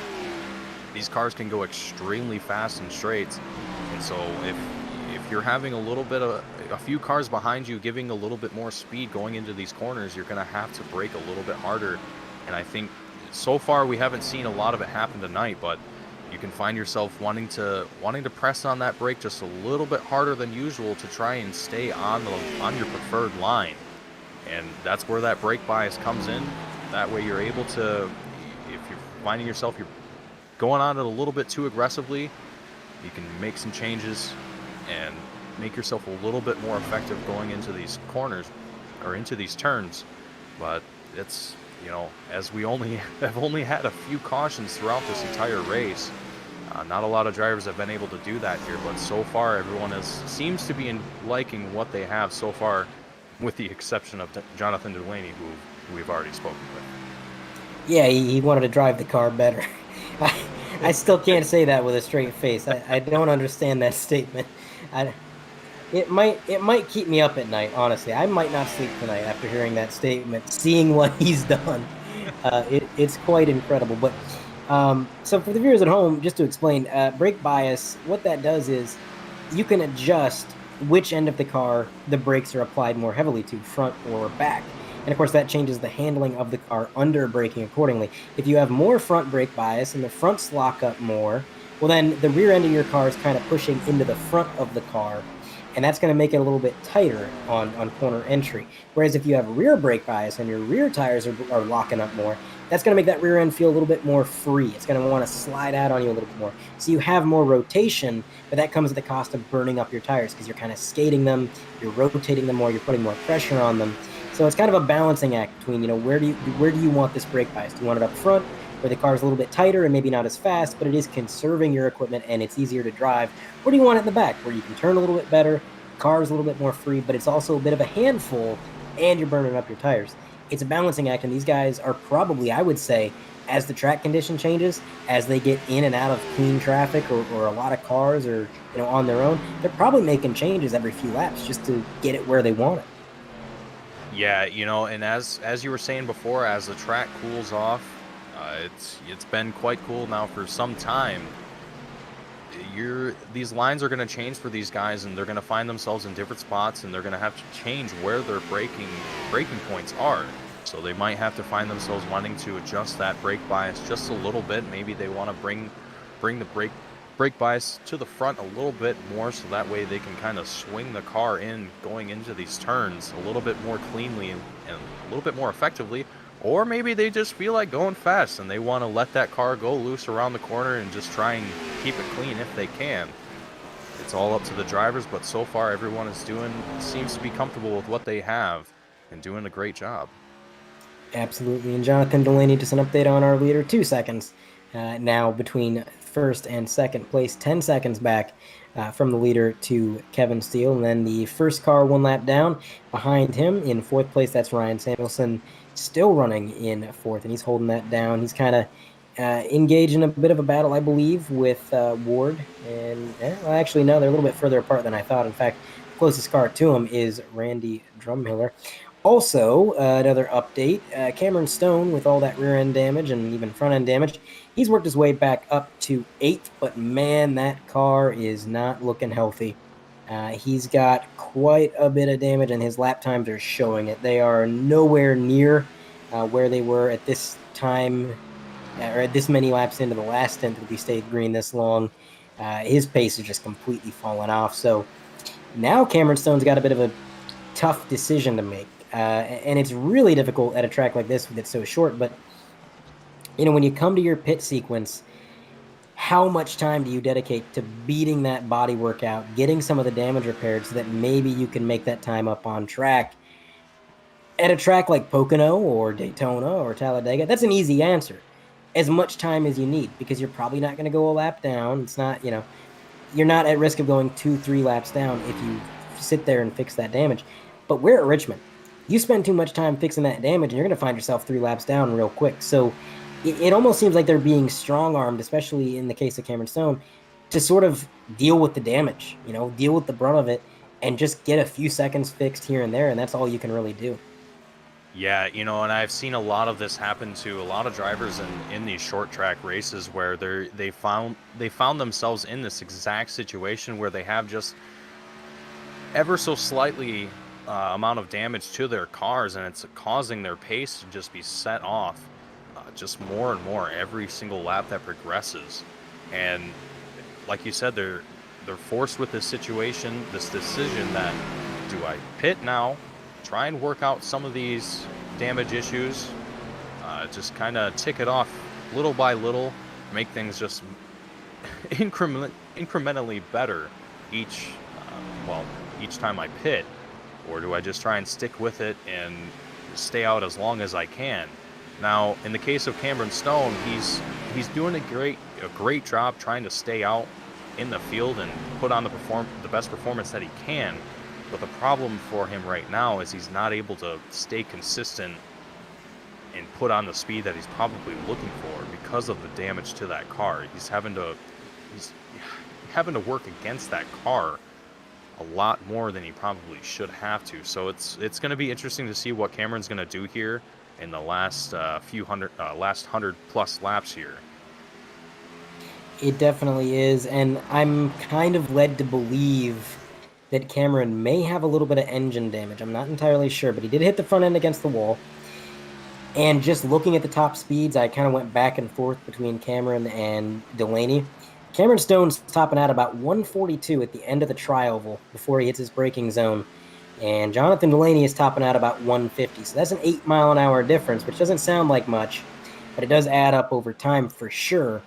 These cars can go extremely fast in straights, and so if you're having a few cars behind you giving a little bit more speed going into these corners, you're going to have to brake a little bit harder. And I think so far we haven't seen a lot of it happen tonight, but you can find yourself wanting to press on that brake just a little bit harder than usual to try and stay on your preferred line. And that's where that brake bias comes in. That way you're able to, if you're finding yourself you're going on it a little bit too aggressively, you can make some changes and make yourself a little bit more effective going into these corners or into these turns. But it's, as we have only had a few cautions throughout this entire race, not a lot of drivers have been able to do that here, but so far everyone seems to be liking what they have so far, with the exception of Jonathan Delaney, who we've already spoken with. Yeah, he wanted to drive the car better. I still can't say that with a straight face. I don't understand that statement. It might keep me up at night, honestly. I might not sleep tonight after hearing that statement, seeing what he's done. It's quite incredible. But so for the viewers at home, just to explain, brake bias, what that does is you can adjust which end of the car the brakes are applied more heavily to, front or back. And of course, that changes the handling of the car under braking accordingly. If you have more front brake bias and the fronts lock up more, well, then the rear end of your car is kind of pushing into the front of the car, and that's going to make it a little bit tighter on corner entry. Whereas if you have rear brake bias and your rear tires are locking up more, that's going to make that rear end feel a little bit more free. It's going to want to slide out on you a little bit more. So you have more rotation, but that comes at the cost of burning up your tires because you're kind of skating them, you're rotating them more, you're putting more pressure on them. So it's kind of a balancing act between, where do you want this brake bias? Do you want it up front, where the car's a little bit tighter and maybe not as fast, but it is conserving your equipment and it's easier to drive? Or do you want it in the back, where you can turn a little bit better, the car's a little bit more free, but it's also a bit of a handful and you're burning up your tires? It's a balancing act, and these guys are probably, I would say, as the track condition changes, as they get in and out of clean traffic or a lot of cars or on their own, they're probably making changes every few laps just to get it where they want it. Yeah, and as you were saying before, as the track cools off, it's been quite cool now for some time. These lines are going to change for these guys, and they're going to find themselves in different spots, and they're going to have to change where their braking points are. So they might have to find themselves wanting to adjust that brake bias just a little bit. Maybe they want to bring the brake bias to the front a little bit more, so that way they can kind of swing the car in going into these turns a little bit more cleanly and a little bit more effectively. Or maybe they just feel like going fast and they want to let that car go loose around the corner and just try and keep it clean if they can. It's all up to the drivers, but so far everyone seems to be comfortable with what they have and doing a great job. Absolutely. And Jonathan Delaney, just an update on our leader, 2 seconds. now between first and second place, 10 seconds back from the leader to Kevin Steele. And then the first car 1 lap down behind him in fourth place, that's Ryan Samuelson, still running in fourth, and he's holding that down. He's kind of engaged in a bit of a battle, I believe, with Ward. And well, actually, no, they're a little bit further apart than I thought. In fact, the closest car to him is Randy Drumhiller. Also, another update, Cameron Stone, with all that rear end damage and even front end damage, he's worked his way back up to 8th, but man, that car is not looking healthy. He's got quite a bit of damage, and his lap times are showing it. They are nowhere near where they were at this time, or at this many laps into the last stint that we stayed green this long. His pace is just completely fallen off. So now Cameron Stone's got a bit of a tough decision to make. And it's really difficult at a track like this that's so short. But, when you come to your pit sequence, how much time do you dedicate to beating that body workout, getting some of the damage repaired so that maybe you can make that time up on track? At a track like Pocono or Daytona or Talladega, that's an easy answer. As much time as you need, because you're probably not going to go a lap down. It's not, you're not at risk of going 2-3 laps down if you sit there and fix that damage. But we're at Richmond. You spend too much time fixing that damage, and you're going to find yourself 3 laps down real quick. So it almost seems like they're being strong-armed, especially in the case of Cameron Stone, to sort of deal with the damage, deal with the brunt of it, and just get a few seconds fixed here and there, and that's all you can really do. Yeah, and I've seen a lot of this happen to a lot of drivers in these short track races where they found themselves in this exact situation where they have just ever so slightly amount of damage to their cars, and it's causing their pace to just be set off just more and more every single lap that progresses. And like you said, they're forced with this situation, this decision that, do I pit now, try and work out some of these damage issues, just kind of tick it off little by little, make things just incrementally better each time I pit, or do I just try and stick with it and stay out as long as I can? Now, in the case of Cameron Stone, he's doing a great job trying to stay out in the field and put on the best performance that he can. But the problem for him right now is he's not able to stay consistent and put on the speed that he's probably looking for because of the damage to that car. He's having to work against that car a lot more than he probably should have to. So it's going to be interesting to see what Cameron's going to do here in the last last 100+ laps here. It definitely is, and I'm kind of led to believe that Cameron may have a little bit of engine damage. I'm not entirely sure, but he did hit the front end against the wall. And just looking at the top speeds, I kind of went back and forth between Cameron and Delaney. Cameron Stone's topping out about 142 at the end of the tri-oval before he hits his braking zone. And Jonathan Delaney is topping out about 150. So that's an 8-mile-an-hour difference, which doesn't sound like much, but it does add up over time for sure.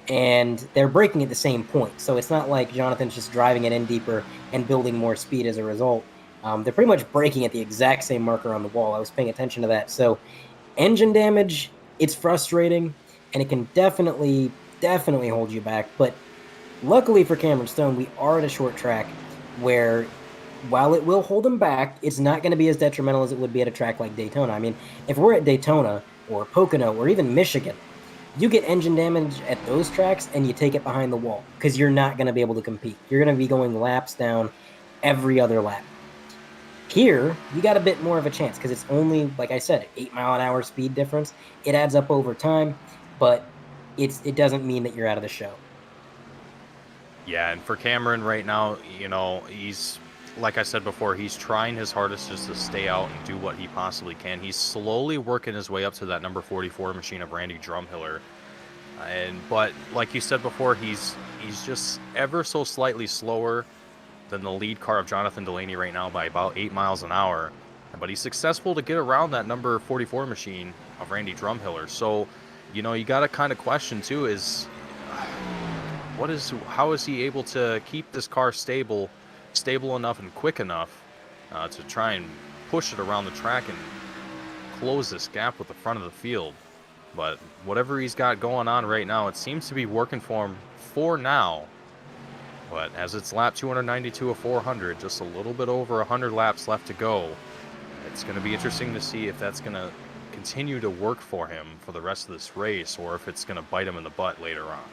And they're braking at the same point. So it's not like Jonathan's just driving it in deeper and building more speed as a result. They're pretty much braking at the exact same marker on the wall. I was paying attention to that. So engine damage, it's frustrating, and it can definitely hold you back. But luckily for Cameron Stone, we are at a short track where, while it will hold him back, it's not going to be as detrimental as it would be at a track like Daytona. I mean, if we're at Daytona or Pocono or even Michigan, you get engine damage at those tracks and you take it behind the wall because you're not going to be able to compete. You're going to be going laps down every other lap. Here, you got a bit more of a chance because it's only, like I said, 8-mile-an-hour speed difference. It adds up over time, but it doesn't mean that you're out of the show. Yeah, and for Cameron right now, he's, like I said before, he's trying his hardest just to stay out and do what he possibly can. He's slowly working his way up to that number 44 machine of Randy Drumhiller. But like you said before, he's just ever so slightly slower than the lead car of Jonathan Delaney right now by about 8 miles an hour. But he's successful to get around that number 44 machine of Randy Drumhiller. So, you got to kind of question too is how is he able to keep this car stable enough and quick enough to try and push it around the track and close this gap with the front of the field. But whatever he's got going on right now, it seems to be working for him for now. But as it's lap 292 of 400, just a little bit over 100 laps left to go, it's going to be interesting to see if that's going to continue to work for him for the rest of this race, or if it's going to bite him in the butt later on.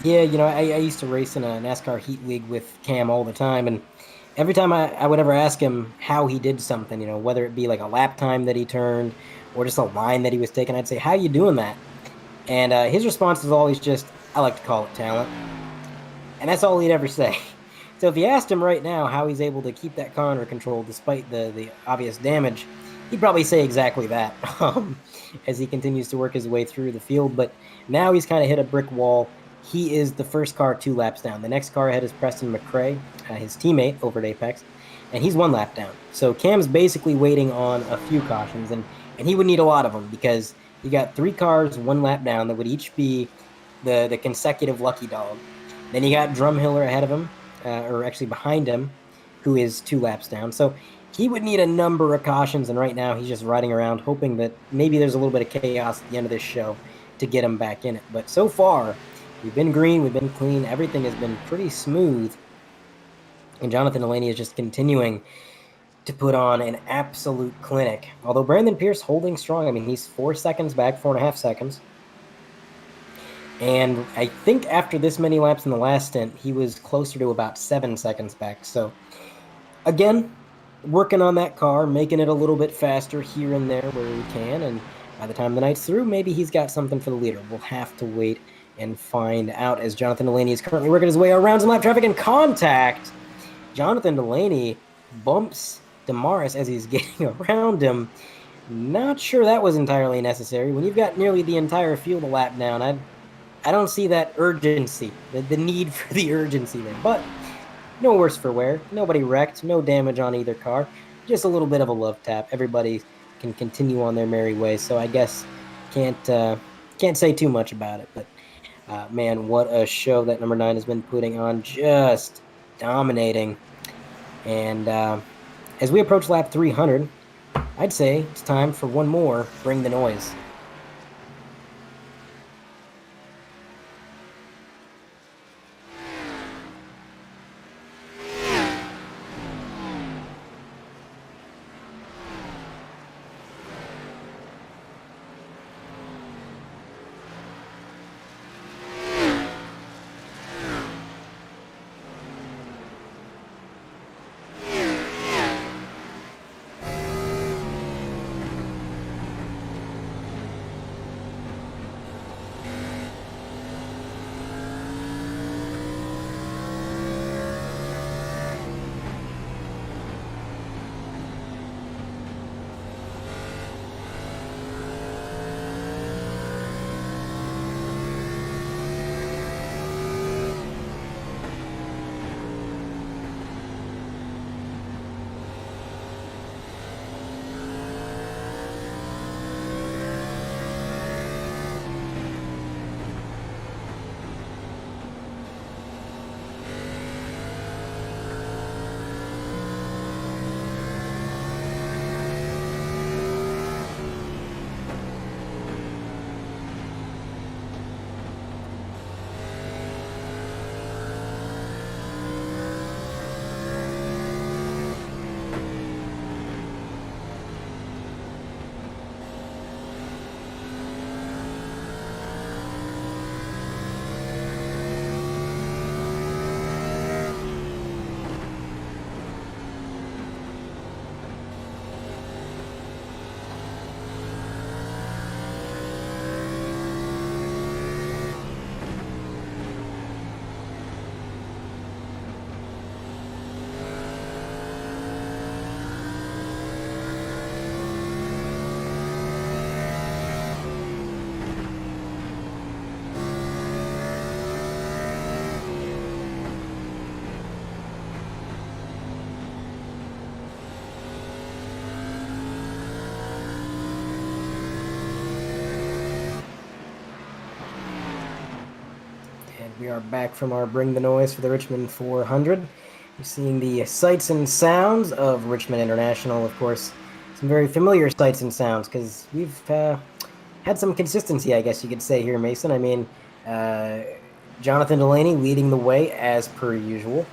Yeah, I used to race in a NASCAR Heat League with Cam all the time, and every time I would ever ask him how he did something, whether it be like a lap time that he turned or just a line that he was taking, I'd say, "How you doing that?" And his response is always just, "I like to call it talent." And that's all he'd ever say. So if you asked him right now how he's able to keep that car under control despite the obvious damage, he'd probably say exactly that as he continues to work his way through the field. But now he's kind of hit a brick wall. He is the first car 2 laps down. The next car ahead is Preston McRae, his teammate over at Apex, and he's 1 lap down. So Cam's basically waiting on a few cautions, and he would need a lot of them because you got 3 cars 1 lap down that would each be the consecutive lucky dog. Then you got Drumhiller ahead of him, or actually behind him, who is 2 laps down. So he would need a number of cautions, and right now he's just riding around hoping that maybe there's a little bit of chaos at the end of this show to get him back in it. But so far, we've been green, we've been clean, everything has been pretty smooth. And Jonathan Delaney is just continuing to put on an absolute clinic. Although Brandon Pierce holding strong. I mean, he's 4 seconds back, 4.5 seconds. And I think after this many laps in the last stint, he was closer to about 7 seconds back. So, again, working on that car, making it a little bit faster here and there where we can. And by the time the night's through, maybe he's got something for the leader. We'll have to wait and find out as Jonathan Delaney is currently working his way around some lap traffic and contact. Jonathan Delaney bumps Damaris as he's getting around him. Not sure that was entirely necessary. When you've got nearly the entire field a lap down, I don't see that urgency, the need for the urgency there. But no worse for wear. Nobody wrecked, no damage on either car. Just a little bit of a love tap. Everybody can continue on their merry way. So I guess can't say too much about it. But man, what a show that number 9 has been putting on. Just dominating. And as we approach lap 300, I'd say it's time for one more Bring the Noise. We are back from our Bring the Noise for the Richmond 400. You're seeing the sights and sounds of Richmond International, of course. Some very familiar sights and sounds because we've had some consistency, I guess you could say here, Mason. I mean, Jonathan Delaney leading the way as per usual.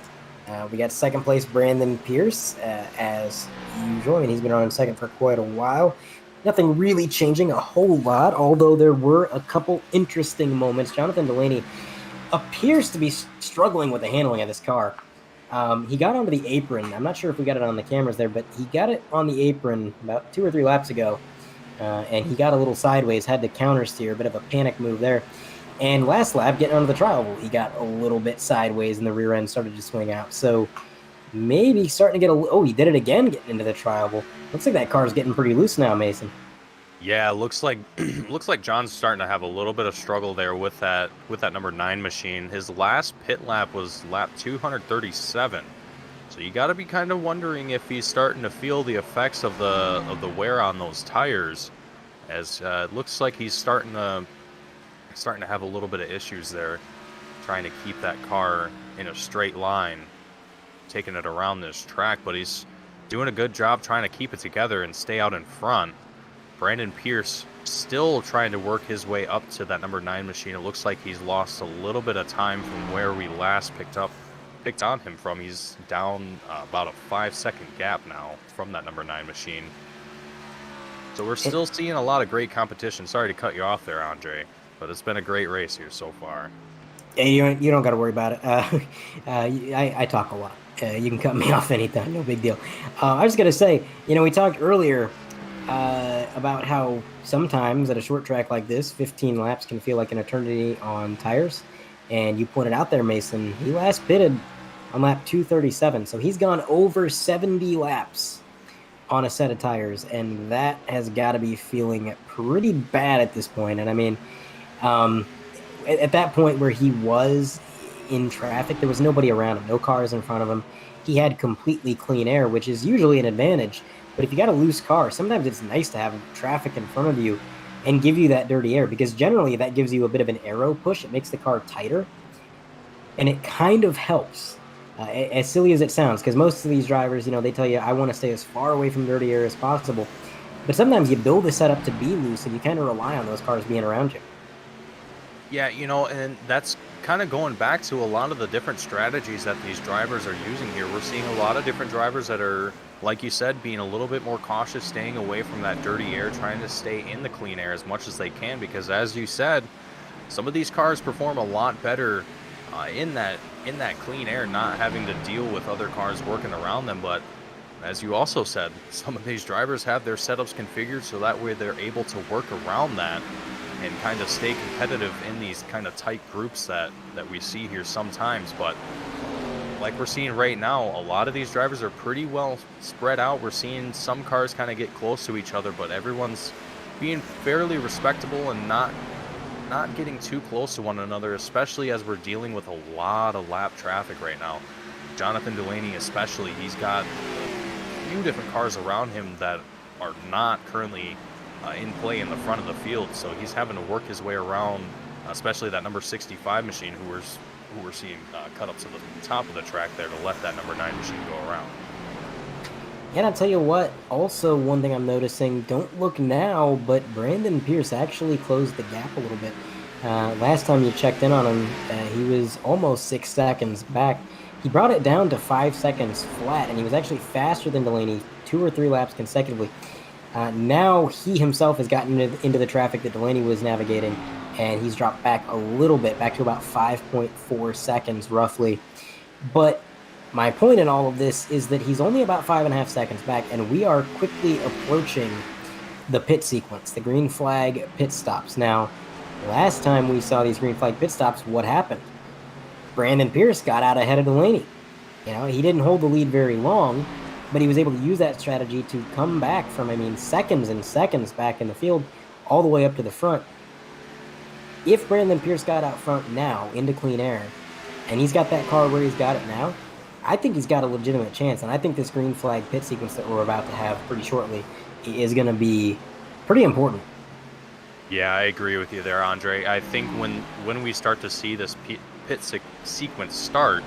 We got second place Brandon Pierce as usual. I mean, he's been on second for quite a while. Nothing really changing a whole lot, although there were a couple interesting moments. Jonathan Delaney appears to be struggling with the handling of this car. He got onto the apron. I'm not sure if we got it on the cameras there, but he got it on the apron about 2 or 3 laps ago, and he got a little sideways, had to counter steer, a bit of a panic move there. And last lap, getting onto the trial, he got a little bit sideways, and the rear end started to swing out. So maybe starting to get oh, he did it again getting into the trial. Looks like that car is getting pretty loose now, Mason. Yeah, looks like John's starting to have a little bit of struggle there with that number 9 machine. His last pit lap was lap 237. So you got to be kind of wondering if he's starting to feel the effects of the wear on those tires, as it looks like he's starting to have a little bit of issues there, trying to keep that car in a straight line, taking it around this track. But he's doing a good job trying to keep it together and stay out in front. Brandon Pierce still trying to work his way up to that number 9 machine. It looks like he's lost a little bit of time from where we last picked on him from. He's down about a 5-second gap now from that number 9 machine. So we're still seeing a lot of great competition. Sorry to cut you off there, Andre, but it's been a great race here so far. Yeah, you don't got to worry about it. I talk a lot. You can cut me off anytime, no big deal. I was going to say, we talked earlier about how sometimes at a short track like this, 15 laps can feel like an eternity on tires. And you pointed out there, Mason, he last pitted on lap 237. So he's gone over 70 laps on a set of tires. And that has got to be feeling pretty bad at this point. And I mean, at that point where he was in traffic, there was nobody around him, no cars in front of him. He had completely clean air, which is usually an advantage. But if you got a loose car, sometimes it's nice to have traffic in front of you and give you that dirty air, because generally that gives you a bit of an aero push. It makes the car tighter, and it kind of helps, as silly as it sounds, because most of these drivers, they tell you, I want to stay as far away from dirty air as possible. But sometimes you build the setup to be loose, and you kind of rely on those cars being around you. Yeah, and that's kind of going back to a lot of the different strategies that these drivers are using here. We're seeing a lot of different drivers that are, like you said, being a little bit more cautious, staying away from that dirty air, trying to stay in the clean air as much as they can, because as you said, some of these cars perform a lot better in that clean air, not having to deal with other cars working around them. But as you also said, some of these drivers have their setups configured so that way they're able to work around that and kind of stay competitive in these kind of tight groups that we see here sometimes. But like we're seeing right now, a lot of these drivers are pretty well spread out. We're seeing some cars kind of get close to each other, but everyone's being fairly respectable and not getting too close to one another, especially as we're dealing with a lot of lap traffic right now. Jonathan Delaney especially, he's got a few different cars around him that are not currently in play in the front of the field, so he's having to work his way around, especially that number 65 machine who we're seeing cut up to the top of the track there to let that number 9 machine go around. And I'll tell you what, also one thing I'm noticing, don't look now, but Brandon Pierce actually closed the gap a little bit. Last time you checked in on him, he was almost 6 seconds back. He brought it down to 5 seconds flat, and he was actually faster than Delaney 2 or 3 laps consecutively. Now he himself has gotten into the traffic that Delaney was navigating, and he's dropped back a little bit, back to about 5.4 seconds roughly. But my point in all of this is that he's only about 5.5 seconds back, and we are quickly approaching the pit sequence, the green flag pit stops. Now, last time we saw these green flag pit stops, what happened? Brandon Pierce got out ahead of Delaney. He didn't hold the lead very long, but he was able to use that strategy to come back from, seconds and seconds back in the field all the way up to the front. If Brandon Pierce got out front now into clean air, and he's got that car where he's got it now, I think he's got a legitimate chance, and I think this green flag pit sequence that we're about to have pretty shortly is going to be pretty important. Yeah, I agree with you there, Andre. I think when we start to see this pit sequence start,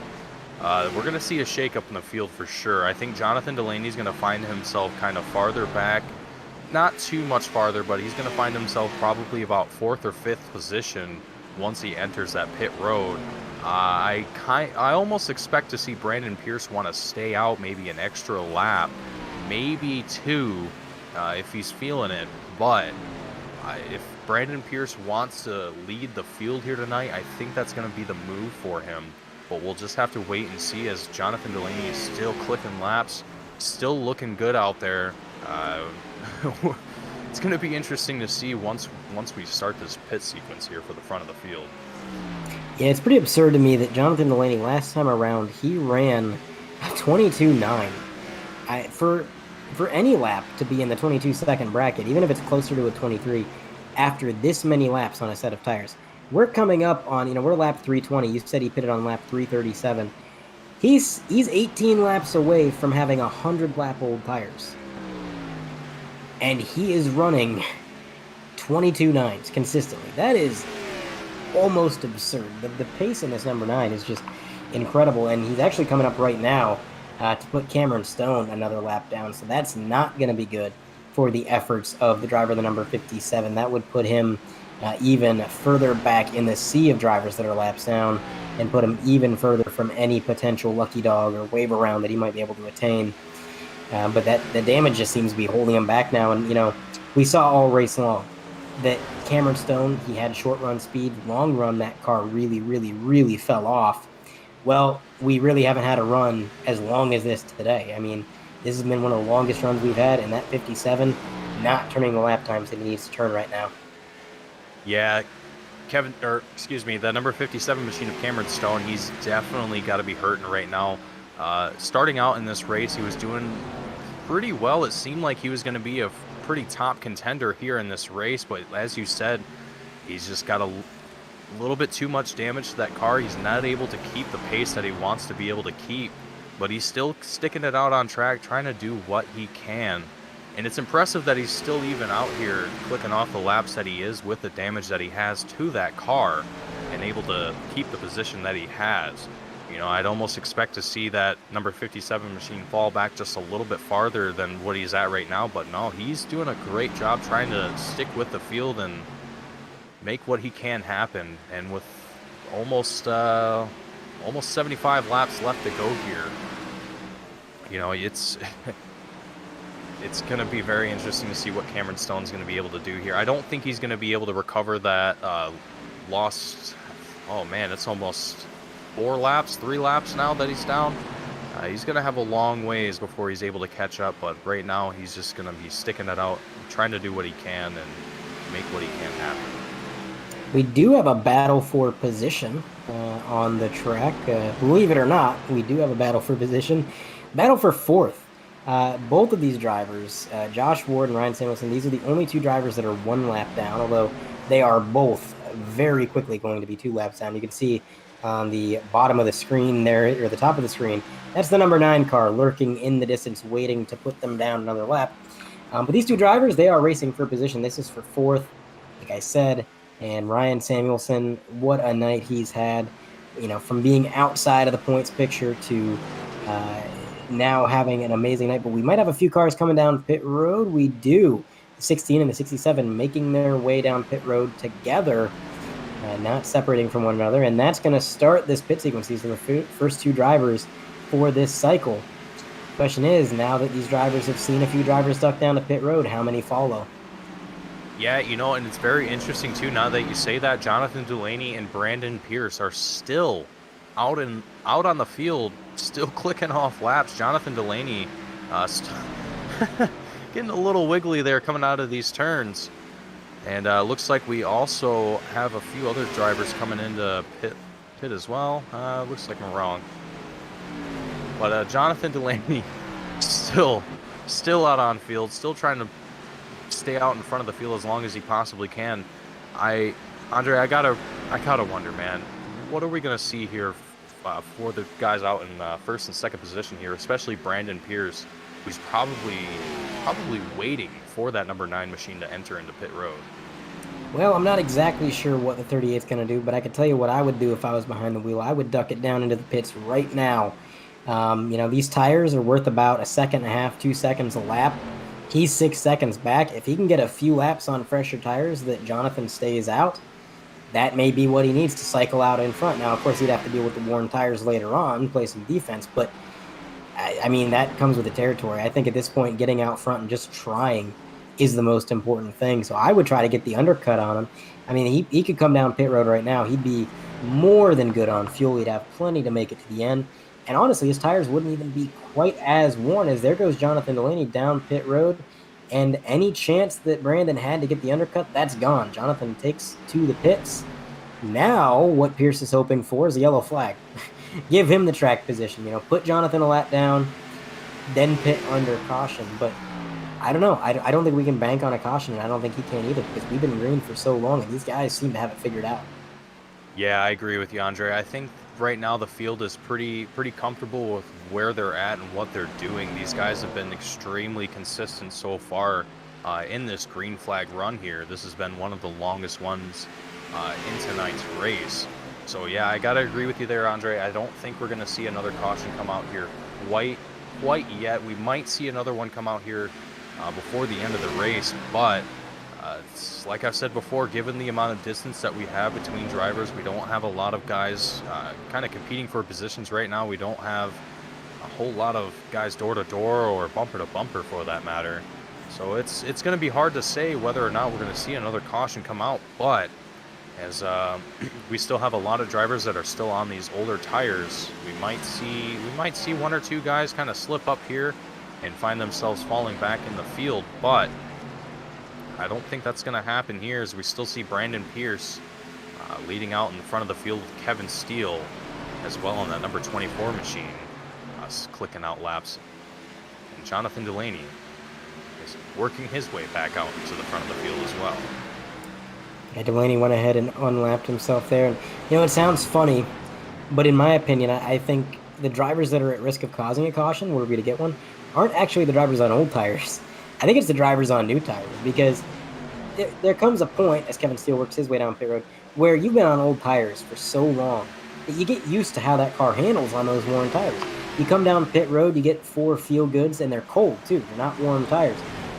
we're going to see a shakeup in the field for sure. I think Jonathan Delaney's going to find himself kind of farther back not too much farther, but he's going to find himself probably about 4th or 5th position once he enters that pit road. I almost expect to see Brandon Pierce want to stay out maybe an extra lap, maybe 2, if he's feeling it. But if Brandon Pierce wants to lead the field here tonight, I think that's going to be the move for him. But we'll just have to wait and see, as Jonathan Delaney is still clicking laps, still looking good out there. It's going to be interesting to see once we start this pit sequence here for the front of the field. Yeah, it's pretty absurd to me that Jonathan Delaney, last time around, he ran 22.9. For any lap to be in the 22-second bracket, even if it's closer to a 23, after this many laps on a set of tires. We're coming up on, we're lap 320. You said he pitted on lap 337. He's 18 laps away from having 100-lap-old tires. And he is running 22.9s consistently. That is almost absurd. The pace in this number 9 is just incredible, and he's actually coming up right now to put Cameron Stone another lap down, so that's not going to be good for the efforts of the driver, the number 57. That would put him even further back in the sea of drivers that are laps down, and put him even further from any potential lucky dog or wave around that he might be able to attain. But the damage just seems to be holding him back now. And, we saw all race long that Cameron Stone, he had short run speed. Long run, that car really, really, really fell off. Well, we really haven't had a run as long as this today. I mean, this has been one of the longest runs we've had, and that 57 not turning the lap times that he needs to turn right now. Yeah, the number 57 machine of Cameron Stone, he's definitely got to be hurting right now. Starting out in this race, he was doing pretty well. It seemed like he was going to be a pretty top contender here in this race, but as you said, he's just got a little bit too much damage to that car. He's not able to keep the pace that he wants to be able to keep, but he's still sticking it out on track, trying to do what he can. And it's impressive that he's still even out here clicking off the laps that he is with the damage that he has to that car and able to keep the position that he has. I'd almost expect to see that number 57 machine fall back just a little bit farther than what he's at right now, but no, he's doing a great job trying to stick with the field and make what he can happen. And with almost 75 laps left to go here, it's it's going to be very interesting to see what Cameron Stone's going to be able to do here. I don't think he's going to be able to recover that lost. Oh man, it's almost 3 laps now that he's down. He's going to have a long ways before he's able to catch up, but right now he's just going to be sticking it out, trying to do what he can and make what he can happen. We do have a battle for position on the track. Believe it or not, we do have a battle for position. Battle for 4th. Both of these drivers, Josh Ward and Ryan Samuelson, these are the only 2 drivers that are 1 lap down, although they are both very quickly going to be 2 laps down. You can see on the bottom of the screen there, or the top of the screen, that's the number 9 car lurking in the distance, waiting to put them down another lap. But these 2 drivers, they are racing for position. This is for 4th, like I said. And Ryan Samuelson, what a night he's had. From being outside of the points picture to now having an amazing night. But we might have a few cars coming down pit road. We do. The 16 and the 67 making their way down pit road together, not separating from one another. And that's going to start this pit sequence. These are the first 2 drivers for this cycle. The question is, now that these drivers have seen a few drivers duck down the pit road, how many follow? Yeah, and it's very interesting too, now that you say that, Jonathan Delaney and Brandon Pierce are still out on the field, still clicking off laps. Jonathan Delaney getting a little wiggly there coming out of these turns. And looks like we also have a few other drivers coming into pit as well. Looks like I'm wrong. But Jonathan Delaney still out on field, still trying to stay out in front of the field as long as he possibly can. Andre, I gotta wonder, man, what are we gonna see here for the guys out in 1st and 2nd position here, especially Brandon Pierce, who's probably waiting for that number 9 machine to enter into pit road. Well, I'm not exactly sure what the 38's going to do, but I can tell you what I would do if I was behind the wheel. I would duck it down into the pits right now. These tires are worth about 1.5 seconds, 2 seconds a lap. He's 6 seconds back. If he can get a few laps on fresher tires that Jonathan stays out, that may be what he needs to cycle out in front. Now, of course, he'd have to deal with the worn tires later on, play some defense, but I mean, that comes with the territory. I think at this point, getting out front and just trying is the most important thing. So I would try to get the undercut on him. I mean, he could come down pit road right now. He'd be more than good on fuel. He'd have plenty to make it to the end. And honestly, his tires wouldn't even be quite as worn as there goes Jonathan Delaney down pit road. And any chance that Brandon had to get the undercut, that's gone. Jonathan takes to the pits. Now, what Pierce is hoping for is a yellow flag. Give him the track position, put Jonathan a lap down, then pit under caution. But I don't know. I don't think we can bank on a caution, and I don't think he can either, because we've been green for so long, and these guys seem to have it figured out. Yeah, I agree with you, Andre. I think right now the field is pretty comfortable with where they're at and what they're doing. These guys have been extremely consistent so far in this green flag run here. This has been one of the longest ones in tonight's race. So yeah, I gotta agree with you there, Andre. I don't think we're gonna see another caution come out here quite yet. We might see another one come out here before the end of the race, but it's like I've said before, given the amount of distance that we have between drivers, we don't have a lot of guys kind of competing for positions right now. We don't have a whole lot of guys door to door or bumper to bumper for that matter. So it's going to be hard to say whether or not we're going to see another caution come out, but as we still have a lot of drivers that are still on these older tires, we might see one or two guys kind of slip up here and find themselves falling back in the field, but I don't think that's going to happen here, as we still see Brandon Pierce leading out in the front of the field with Kevin Steele as well on that number 24 machine, clicking out laps. And Jonathan Delaney is working his way back out to the front of the field as well. Yeah, Delaney went ahead and unlapped himself there. And, it sounds funny, but in my opinion, I think the drivers that are at risk of causing a caution, were we to get one, aren't actually the drivers on old tires. I think it's the drivers on new tires, because there comes a point, as Kevin Steele works his way down pit road, where you've been on old tires for so long that you get used to how that car handles on those worn tires. You come down pit road, you get 4 feel goods, and they're cold too. They're not warm tires.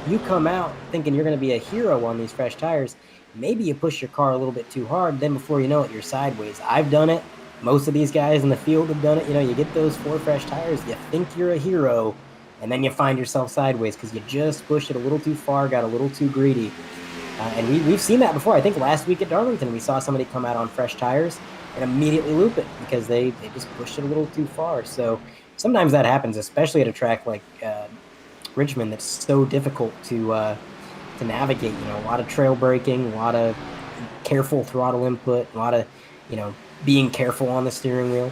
You come out thinking you're going to be a hero on these fresh tires. Maybe you push your car a little bit too hard, then before you know it, you're sideways. I've done it. Most of these guys in the field have done it. You get those 4 fresh tires, you think you're a hero, and then you find yourself sideways because you just pushed it a little too far, got a little too greedy. And we've seen that before. I think last week at Darlington, we saw somebody come out on fresh tires and immediately loop it because they just pushed it a little too far. So sometimes that happens, especially at a track like Richmond that's so difficult to navigate. A lot of trail braking, a lot of careful throttle input, a lot of, being careful on the steering wheel.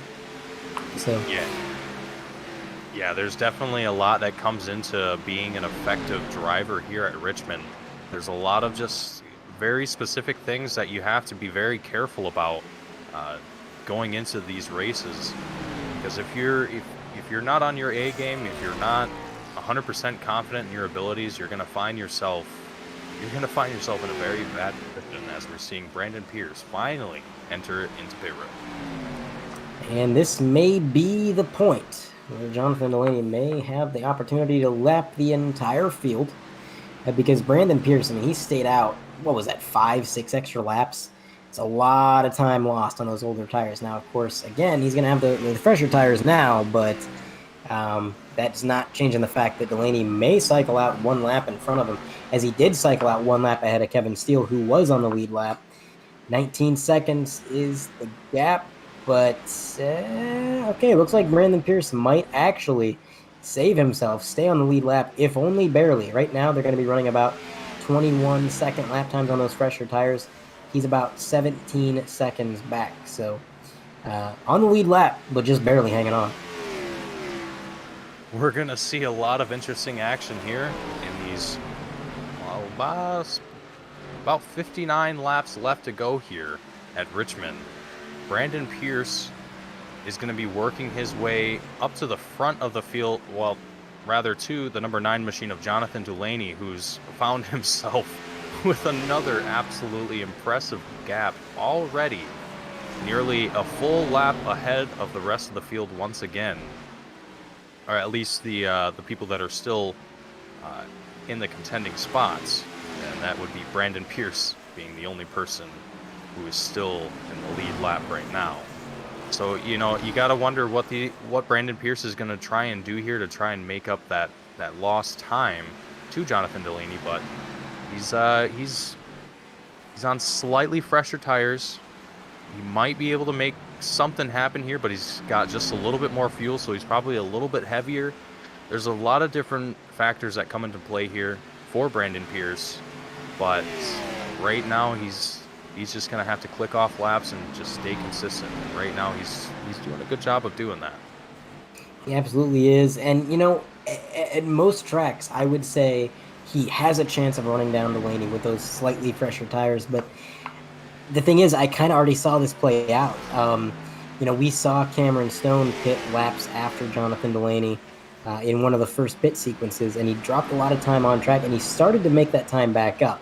So Yeah, there's definitely a lot that comes into being an effective driver here at Richmond. There's a lot of just very specific things that you have to be very careful about going into these races. Because if you're not on your A game, if you're not 100% confident in your abilities, you're going to find yourself in a very bad position, as we're seeing Brandon Pierce finally enter into pit road. And this may be the point where Jonathan Delaney may have the opportunity to lap the entire field, because Brandon Pierce, he stayed out, 5-6 extra laps? It's a lot of time lost on those older tires. Now, of course, again, he's going to have the fresher tires now, but that's not changing the fact that Delaney may cycle out 1 lap in front of him, as he did cycle out 1 lap ahead of Kevin Steele, who was on the lead lap. 19 seconds is the gap, but okay, looks like Brandon Pierce might actually save himself, stay on the lead lap, if only barely. Right now, they're going to be running about 21-second lap times on those fresher tires. He's about 17 seconds back, so on the lead lap, but just barely hanging on. We're going to see a lot of interesting action here in these, about 59 laps left to go here at Richmond. Brandon Pierce is going to be working his way up to the front of the field, to the number 9 machine of Jonathan Delaney, who's found himself with another absolutely impressive gap already, nearly a full lap ahead of the rest of the field once again, or at least the people that are still in the contending spots, and that would be Brandon Pierce being the only person who is still in the lead lap right now. So, you know, you got to wonder what Brandon Pierce is going to try and do here to try and make up that lost time to Jonathan Delaney, but he's on slightly fresher tires. He might be able to make something happen here, but he's got just a little bit more fuel, so he's probably a little bit heavier. There's a lot of different factors that come into play here for Brandon Pierce, but right now he's just going to have to click off laps and just stay consistent. And right now he's doing a good job of doing that. He absolutely is. And, you know, at most tracks, I would say he has a chance of running down Delaney with those slightly fresher tires. But the thing is, I kind of already saw this play out. You know, we saw Cameron Stone pit laps after Jonathan Delaney in one of the first pit sequences, and he dropped a lot of time on track, and he started to make that time back up.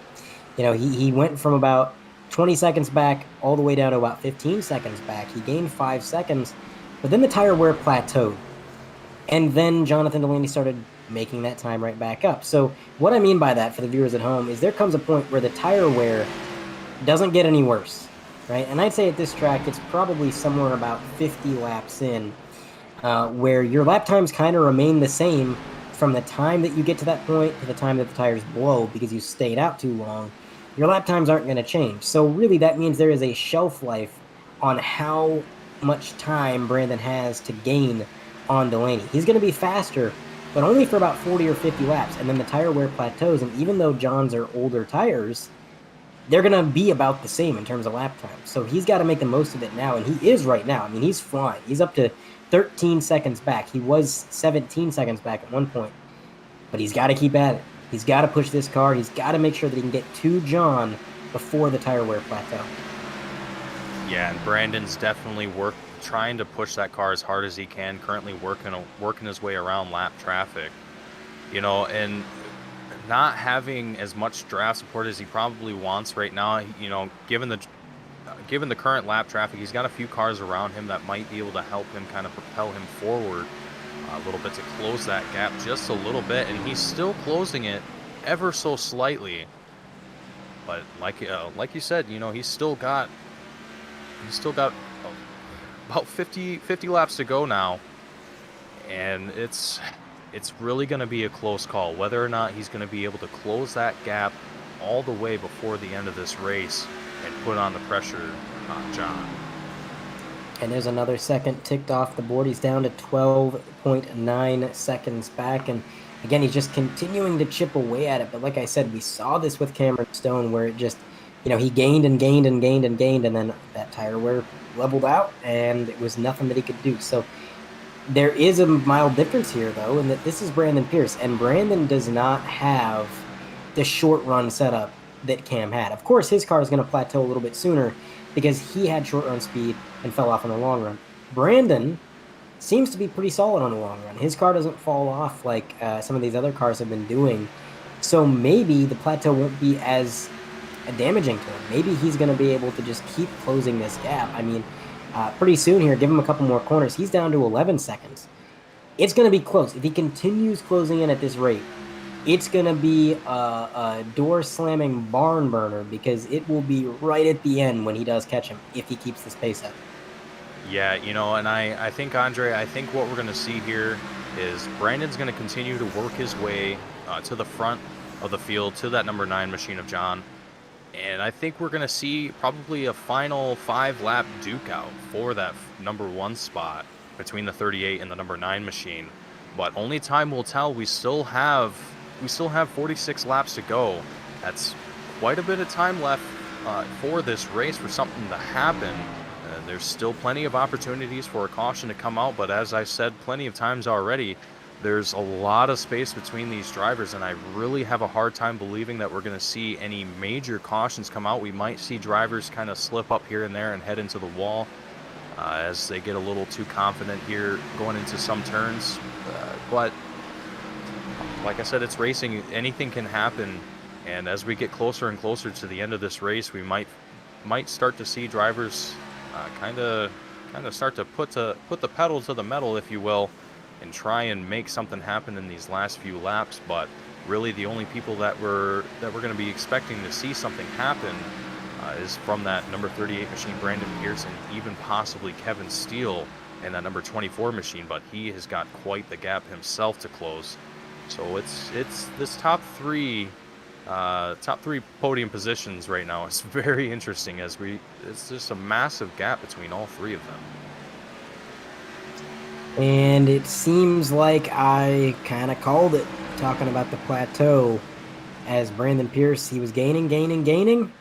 You know, he went from about 20 seconds back all the way down to about 15 seconds back. He gained 5 seconds, but then the tire wear plateaued. And then Jonathan Delaney started making that time right back up. So what I mean by that for the viewers at home is there comes a point where the tire wear doesn't get any worse, right? And I'd say at this track, it's probably somewhere about 50 laps in where your lap times kind of remain the same from the time that you get to that point to the time that the tires blow because you stayed out too long. Your lap times aren't going to change. So really that means there is a shelf life on how much time Brandon has to gain on Delaney. He's going to be faster, but only for about 40 or 50 laps, and then the tire wear plateaus, and even though John's are older tires, they're going to be about the same in terms of lap time. So he's got to make the most of it now, and he is right now. I mean, he's flying. He's up to 13 seconds back. He was 17 seconds back at one point, but he's got to keep at it. He's got to push this car. He's got to make sure that he can get to John before the tire wear plateau. Yeah, and Brandon's definitely trying to push that car as hard as he can, currently working his way around lap traffic. You know, and not having as much draft support as he probably wants right now, you know, given the current lap traffic, he's got a few cars around him that might be able to help him kind of propel him forward a little bit to close that gap just a little bit, and he's still closing it ever so slightly. But like you said, you know, he's still got about 50 laps to go now, and it's really going to be a close call whether or not he's going to be able to close that gap all the way before the end of this race and put on the pressure on John. And there's another second ticked off the board. He's down to 12.9 seconds back. And again, he's just continuing to chip away at it. But like I said, we saw this with Cameron Stone where it just, you know, he gained and gained and gained and gained. And then that tire wear leveled out and it was nothing that he could do. So there is a mild difference here, though, in that this is Brandon Pierce. And Brandon does not have the short run setup that Cam had. Of course, his car is going to plateau a little bit sooner because he had short run speed and fell off in the long run. Brandon seems to be pretty solid on the long run. His car doesn't fall off like some of these other cars have been doing. So maybe the plateau won't be as damaging to him. Maybe he's going to be able to just keep closing this gap. I mean, pretty soon here, give him a couple more corners. He's down to 11 seconds. It's going to be close. If he continues closing in at this rate, it's going to be a door-slamming barn burner because it will be right at the end when he does catch him if he keeps this pace up. Yeah, you know, and I think, Andre, I think what we're going to see here is Brandon's going to continue to work his way to the front of the field, to that number 9 machine of John. And I think we're going to see probably a final 5-lap duke out for that number 1 spot between the 38 and the number 9 machine. But only time will tell. We still have 46 laps to go. That's quite a bit of time left for this race for something to happen. There's still plenty of opportunities for a caution to come out, but as I said plenty of times already, there's a lot of space between these drivers, and I really have a hard time believing that we're going to see any major cautions come out. We might see drivers kind of slip up here and there and head into the wall as they get a little too confident here going into some turns. But like I said, it's racing. Anything can happen, and as we get closer and closer to the end of this race, we might start to see drivers kind of start to put the pedal to the metal, if you will, and try and make something happen in these last few laps. But really the only people that we're going to be expecting to see something happen is from that number 38 machine, Brandon Pierce, and even possibly Kevin Steele and that number 24 machine. But he has got quite the gap himself to close. So it's this top three podium positions right now. It's very interesting as it's just a massive gap between all three of them. And it seems like I kind of called it, talking about the plateau. As Brandon Pierce, he was gaining.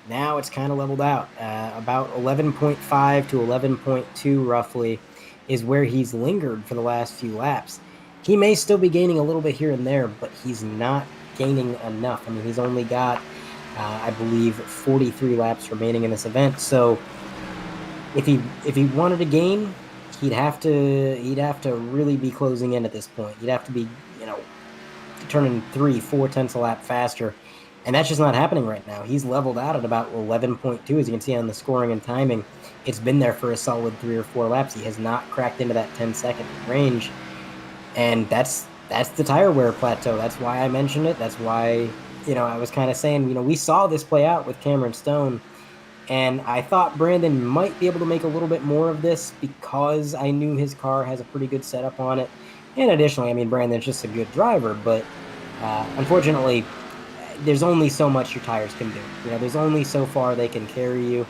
Now it's kind of leveled out. About 11.5 to 11.2 roughly is where he's lingered for the last few laps. He may still be gaining a little bit here and there, but he's not gaining enough. I mean, he's only got, I believe, 43 laps remaining in this event. So if he wanted to gain, he'd have to really be closing in at this point. He'd have to be, turning 3-4 tenths a lap faster. And that's just not happening right now. He's leveled out at about 11.2, as you can see on the scoring and timing. It's been there for a solid 3 or 4 laps. He has not cracked into that 10-second range. And that's the tire wear plateau. That's why I mentioned it. That's why, I was kind of saying, we saw this play out with Cameron Stone. And I thought Brandon might be able to make a little bit more of this because I knew his car has a pretty good setup on it. And additionally, I mean, Brandon's just a good driver, but unfortunately, there's only so much your tires can do. There's only so far they can carry you.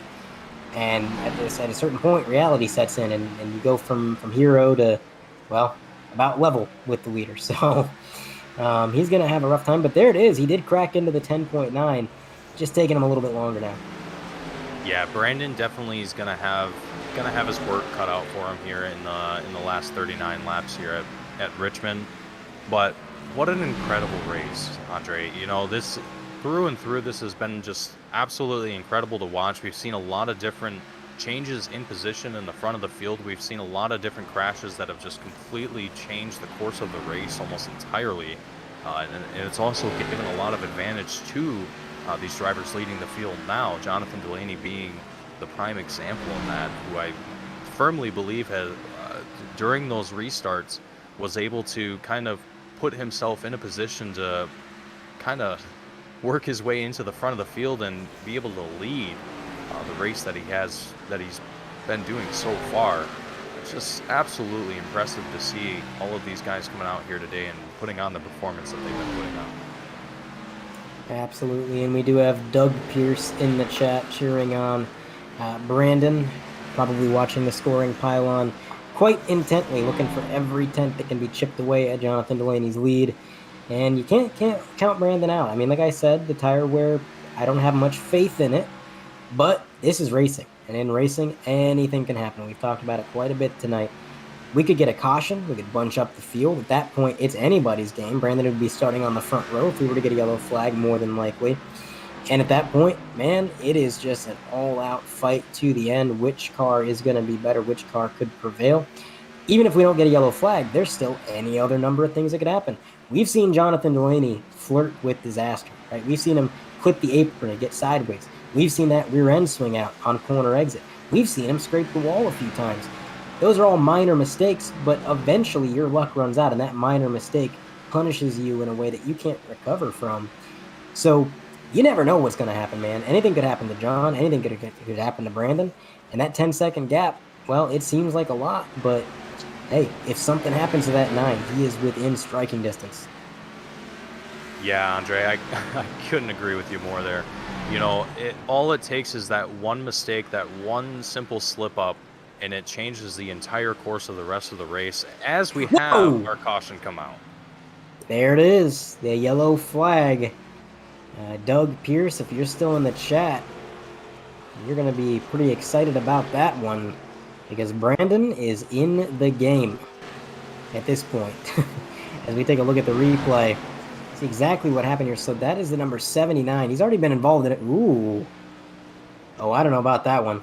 And at a certain point, reality sets in, and you go from hero to, well, about level with the leader. So he's going to have a rough time. But there it is. He did crack into the 10.9, just taking him a little bit longer now. Yeah, Brandon definitely is gonna have his work cut out for him here in the last 39 laps here at Richmond. But what an incredible race, Andre. This through and through, this has been just absolutely incredible to watch. We've seen a lot of different changes in position in the front of the field. We've seen a lot of different crashes that have just completely changed the course of the race almost entirely. And it's also given a lot of advantage to these drivers leading the field now, Jonathan Delaney being the prime example in that, who I firmly believe has, during those restarts, was able to kind of put himself in a position to kind of work his way into the front of the field and be able to lead the race that he's been doing so far. It's just absolutely impressive to see all of these guys coming out here today and putting on the performance that they've been putting on. Absolutely, and we do have Doug Pierce in the chat cheering on Brandon, probably watching the scoring pylon quite intently, looking for every tenth that can be chipped away at Jonathan Delaney's lead. And you can't count Brandon out. I mean, like I said, the tire wear, I don't have much faith in it, but this is racing. And in racing, anything can happen. We've talked about it quite a bit tonight. We could get a caution. We could bunch up the field. At that point, it's anybody's game. Brandon would be starting on the front row if we were to get a yellow flag, more than likely. And at that point, man, it is just an all-out fight to the end. Which car is going to be better? Which car could prevail? Even if we don't get a yellow flag, there's still any other number of things that could happen. We've seen Jonathan Delaney flirt with disaster, right? We've seen him clip the apron and get sideways. We've seen that rear end swing out on corner exit. We've seen him scrape the wall a few times. Those are all minor mistakes, but eventually your luck runs out, and that minor mistake punishes you in a way that you can't recover from. So you never know what's going to happen, man. Anything could happen to John. Anything could happen to Brandon. And that 10-second gap, well, it seems like a lot, but hey, if something happens to that 9, he is within striking distance. Yeah, Andre, I couldn't agree with you more there. All it takes is that one mistake, that one simple slip up, and it changes the entire course of the rest of the race as we have our caution come out. There it is, the yellow flag. Doug Pierce, if you're still in the chat, you're going to be pretty excited about that one because Brandon is in the game at this point. As we take a look at the replay, see exactly what happened here. So that is the number 79. He's already been involved in it. Ooh. Oh, I don't know about that one.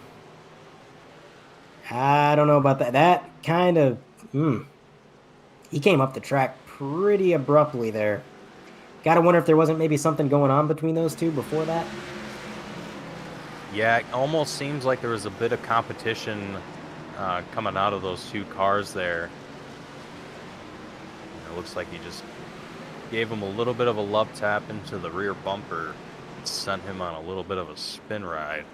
I don't know about that. That kind of... He came up the track pretty abruptly there. Gotta wonder if there wasn't maybe something going on between those two before that. Yeah, it almost seems like there was a bit of competition coming out of those two cars there. It looks like he gave him a little bit of a love tap into the rear bumper. Sent him on a little bit of a spin ride.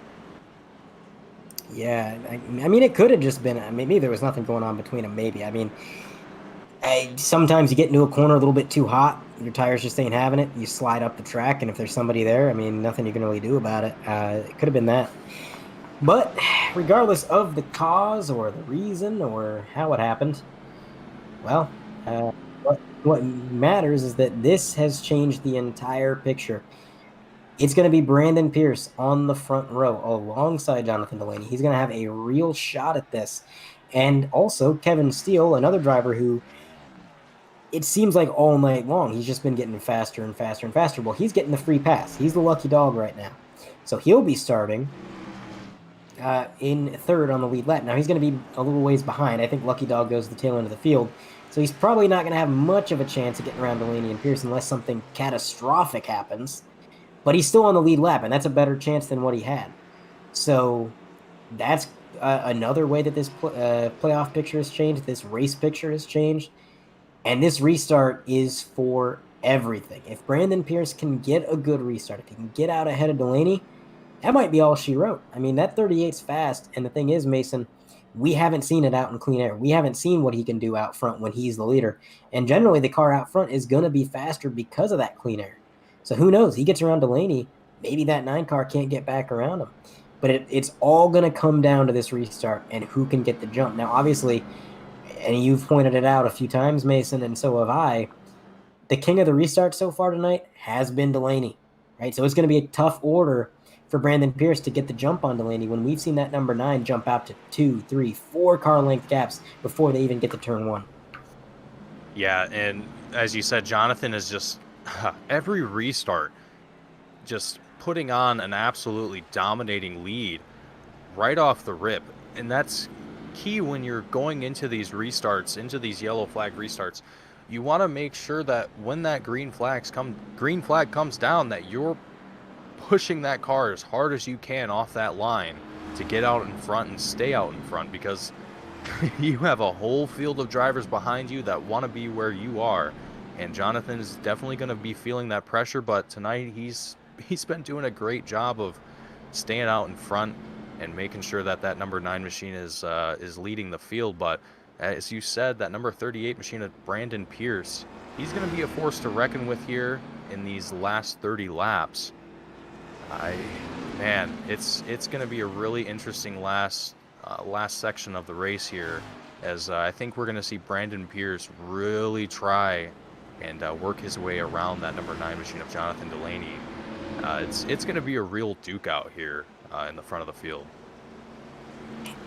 Yeah, I mean, it could have just been, maybe there was nothing going on between them, maybe. I mean, sometimes you get into a corner a little bit too hot, your tires just ain't having it, you slide up the track, and if there's somebody there, I mean, nothing you can really do about it. It could have been that. But regardless of the cause or the reason or how it happened, well, what matters is that this has changed the entire picture. It's going to be Brandon Pierce on the front row alongside Jonathan Delaney. He's going to have a real shot at this. And also Kevin Steele, another driver who it seems like all night long, he's just been getting faster and faster and faster. Well, he's getting the free pass. He's the lucky dog right now. So he'll be starting in third on the lead lap. Now, he's going to be a little ways behind. I think Lucky Dog goes to the tail end of the field. So he's probably not going to have much of a chance of getting around Delaney and Pierce unless something catastrophic happens. But he's still on the lead lap, and that's a better chance than what he had. So that's another way that this playoff picture has changed. This race picture has changed. And this restart is for everything. If Brandon Pierce can get a good restart, if he can get out ahead of Delaney, that might be all she wrote. I mean, that 38's fast. And the thing is, Mason, we haven't seen it out in clean air. We haven't seen what he can do out front when he's the leader. And generally, the car out front is going to be faster because of that clean air. So who knows? He gets around Delaney. Maybe that 9 car can't get back around him. But it's all going to come down to this restart and who can get the jump. Now, obviously, and you've pointed it out a few times, Mason, and so have I, the king of the restart so far tonight has been Delaney, right? So it's going to be a tough order for Brandon Pierce to get the jump on Delaney when we've seen that number 9 jump out to 2, 3, 4 car length gaps before they even get to turn 1. Yeah, and as you said, Jonathan is just every restart just putting on an absolutely dominating lead right off the rip. And that's key when you're going into these restarts, into these yellow flag restarts. You want to make sure that when that green flag comes down, that you're pushing that car as hard as you can off that line to get out in front and stay out in front, because you have a whole field of drivers behind you that want to be where you are. And Jonathan is definitely going to be feeling that pressure, but tonight he's been doing a great job of staying out in front and making sure that that number 9 machine is leading the field. But as you said, that number 38 machine of Brandon Pierce, he's going to be a force to reckon with here in these last 30 laps. Man, it's going to be a really interesting last section of the race here, as I think we're going to see Brandon Pierce really try and work his way around that number 9 machine of Jonathan Delaney. It's going to be a real duke out here in the front of the field.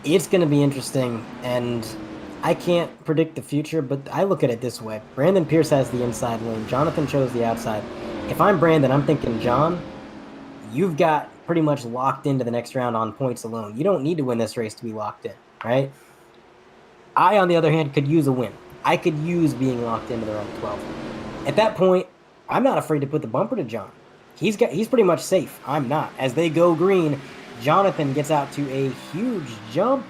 It's going to be interesting, and I can't predict the future, but I look at it this way. Brandon Pierce has the inside lane. Jonathan chose the outside. If I'm Brandon, I'm thinking, John, you've got pretty much locked into the next round on points alone. You don't need to win this race to be locked in, right? I, on the other hand, could use a win. I could use being locked into the round 12. At that point, I'm not afraid to put the bumper to John. He's pretty much safe. I'm not. As they go green, Jonathan gets out to a huge jump,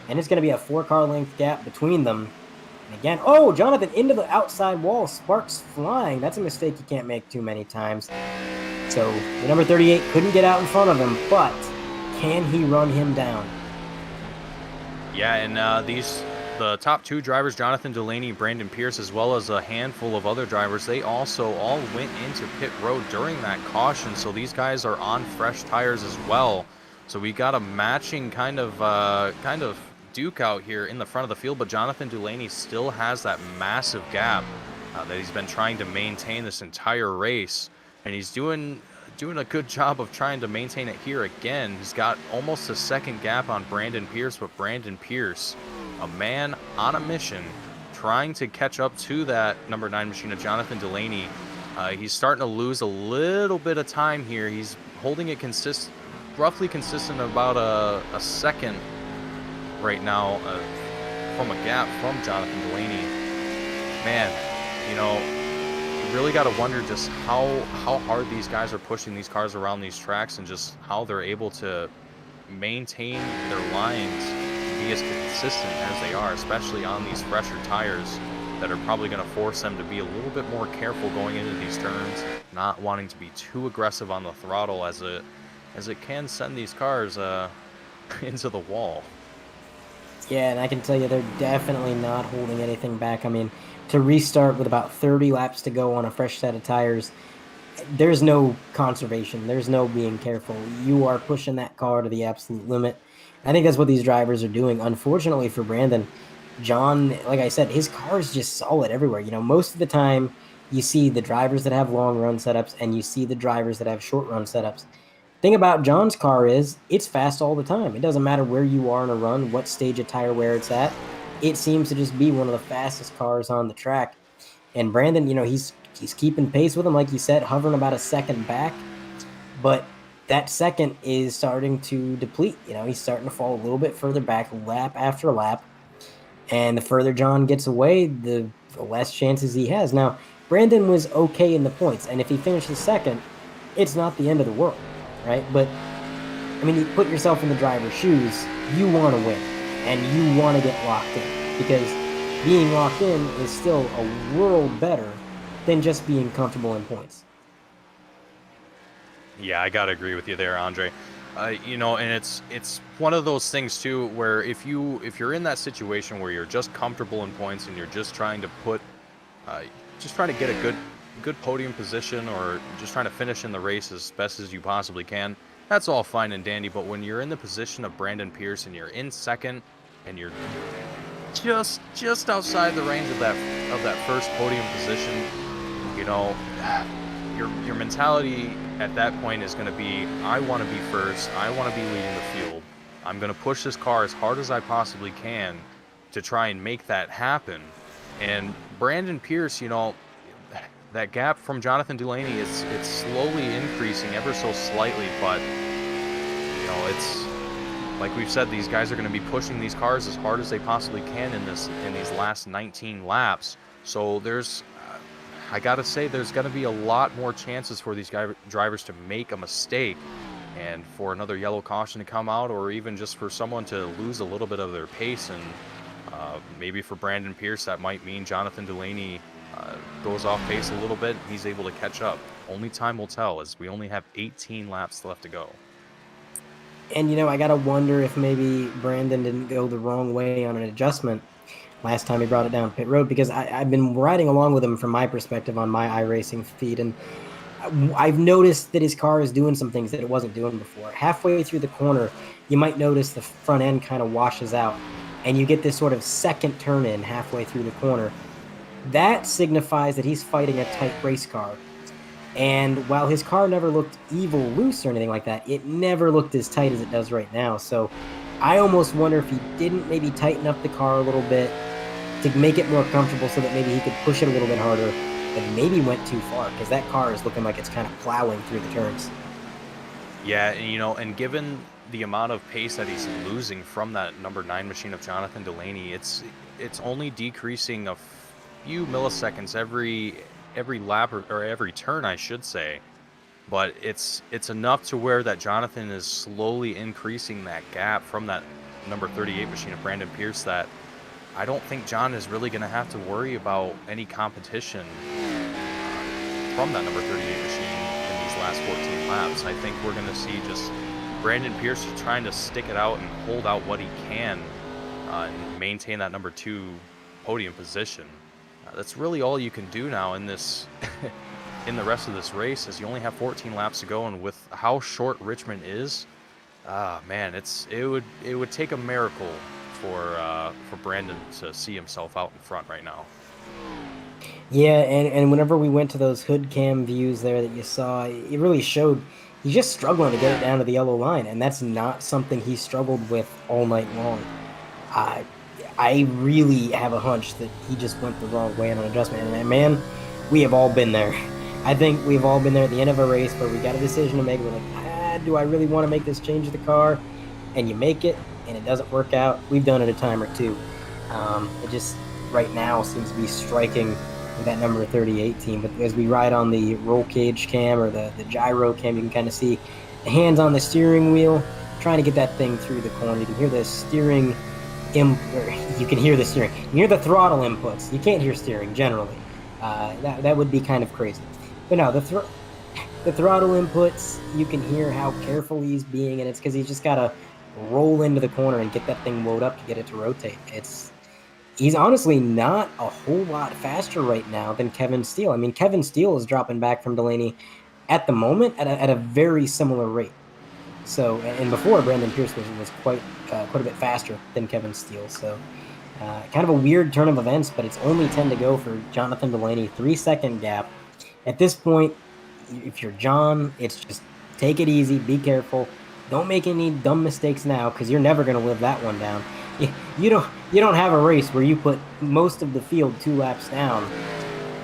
and it's going to be a 4-car length gap between them. And again, oh, Jonathan into the outside wall, sparks flying. That's a mistake you can't make too many times. So the number 38 couldn't get out in front of him, but can he run him down? Yeah, and the top 2 drivers, Jonathan Delaney, Brandon Pierce, as well as a handful of other drivers, they also all went into pit road during that caution. So these guys are on fresh tires as well. So we got a matching kind of duke out here in the front of the field, but Jonathan Delaney still has that massive gap that he's been trying to maintain this entire race, and he's doing a good job of trying to maintain it here again. He's got almost a second gap on Brandon Pierce, but Brandon Pierce, a man on a mission, trying to catch up to that number 9 machine of Jonathan Delaney. He's starting to lose a little bit of time here. He's holding it roughly consistent about a second right now from a gap from Jonathan Delaney. Man, you really got to wonder just how hard these guys are pushing these cars around these tracks, and just how they're able to maintain their lines and be as consistent as they are, especially on these fresher tires. that are probably going to force them to be a little bit more careful going into these turns, not wanting to be too aggressive on the throttle as it can send these cars into the wall. Yeah, and I can tell you they're definitely not holding anything back. I mean, to restart with about 30 laps to go on a fresh set of tires, there's no conservation. There's no being careful. You are pushing that car to the absolute limit. I think that's what these drivers are doing. Unfortunately for Brandon, John, like I said, his car is just solid everywhere. You know, most of the time you see the drivers that have long run setups and you see the drivers that have short run setups. Thing about John's car is it's fast all the time. It doesn't matter where you are in a run, what stage of tire wear it's at. It seems to just be one of the fastest cars on the track. And Brandon, you know, he's keeping pace with him, like you said, hovering about a second back. But that second is starting to deplete. You know, he's starting to fall a little bit further back, lap after lap. And the further John gets away, the less chances he has. Now, Brandon was okay in the points, and if he finishes second, it's not the end of the world, right? But, I mean, you put yourself in the driver's shoes, you want to win, and you want to get locked in, because being locked in is still a world better than just being comfortable in points. Yeah, I gotta agree with you there, Andre. You know, and it's one of those things too, where if you're in that situation where you're just comfortable in points and you're just trying to get a good podium position, or just trying to finish in the race as best as you possibly can, that's all fine and dandy. But when you're in the position of Brandon Pierce and you're in second and you're just outside the range of that first podium position, you know, your mentality at that point is going to be, I want to be first, I want to be leading the field, I'm going to push this car as hard as I possibly can to try and make that happen. And Brandon Pierce, you know, that gap from Jonathan Delaney, it's slowly increasing ever so slightly, but you know, it's like we've said, these guys are going to be pushing these cars as hard as they possibly can in these last 19 laps. So I gotta say, there's gonna be a lot more chances for these drivers to make a mistake, and for another yellow caution to come out, or even just for someone to lose a little bit of their pace. And maybe for Brandon Pierce, that might mean Jonathan Delaney goes off pace a little bit, and he's able to catch up. Only time will tell, as we only have 18 laps left to go. And, you know, I gotta wonder if maybe Brandon didn't go the wrong way on an adjustment last time he brought it down pit road, because I've been riding along with him from my perspective on my iRacing feed, and I've noticed that his car is doing some things that it wasn't doing before. Halfway through the corner, you might notice the front end kind of washes out, and you get this sort of second turn in halfway through the corner. That signifies that he's fighting a tight race car. And while his car never looked evil loose or anything like that, it never looked as tight as it does right now. So I almost wonder if he didn't maybe tighten up the car a little bit to make it more comfortable, so that maybe he could push it a little bit harder, and maybe went too far, because that car is looking like it's kind of plowing through the turns. Yeah, and you know, and given the amount of pace that he's losing from that number 9 machine of Jonathan Delaney, it's only decreasing a few milliseconds every lap, or every turn, I should say. But it's enough to where that Jonathan is slowly increasing that gap from that number 38 machine of Brandon Pierce, that I don't think John is really going to have to worry about any competition from that number 38 machine in these last 14 laps. I think we're going to see just Brandon Pierce trying to stick it out and hold out what he can, and maintain that number 2 podium position. That's really all you can do now in this in the rest of this race, as you only have 14 laps to go, and with how short Richmond is, man, it would take a miracle for Brandon to see himself out in front right now. Yeah, and whenever we went to those hood cam views there that you saw, it really showed he's just struggling to get it down to the yellow line, and that's not something he struggled with all night long. I really have a hunch that he just went the wrong way on an adjustment, and man, we have all been there. I think we've all been there at the end of a race where we got a decision to make. We're like, do I really want to make this change to the car? And you make it, and it doesn't work out. We've done it a time or two. It just right now seems to be striking with that number 38 team. But as we ride on the roll cage cam, or the gyro cam, you can kind of see the hands on the steering wheel trying to get that thing through the corner. You can hear the steering you can hear the steering. You hear the throttle inputs. You can't hear steering generally. That would be kind of crazy. But no, the throttle inputs, you can hear how careful he's being, and it's because he's just got to roll into the corner and get that thing wound up to get it to rotate. He's honestly not a whole lot faster right now than Kevin Steele. I mean, Kevin Steele is dropping back from Delaney at the moment at a very similar rate. So, and before, Brandon Pierce was quite a bit faster than Kevin Steele. So, kind of a weird turn of events, but it's only 10 to go for Jonathan Delaney. 3-second gap. At this point, if you're John, it's just take it easy, be careful. Don't make any dumb mistakes now, because you're never going to live that one down. You don't have a race where you put most of the field 2 laps down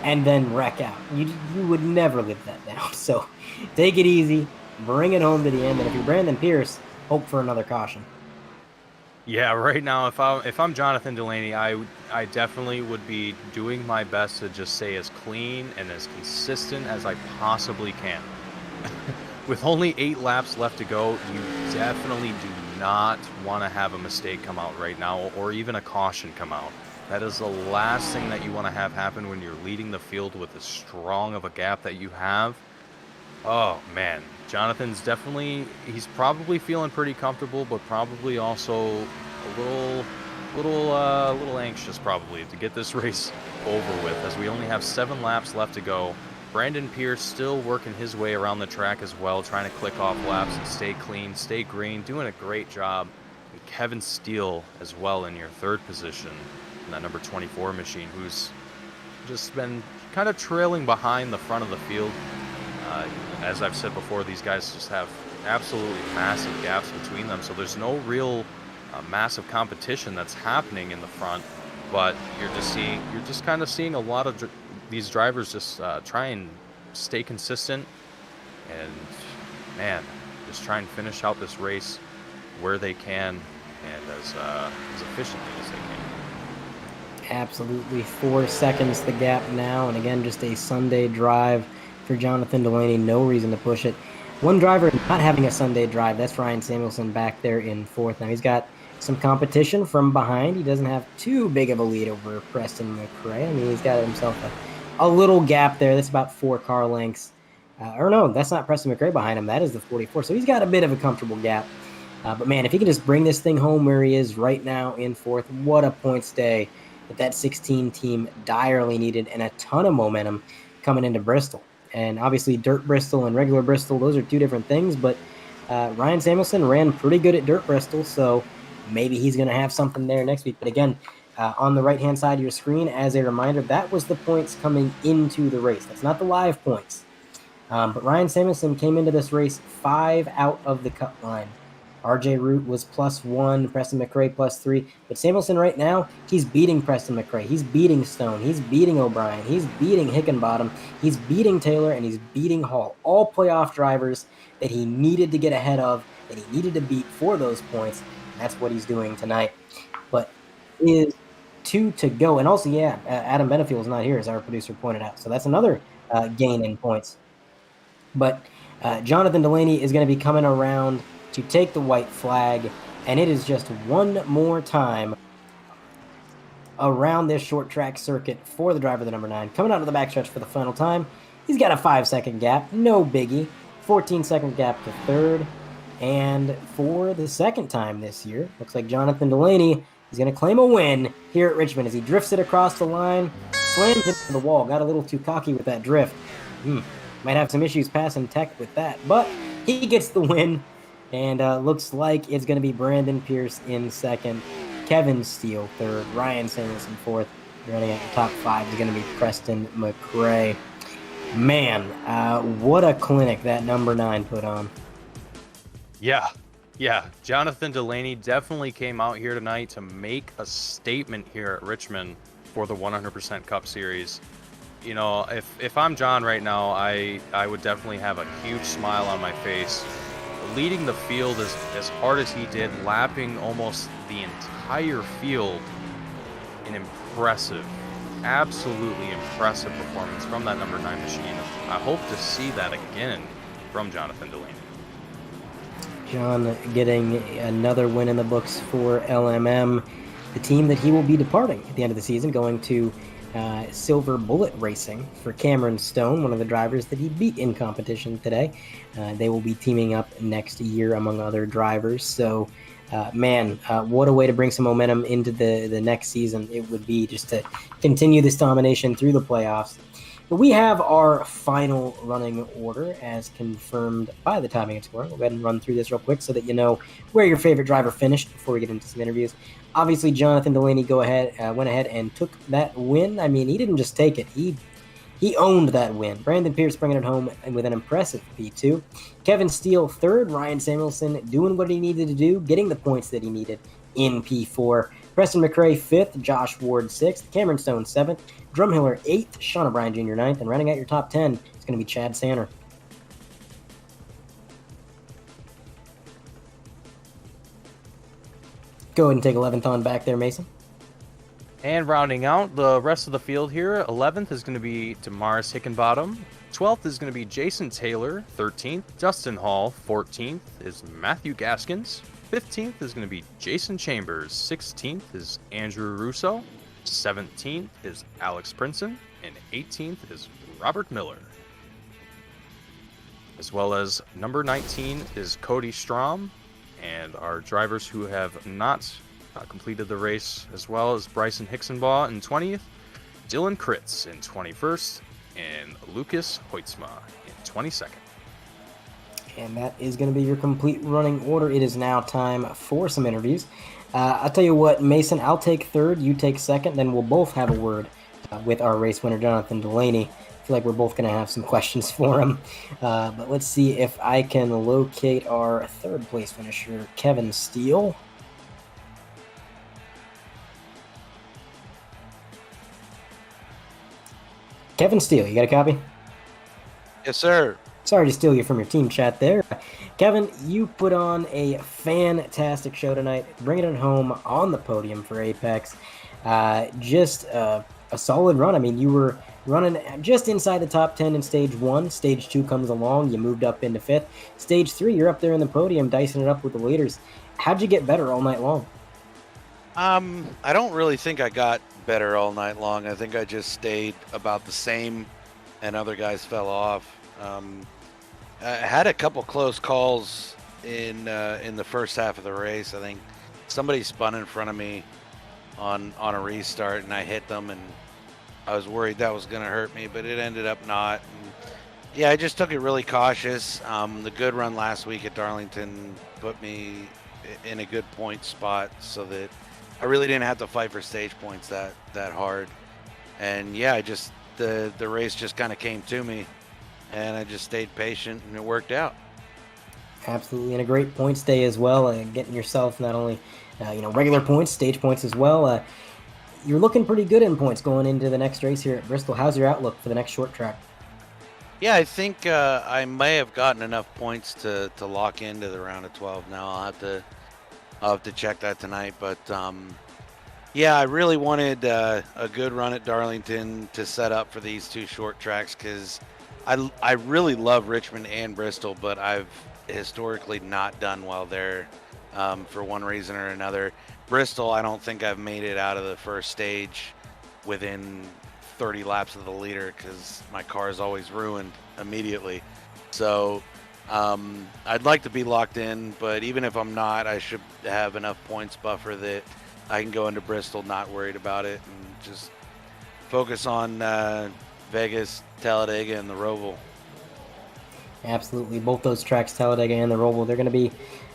and then wreck out. You would never live that down. So take it easy, bring it home to the end, and if you're Brandon Pierce, hope for another caution. Yeah, right now, if I'm Jonathan Delaney, I definitely would be doing my best to just stay as clean and as consistent as I possibly can. With only 8 laps left to go, you definitely do not want to have a mistake come out right now, or even a caution come out. That is the last thing that you want to have happen when you're leading the field with as strong of a gap that you have. Oh man, Jonathan's he's probably feeling pretty comfortable, but probably also a little anxious probably to get this race over with, as we only have 7 laps left to go. Brandon Pierce still working his way around the track as well, trying to click off laps and stay clean, stay green, doing a great job. And Kevin Steele as well in your 3rd position in that number 24 machine, who's just been kind of trailing behind the front of the field. As I've said before, these guys just have absolutely massive gaps between them, so there's no real massive competition that's happening in the front, but you're just kind of seeing a lot of these drivers just try and stay consistent and, man, just try and finish out this race where they can and as efficiently as they can. Absolutely. 4 seconds the gap now, and again, just a Sunday drive for Jonathan Delaney. No reason to push it. One driver not having a Sunday drive, that's Ryan Samuelson back there in 4th. Now he's got some competition from behind. He doesn't have too big of a lead over Preston McRae. I mean, he's got himself a little gap there. That's about 4 car lengths. Or no, that's not Preston McRae behind him. That is the 44. So he's got a bit of a comfortable gap. But man, if he can just bring this thing home where he is right now in 4th, what a points day that 16 team direly needed, and a ton of momentum coming into Bristol. And obviously dirt Bristol and regular Bristol, those are 2 different things, but Ryan Samuelson ran pretty good at dirt Bristol, so maybe he's going to have something there next week. But again, on the right-hand side of your screen, as a reminder, that was the points coming into the race. That's not the live points. But Ryan Samuelson came into this race 5 out of the cut line. RJ Root was +1, Preston McRae +3. But Samuelson right now, he's beating Preston McRae. He's beating Stone. He's beating O'Brien. He's beating Hickenbottom. He's beating Taylor, and he's beating Hall. All playoff drivers that he needed to get ahead of, that he needed to beat for those points. And that's what he's doing tonight. But is 2 to go. And also, Adam Benefield is not here, as our producer pointed out. So that's another gain in points. But Jonathan Delaney is going to be coming around to take the white flag, and it is just one more time around this short track circuit for the driver, the number 9, coming out of the backstretch for the final time. He's got a 5-second gap, no biggie. 14-second gap to 3rd, and for the 2nd time this year, looks like Jonathan Delaney is going to claim a win here at Richmond as he drifts it across the line, slams into the wall, got a little too cocky with that drift. Might have some issues passing tech with that, but he gets the win. And looks like it's going to be Brandon Pierce in 2nd, Kevin Steele 3rd, Ryan Samuelson 4th. Running at the top 5 is going to be Preston McRae. Man, what a clinic that number 9 put on. Yeah. Jonathan Delaney definitely came out here tonight to make a statement here at Richmond for the 100% Cup Series. You know, if I'm John right now, I would definitely have a huge smile on my face. Leading the field as hard as he did, lapping almost the entire field. An impressive, absolutely impressive performance from that number 9 machine. I hope to see that again from Jonathan Delaney. John getting another win in the books for LMM. the team that he will be departing at the end of the season, going to Silver Bullet Racing for Cameron Stone, one of the drivers that he beat in competition today. They will be teaming up next year among other drivers. So, what a way to bring some momentum into the next season it would be, just to continue this domination through the playoffs. But we have our final running order as confirmed by the timing and scoring. We'll go ahead and run through this real quick so that you know where your favorite driver finished before we get into some interviews. Obviously, Jonathan Delaney went ahead and took that win. I mean, he didn't just take it. He owned that win. Brandon Pierce bringing it home with an impressive P2. Kevin Steele third. Ryan Samuelson doing what he needed to do, getting the points that he needed in P4. Preston McRae fifth. Josh Ward sixth. Cameron Stone seventh. Drumhiller eighth. Sean O'Brien Jr. ninth. And rounding out your top 10 is going to be Chad Sanner. Go ahead and take 11th on back there, Mason. And rounding out the rest of the field here, 11th is going to be Damaris Hickenbottom. 12th is going to be Jason Taylor. 13th, Dustin Hall. 14th is Matthew Gaskins. 15th is going to be Jason Chambers. 16th is Andrew Russo. 17th is Alex Princeton. And 18th is Robert Miller. As well as number 19 is Cody Strom. And our drivers who have not completed the race, as well as Bryson Hicksonbaugh in 20th, Dylan Kritz in 21st, and Lucas Hoitzma in 22nd. And that is going to be your complete running order. It is now time for some interviews. I'll tell you what, Mason, I'll take third, you take second, then we'll both have a word with our race winner, Jonathan Delaney. I feel like we're both going to have some questions for him. But let's see if I can locate our third place finisher, Kevin Steele. Kevin Steele, you got a copy? Yes, sir. Sorry to steal you from your team chat there. Kevin, you put on a fantastic show tonight, bringing it home on the podium for Apex. Just a solid run. I mean, you were running just inside the top 10 in Stage 1. Stage 2 comes along. You moved up into 5th. Stage 3, you're up there in the podium, dicing it up with the leaders. How'd you get better all night long? I don't really think I got better all night long. I think I just stayed about the same, and other guys fell off. I had a couple close calls in the first half of the race. I think somebody spun in front of me on a restart, and I hit them, and I was worried that was going to hurt me, but it ended up not. And yeah, I just took it really cautious. The good run last week at Darlington put me in a good point spot, so that I really didn't have to fight for stage points that hard. And yeah, the race just kind of came to me, and I just stayed patient, and it worked out. Absolutely, and a great points day as well, getting yourself not only regular points, stage points as well. You're looking pretty good in points going into the next race here at Bristol. How's your outlook for the next short track? Yeah, I think I may have gotten enough points to lock into the round of 12 now. I'll have to check that tonight. But yeah, I really wanted a good run at Darlington to set up for these two short tracks, because I really love Richmond and Bristol, but I've historically not done well there for one reason or another. Bristol, I don't think I've made it out of the first stage within 30 laps of the leader, because my car is always ruined immediately. So I'd like to be locked in, but even if I'm not, I should have enough points buffer that I can go into Bristol not worried about it, and just focus on Vegas, Talladega, and the Roval. Absolutely. Both those tracks, Talladega and the Roval, they're going to be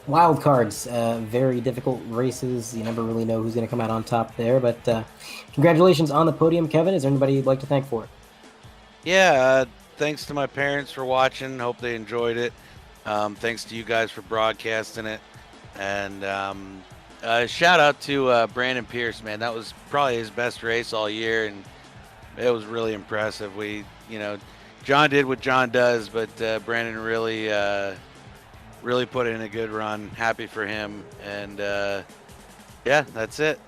wild cards. Very difficult races. You never really know who's going to come out on top there. But congratulations on the podium, Kevin. Is there anybody you'd like to thank for it? Yeah, thanks to my parents for watching. Hope they enjoyed it. Thanks to you guys for broadcasting it. And shout out to Brandon Pierce, man. That was probably his best race all year, and it was really impressive. John did what John does, but Brandon really put in a good run. Happy for him. And yeah, that's it.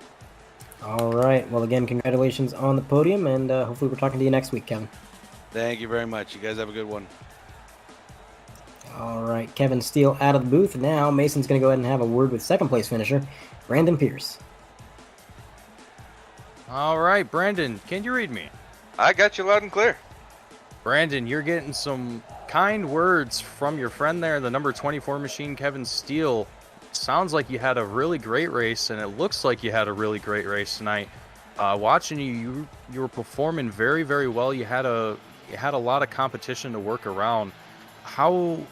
All right. Well, again, congratulations on the podium, and hopefully we're talking to you next week, Kevin. Thank you very much. You guys have a good one. All right. Kevin Steele out of the booth. Now Mason's going to go ahead and have a word with second place finisher, Brandon Pierce. All right, Brandon, can you read me? I got you loud and clear. Brandon, you're getting some kind words from your friend there, the number 24 machine, Kevin Steele. Sounds like you had a really great race, and it looks like you had a really great race tonight. Watching you were performing very, very well. You had a lot of competition to work around. How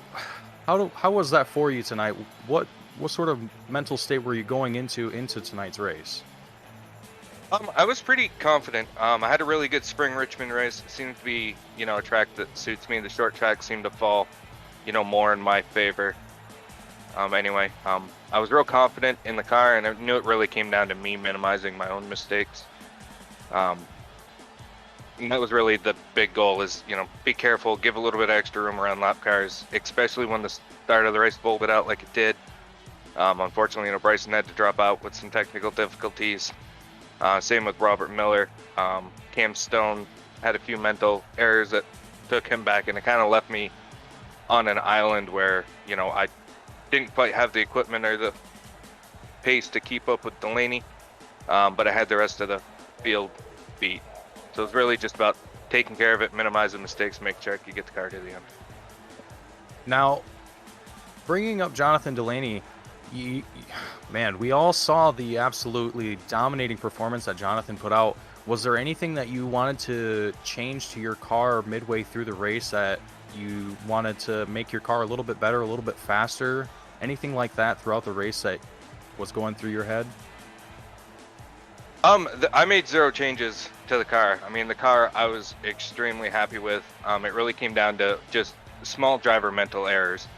was that for you tonight? What sort of mental state were you going into tonight's race? I was pretty confident. I had a really good spring Richmond race. It seemed to be, a track that suits me. The short track seemed to fall, more in my favor. Anyway, I was real confident in the car, and I knew it really came down to me minimizing my own mistakes. And that was really the big goal is, be careful, give a little bit of extra room around lap cars, especially when the start of the race folded out like it did. Unfortunately, Bryson had to drop out with some technical difficulties. Same with Robert Miller. Cam Stone had a few mental errors that took him back, and it kind of left me on an island where, I didn't quite have the equipment or the pace to keep up with Delaney, but I had the rest of the field beat. So it's really just about taking care of it, minimizing mistakes, make sure you get the car to the end. Now, bringing up Jonathan Delaney, man, we all saw the absolutely dominating performance that Jonathan put out. Was there anything that you wanted to change to your car midway through the race, that you wanted to make your car a little bit better, a little bit faster? Anything like that throughout the race that was going through your head? I made 0 changes to the car. I mean, the car I was extremely happy with. It really came down to just small driver mental errors.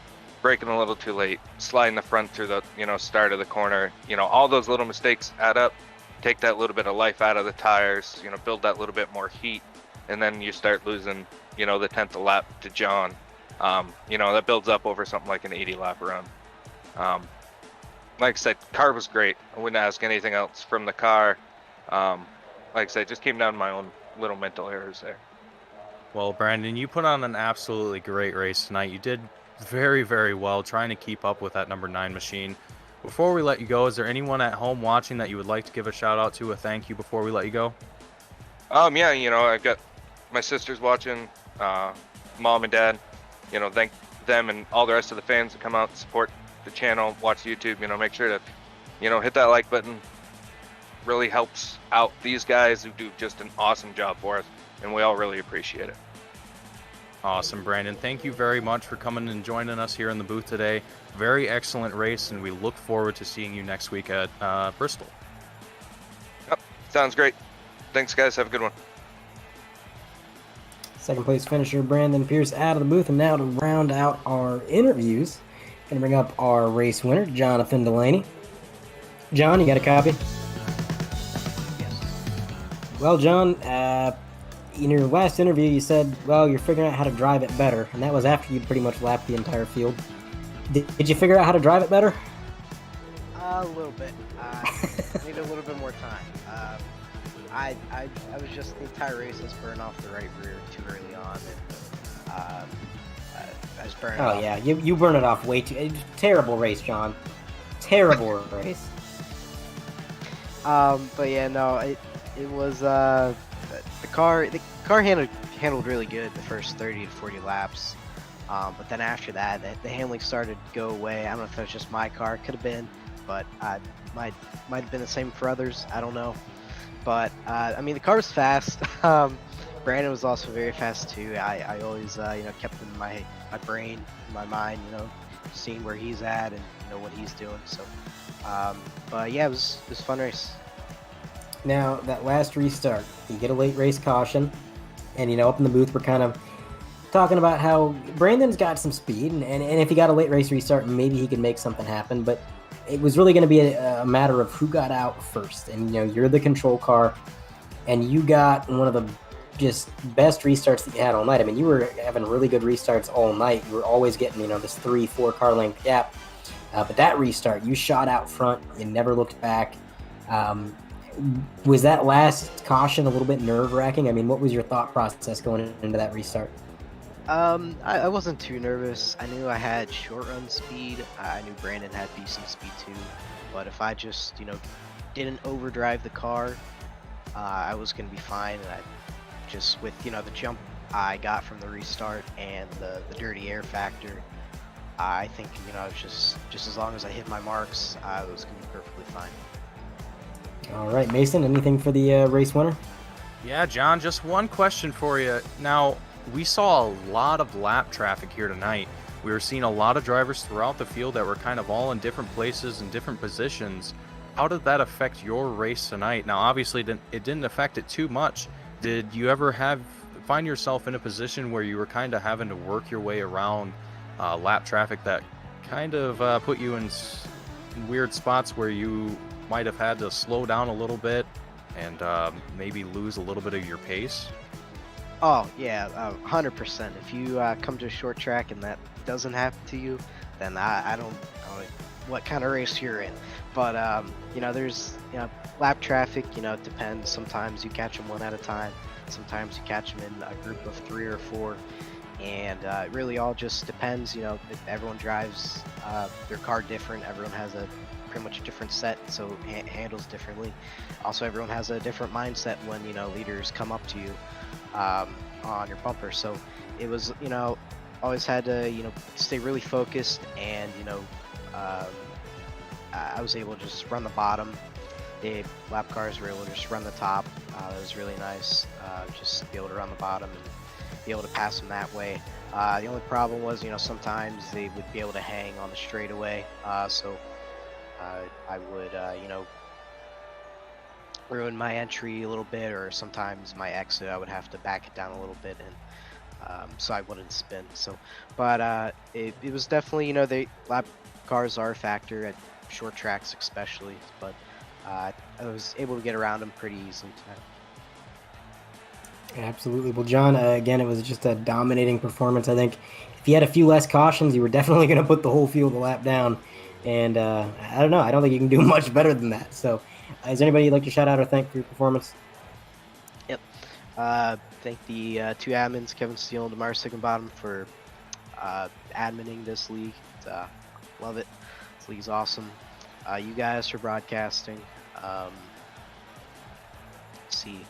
Braking a little too late, sliding the front through the, start of the corner. All those little mistakes add up. Take that little bit of life out of the tires, build that little bit more heat, and then you start losing, the 10th lap to John. That builds up over something like an 80 lap run. Like I said, car was great. I wouldn't ask anything else from the car. Like I said, it just came down to my own little mental errors there. Well, Brandon, you put on an absolutely great race tonight. You did very, very well trying to keep up with that number 9 machine. Before we let you go, is there anyone at home watching that you would like to give a shout out to, a thank you before we let you go? Yeah, I've got my sisters watching, mom and dad. Thank them and all the rest of the fans that come out and support the channel, watch YouTube. Make sure to, hit that like button. Really helps out these guys who do just an awesome job for us, and we all really appreciate it. Awesome, Brandon. Thank you very much for coming and joining us here in the booth today. Very excellent race, and we look forward to seeing you next week at Bristol. Yep, sounds great. Thanks, guys. Have a good one. Second place finisher Brandon Pierce out of the booth, and now to round out our interviews, gonna bring up our race winner, Jonathan Delaney. John, you got a copy? Yes. Well, John, in your last interview, you said, well, you're figuring out how to drive it better, and that was after you'd pretty much lapped the entire field. Did you figure out how to drive it better? A little bit. Need a little bit more time. I was just, the entire race was burning off the right rear too early on, and I was burning off. Oh yeah, you burn it off way too. Terrible race, John. Terrible race. But yeah, no, it was the car handled really good the first 30 to 40 laps. But then after that, the handling started to go away. I don't know if that was just my car, could have been, but might have been the same for others. I don't know. But I mean, the car was fast. Brandon was also very fast too. I always kept in my brain, in my mind, seeing where he's at and what he's doing. So, but yeah, it was a fun race. Now that last restart, you get a late race caution, and up in the booth we're kind of talking about how Brandon's got some speed, and if he got a late race restart, maybe he could make something happen. But it was really going to be a matter of who got out first. And you're the control car, and you got one of the just best restarts that you had all night. I mean, you were having really good restarts all night. You were always getting this 3-4 car length gap. But that restart, you shot out front. You never looked back. Was that last caution a little bit nerve-wracking? I mean, what was your thought process going into that restart? I wasn't too nervous. I knew I had short run speed. I knew Brandon had decent speed too. But if I just, didn't overdrive the car, I was going to be fine, and I just with the jump I got from the restart and the dirty air factor, I think just as long as I hit my marks, I was going to be perfectly fine. All right, Mason, anything for the race winner? Yeah, John, just one question for you. Now, we saw a lot of lap traffic here tonight. We were seeing a lot of drivers throughout the field that were kind of all in different places and different positions. How did that affect your race tonight? Now, obviously, it didn't affect it too much. Did you ever find yourself in a position where you were kind of having to work your way around lap traffic that kind of put you in weird spots where you might have had to slow down a little bit and maybe lose a little bit of your pace? Oh yeah, 100%. If you come to a short track and that doesn't happen to you, then I don't know what kind of race you're in. But there's lap traffic. It depends. Sometimes you catch them one at a time. Sometimes you catch them in a group of 3 or 4. And it really all just depends. Everyone drives their car different. Everyone has a pretty much a different set, so handles differently. Also, everyone has a different mindset when leaders come up to you on your bumper. So it was always had to stay really focused, and I was able to just run the bottom. The lap cars were able to just run the top. It was really nice, just be able to run the bottom and be able to pass them that way. The only problem was sometimes they would be able to hang on the straightaway, so I would ruin my entry a little bit, or sometimes my exit I would have to back it down a little bit, and so I wouldn't spin. So, but it was definitely the lap cars are a factor at short tracks especially, but I was able to get around them pretty easily tonight. Absolutely. Well, John, again, it was just a dominating performance. I think if you had a few less cautions, you were definitely going to put the whole field a lap down. And I don't know. I don't think you can do much better than that. So is there anybody you'd like to shout out or thank for your performance? Yep. Thank the 2 admins, Kevin Steele and Demar Sickenbottom, for adminning this league. Love it. This league's awesome. You guys for broadcasting. Let's see.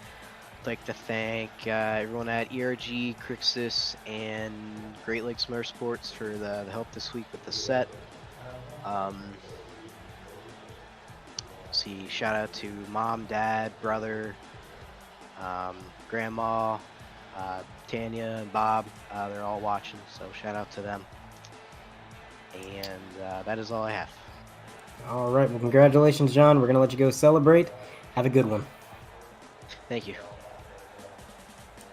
I'd like to thank everyone at ERG, Crixus, and Great Lakes Motorsports for the help this week with the set. See, shout out to Mom, Dad, brother, Grandma, Tanya, and Bob. They're all watching, so shout out to them. And that is all I have. All right. Well, congratulations, John. We're going to let you go celebrate. Have a good one. Thank you.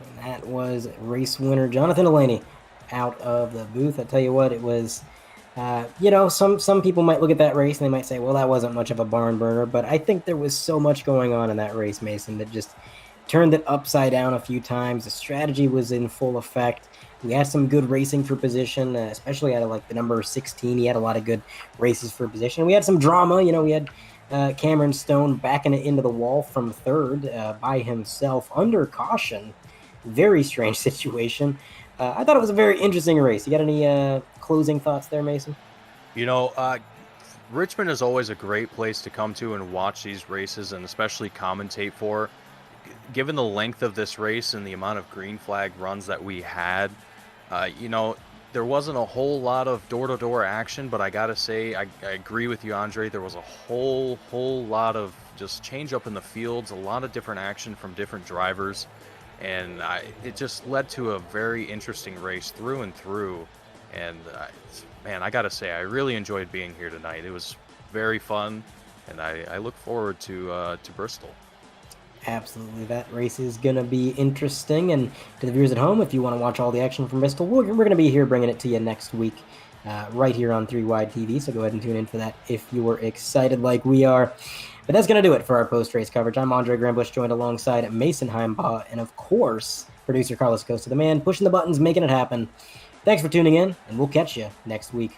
And that was race winner Jonathan Delaney out of the booth. I tell you what, it was, some people might look at that race and they might say, well, that wasn't much of a barn burner, but I think there was so much going on in that race, Mason, that just turned it upside down a few times. The strategy was in full effect. We had some good racing for position, especially out of like the number 16. He had a lot of good races for position. We had some drama. We had Cameron Stone backing it into the wall from third by himself under caution. Very strange situation. I thought it was a very interesting race. You got any closing thoughts there, Mason? Richmond is always a great place to come to and watch these races, and especially commentate for. Given the length of this race and the amount of green flag runs that we had, there wasn't a whole lot of door-to-door action, but I gotta say, I agree with you, Andre. There was a whole lot of just change up in the fields, a lot of different action from different drivers, and it just led to a very interesting race through and through. And man, I gotta say, I really enjoyed being here tonight. It was very fun, and I look forward to Bristol. Absolutely. That race is going to be interesting. And to the viewers at home, if you want to watch all the action from Bristol, we're going to be here bringing it to you next week right here on 3 Wide TV. So go ahead and tune in for that if you were excited like we are. But that's going to do it for our post-race coverage. I'm Andre Grambush, joined alongside Mason Heimbaugh and, of course, producer Carlos Costa, the man pushing the buttons, making it happen. Thanks for tuning in, and we'll catch you next week.